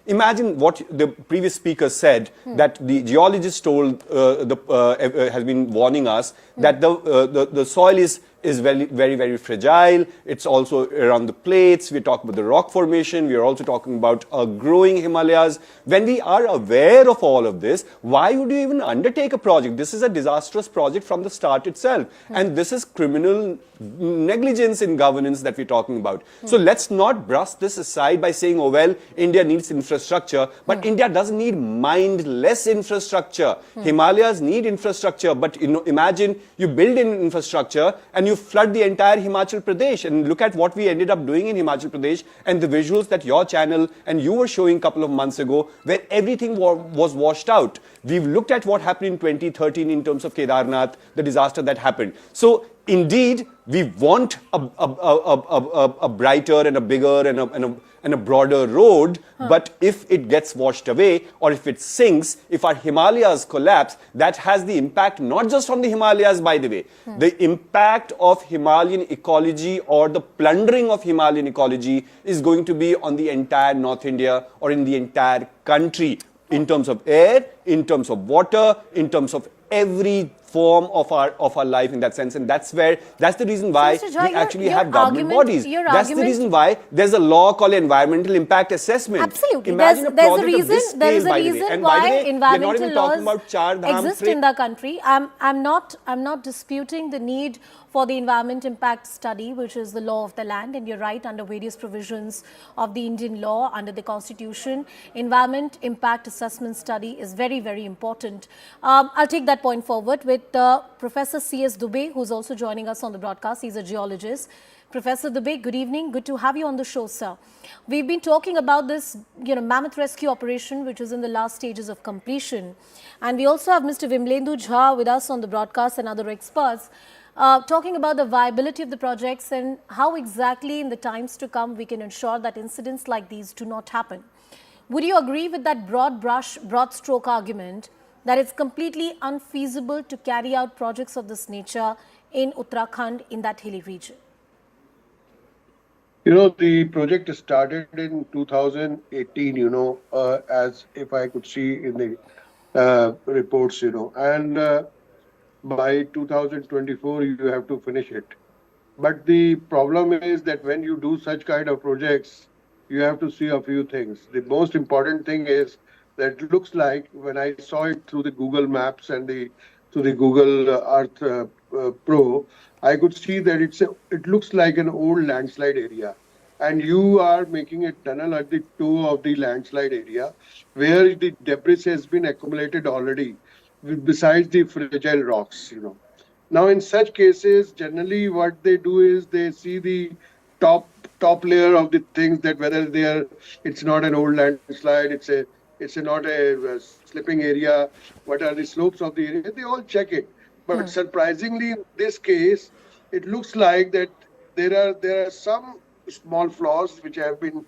imagine what the previous speaker said, that the geologist told, has been warning us that the soil is very, very, very fragile. It's also around the plates. We're talking about the rock formation. We're also talking about growing Himalayas. When we are aware of all of this, why would you even undertake a project? This is a disastrous project from the start itself. And this is criminal negligence in governance that we're talking about. So let's not brush this aside by saying, oh, well, India needs infrastructure, but India doesn't need mindless infrastructure. Himalayas need infrastructure, but imagine you build an infrastructure and you flood the entire Himachal Pradesh, and look at what we ended up doing in Himachal Pradesh and the visuals that your channel and you were showing a couple of months ago, where everything was washed out. We've looked at what happened in 2013 in terms of Kedarnath, the disaster that happened. So indeed, we want a brighter and a bigger and and a broader road, but if it gets washed away or if it sinks, if our Himalayas collapse, that has the impact not just on the Himalayas, by the way. The impact of Himalayan ecology or the plundering of Himalayan ecology is going to be on the entire North India or in the entire country in terms of air, in terms of water, in terms of every form of our life in that sense. And that's the reason why So, Mr. Jha, we actually your have government argument- bodies. your That's the argument- reason why there's a law called environmental impact assessment. Absolutely. Imagine There's a project of reason. this There is scale, a by the way. reason And by the why way, we're not environmental even talking laws about Char Dham exist frame. in the country. I'm not disputing the need for the environment impact study, which is the law of the land. And you're right, under various provisions of the Indian law, under the Constitution, environment impact assessment study is very, very important. I'll take that point forward with Professor C.S. Dubey, who's also joining us on the broadcast. He's a geologist. Professor Dubey, good evening. Good to have you on the show, sir. We've been talking about this, mammoth rescue operation, which is in the last stages of completion. And we also have Mr. Vimlendu Jha with us on the broadcast and other experts, talking about the viability of the projects and how exactly in the times to come we can ensure that incidents like these do not happen. Would you agree with that broad stroke argument that it's completely unfeasible to carry out projects of this nature in Uttarakhand, in that hilly region? The project started in 2018, as if I could see in the reports, and by 2024, you have to finish it. But the problem is that when you do such kind of projects, you have to see a few things. The most important thing is that it looks like, when I saw it through the Google Maps and through the Google Earth Pro, I could see that it looks like an old landslide area. And you are making a tunnel at the toe of the landslide area where the debris has been accumulated already, besides the fragile rocks, Now, in such cases, generally what they do is they see the top layer of the things, that whether it's not an old landslide, it's not a slipping area, what are the slopes of the area, they all check it. But surprisingly, in this case, it looks like that there are some small flaws which have been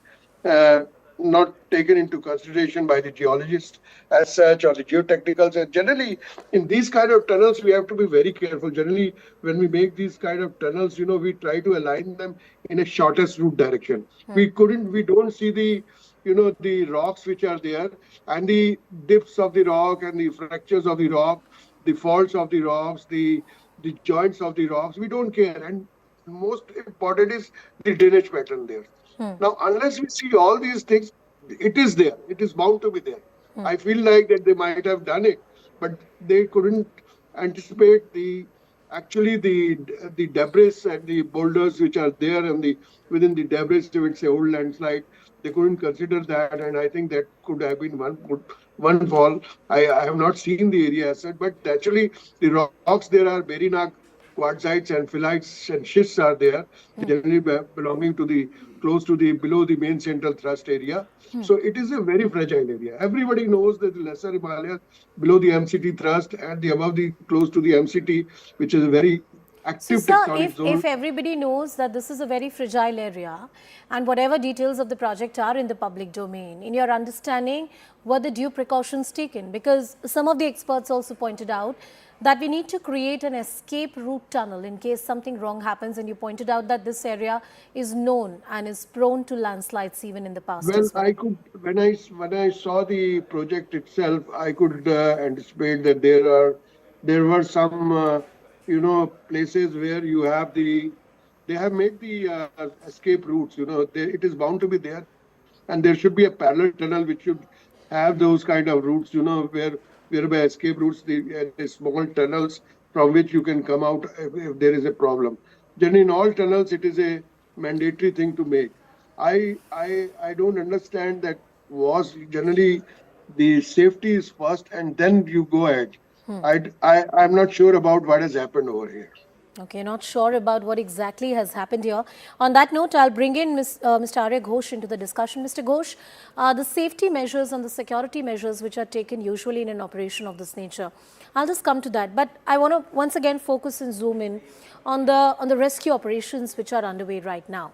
not taken into consideration by the geologists as such, or the geotechnicals. And generally, in these kind of tunnels, we have to be very careful. Generally, when we make these kind of tunnels, we try to align them in a shortest route direction. We don't see the rocks which are there, and the dips of the rock and the fractures of the rock, the faults of the rocks, the joints of the rocks. We don't care. And most important is the drainage pattern there. Now, unless we see all these things, it is there. It is bound to be there. I feel like that they might have done it, but they couldn't anticipate the debris and the boulders which are there, and within the debris, it's a old landslide. They couldn't consider that, and I think that could have been one fall. I have not seen the area as such, but actually the rocks there are Berinac quartzites and phyllites and schists are there, generally belonging to close to below the main central thrust area. So it is a very fragile area. Everybody knows that the lesser Himalayas below the MCT thrust and close to the MCT, which is a very active tectonic zone. If everybody knows that this is a very fragile area, and whatever details of the project are in the public domain, in your understanding, were the due precautions taken? Because some of the experts also pointed out that we need to create an escape route tunnel in case something wrong happens, and you pointed out that this area is known and is prone to landslides even in the past. Well, when I saw the project itself, I could anticipate that there were some places where they have made the escape routes. It is bound to be there, and there should be a parallel tunnel which should have those kind of routes. Whereby escape routes, the small tunnels from which you can come out if there is a problem. Generally, in all tunnels, it is a mandatory thing to make. I don't understand that. Was generally the safety is first, and then you go ahead. I'm not sure about what has happened over here. Okay, not sure about what exactly has happened here. On that note, I'll bring in Mr. Arya Ghosh into the discussion. Mr. Ghosh, the safety measures and the security measures which are taken usually in an operation of this nature, I'll just come to that. But I want to once again focus and zoom in on the rescue operations which are underway right now.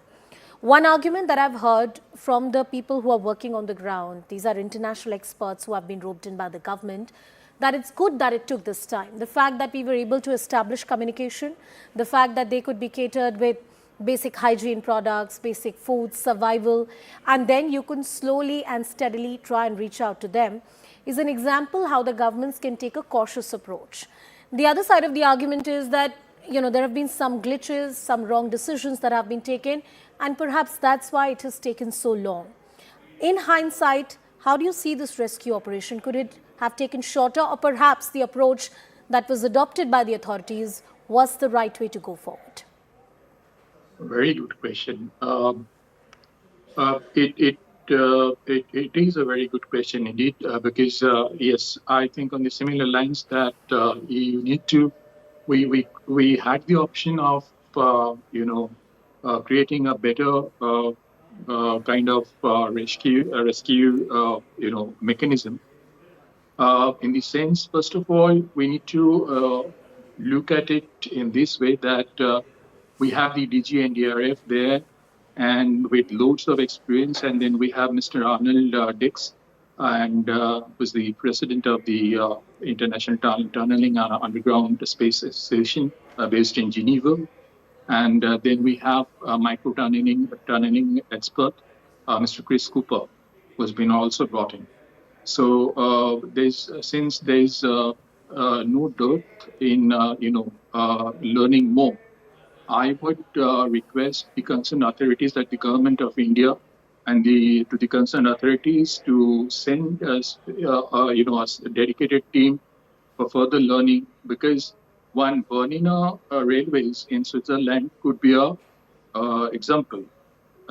One argument that I've heard from the people who are working on the ground, these are international experts who have been roped in by the government, that it's good that it took this time. The fact that we were able to establish communication, the fact that they could be catered with basic hygiene products, basic food, survival, and then you can slowly and steadily try and reach out to them, is an example how the governments can take a cautious approach. The other side of the argument is that, there have been some glitches, some wrong decisions that have been taken, and perhaps that's why it has taken so long. In hindsight, how do you see this rescue operation? Could it have taken shorter, or perhaps the approach that was adopted by the authorities was the right way to go forward? Very good question. It is a very good question indeed, because yes, I think on the similar lines that you need to. We had the option of creating a better kind of rescue mechanism. In the sense, first of all, we need to look at it in this way that we have the DG NDRF there, and with loads of experience, and then we have Mr. Arnold Dix, and was the president of the International Tunneling Underground Space Association based in Geneva, and then we have micro tunneling expert, Mr. Chris Cooper, who's been also brought in. So since there's no dearth in learning more, I would request the concerned authorities, like the government of India, and to the concerned authorities to send us, a dedicated team for further learning, because one burning railways in Switzerland could be a example.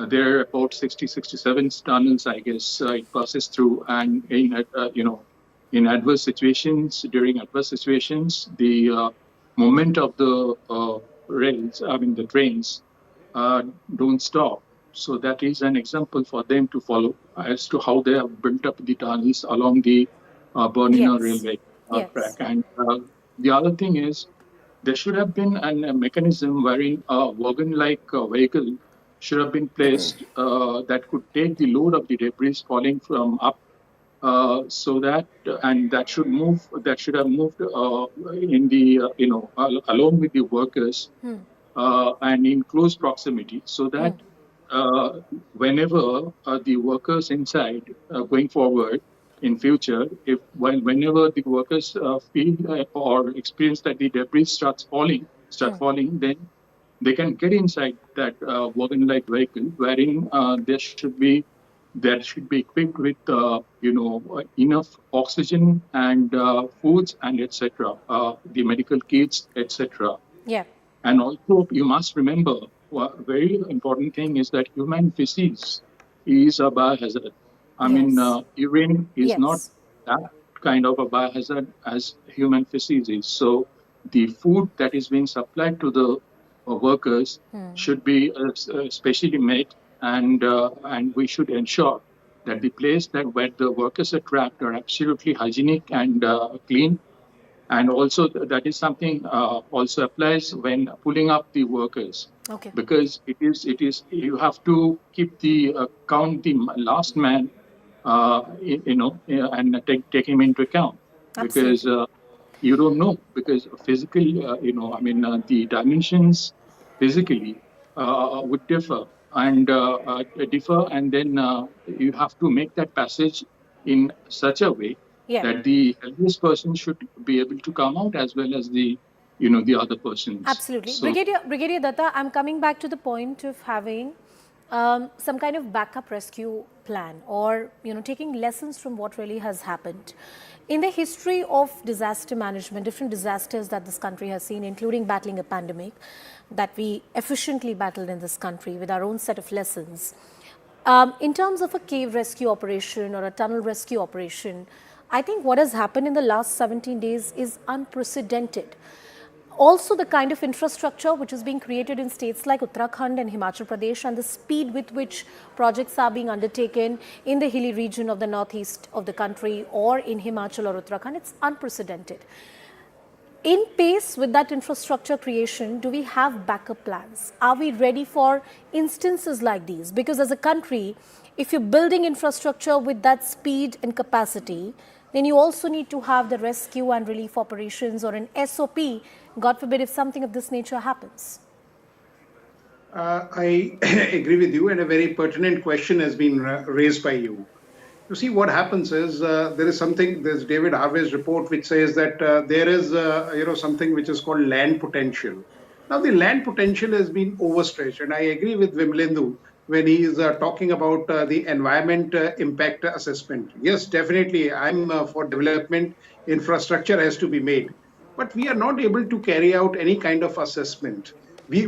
There are about 60, 67 tunnels, I guess, it passes through, and in adverse situations, during adverse situations, the movement of the the trains don't stop. So that is an example for them to follow as to how they have built up the tunnels along the Bernina railway track. And the other thing is, there should have been a mechanism wherein a wagon-like vehicle should have been placed that could take the load of the debris falling from up, so that that should have moved in the along with the workers and in close proximity, so that whenever the workers inside going forward in future, whenever the workers feel or experience that the debris start falling, then they can get inside that wagon-like vehicle, wherein that should be equipped with enough oxygen and foods and etc. The medical kits, etc. Yeah. And also, you must remember, a very important thing is that human feces is a biohazard. I mean, urine is not that kind of a biohazard as human feces is. So the food that is being supplied to the workers should be specially made, and we should ensure that the place where the workers are trapped are absolutely hygienic and clean. And also that is something also applies when pulling up the workers, because it is you have to keep the count the last man, and take him into account, because you don't know, because physically, the dimensions physically would differ, and then you have to make that passage in such a way that the healthiest person should be able to come out, as well as the other persons. Absolutely. So, Brigadier Datta, I'm coming back to the point of having some kind of backup rescue plan, or taking lessons from what really has happened. In the history of disaster management, different disasters that this country has seen, including battling a pandemic that we efficiently battled in this country with our own set of lessons. In terms of a cave rescue operation or a tunnel rescue operation, I think what has happened in the last 17 days is unprecedented. Also, the kind of infrastructure which is being created in states like Uttarakhand and Himachal Pradesh, and the speed with which projects are being undertaken in the hilly region of the northeast of the country, or in Himachal or Uttarakhand, it's unprecedented. in pace with that infrastructure creation, do we have backup plans? Are we ready for instances like these? Because as a country, if you're building infrastructure with that speed and capacity, then you also need to have the rescue and relief operations or an SOP, God forbid, if something of this nature happens. I agree with you, and a very pertinent question has been raised by you. You see, what happens is there's David Harvey's report which says that there is something which is called land potential. Now, the land potential has been overstretched, and I agree with Vimlendu when he is talking about the environment impact assessment. Yes, definitely, I'm for development. Infrastructure has to be made, but we are not able to carry out any kind of assessment. We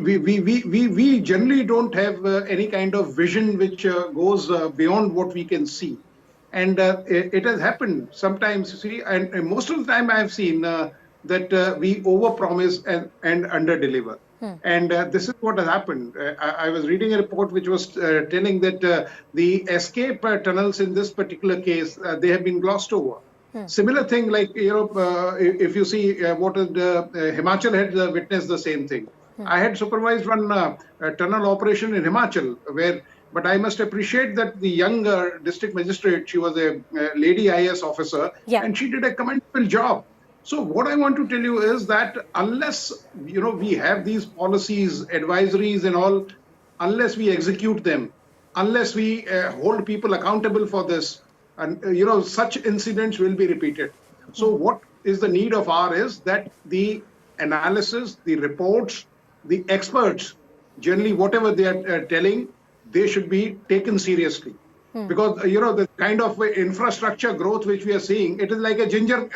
generally don't have any kind of vision which goes beyond what we can see. And it has happened sometimes, you see, and most of the time I've seen that we overpromise and underdeliver. And this is what has happened. I was reading a report which was telling that the escape tunnels in this particular case, they have been glossed over. Similar thing, like, if you see what is Himachal had witnessed the same thing. I had supervised one tunnel operation in Himachal but I must appreciate that the young district magistrate, she was a lady IAS officer, and she did a commendable job. So what I want to tell you is that unless, we have these policies, advisories and all, unless we execute them, unless we hold people accountable for this, and, such incidents will be repeated. So what is the need of is that the analysis, the reports, the experts, generally whatever they are telling, they should be taken seriously. Because, the kind of infrastructure growth which we are seeing, it is like a ginger,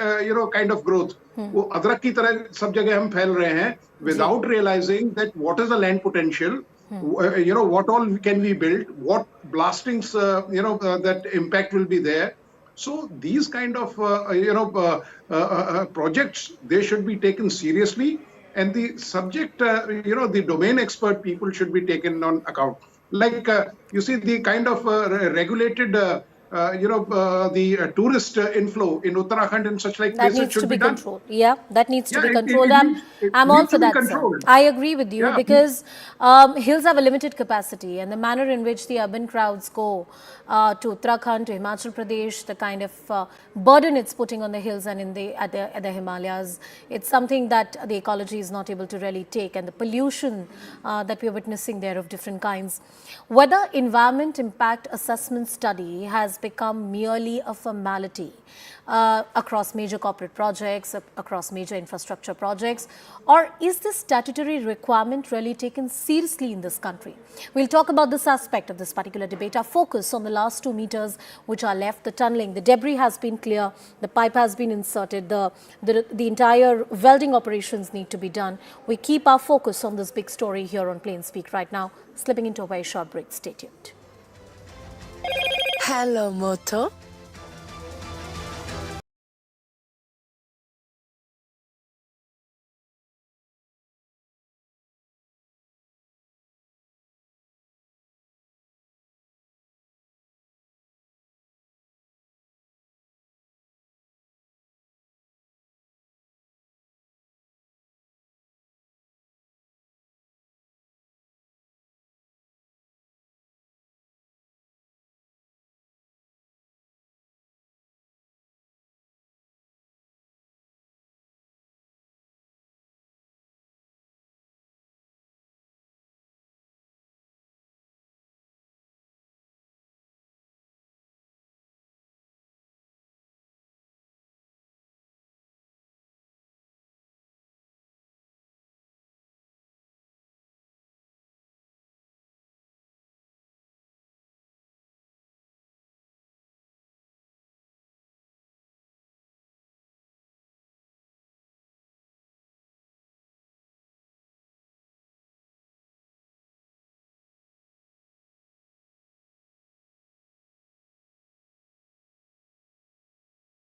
kind of growth. वो अदरक की तरह सब जगह हम फैल रहे हैं without realizing that what is the land potential, what all can we build, what blastings, that impact will be there. So these kind of, projects, they should be taken seriously, and the subject, the domain expert people should be taken on account. Like, you see, the kind of regulated, the tourist inflow in Uttarakhand and such like that places needs should to be done. controlled. Yeah, that needs to be It controlled. it I'm all needs for to be that, sir. controlled. I agree with you, Yeah. because hills have a limited capacity, and the manner in which the urban crowds go to Uttarakhand, to Himachal Pradesh, the kind of burden it's putting on the hills and at the Himalayas, it's something that the ecology is not able to really take, and the pollution that we're witnessing there of different kinds. Whether environment impact assessment study has become merely a formality across major corporate projects, across major infrastructure projects, or is this statutory requirement really taken seriously in this country? We'll talk about this aspect of this particular debate. Our focus on the last 2 meters which are left, the tunneling. The debris has been clear, the pipe has been inserted, the entire welding operations need to be done. We keep our focus on this big story here on Plain Speak right now, slipping into a very short break. Stay tuned. Hello, Moto.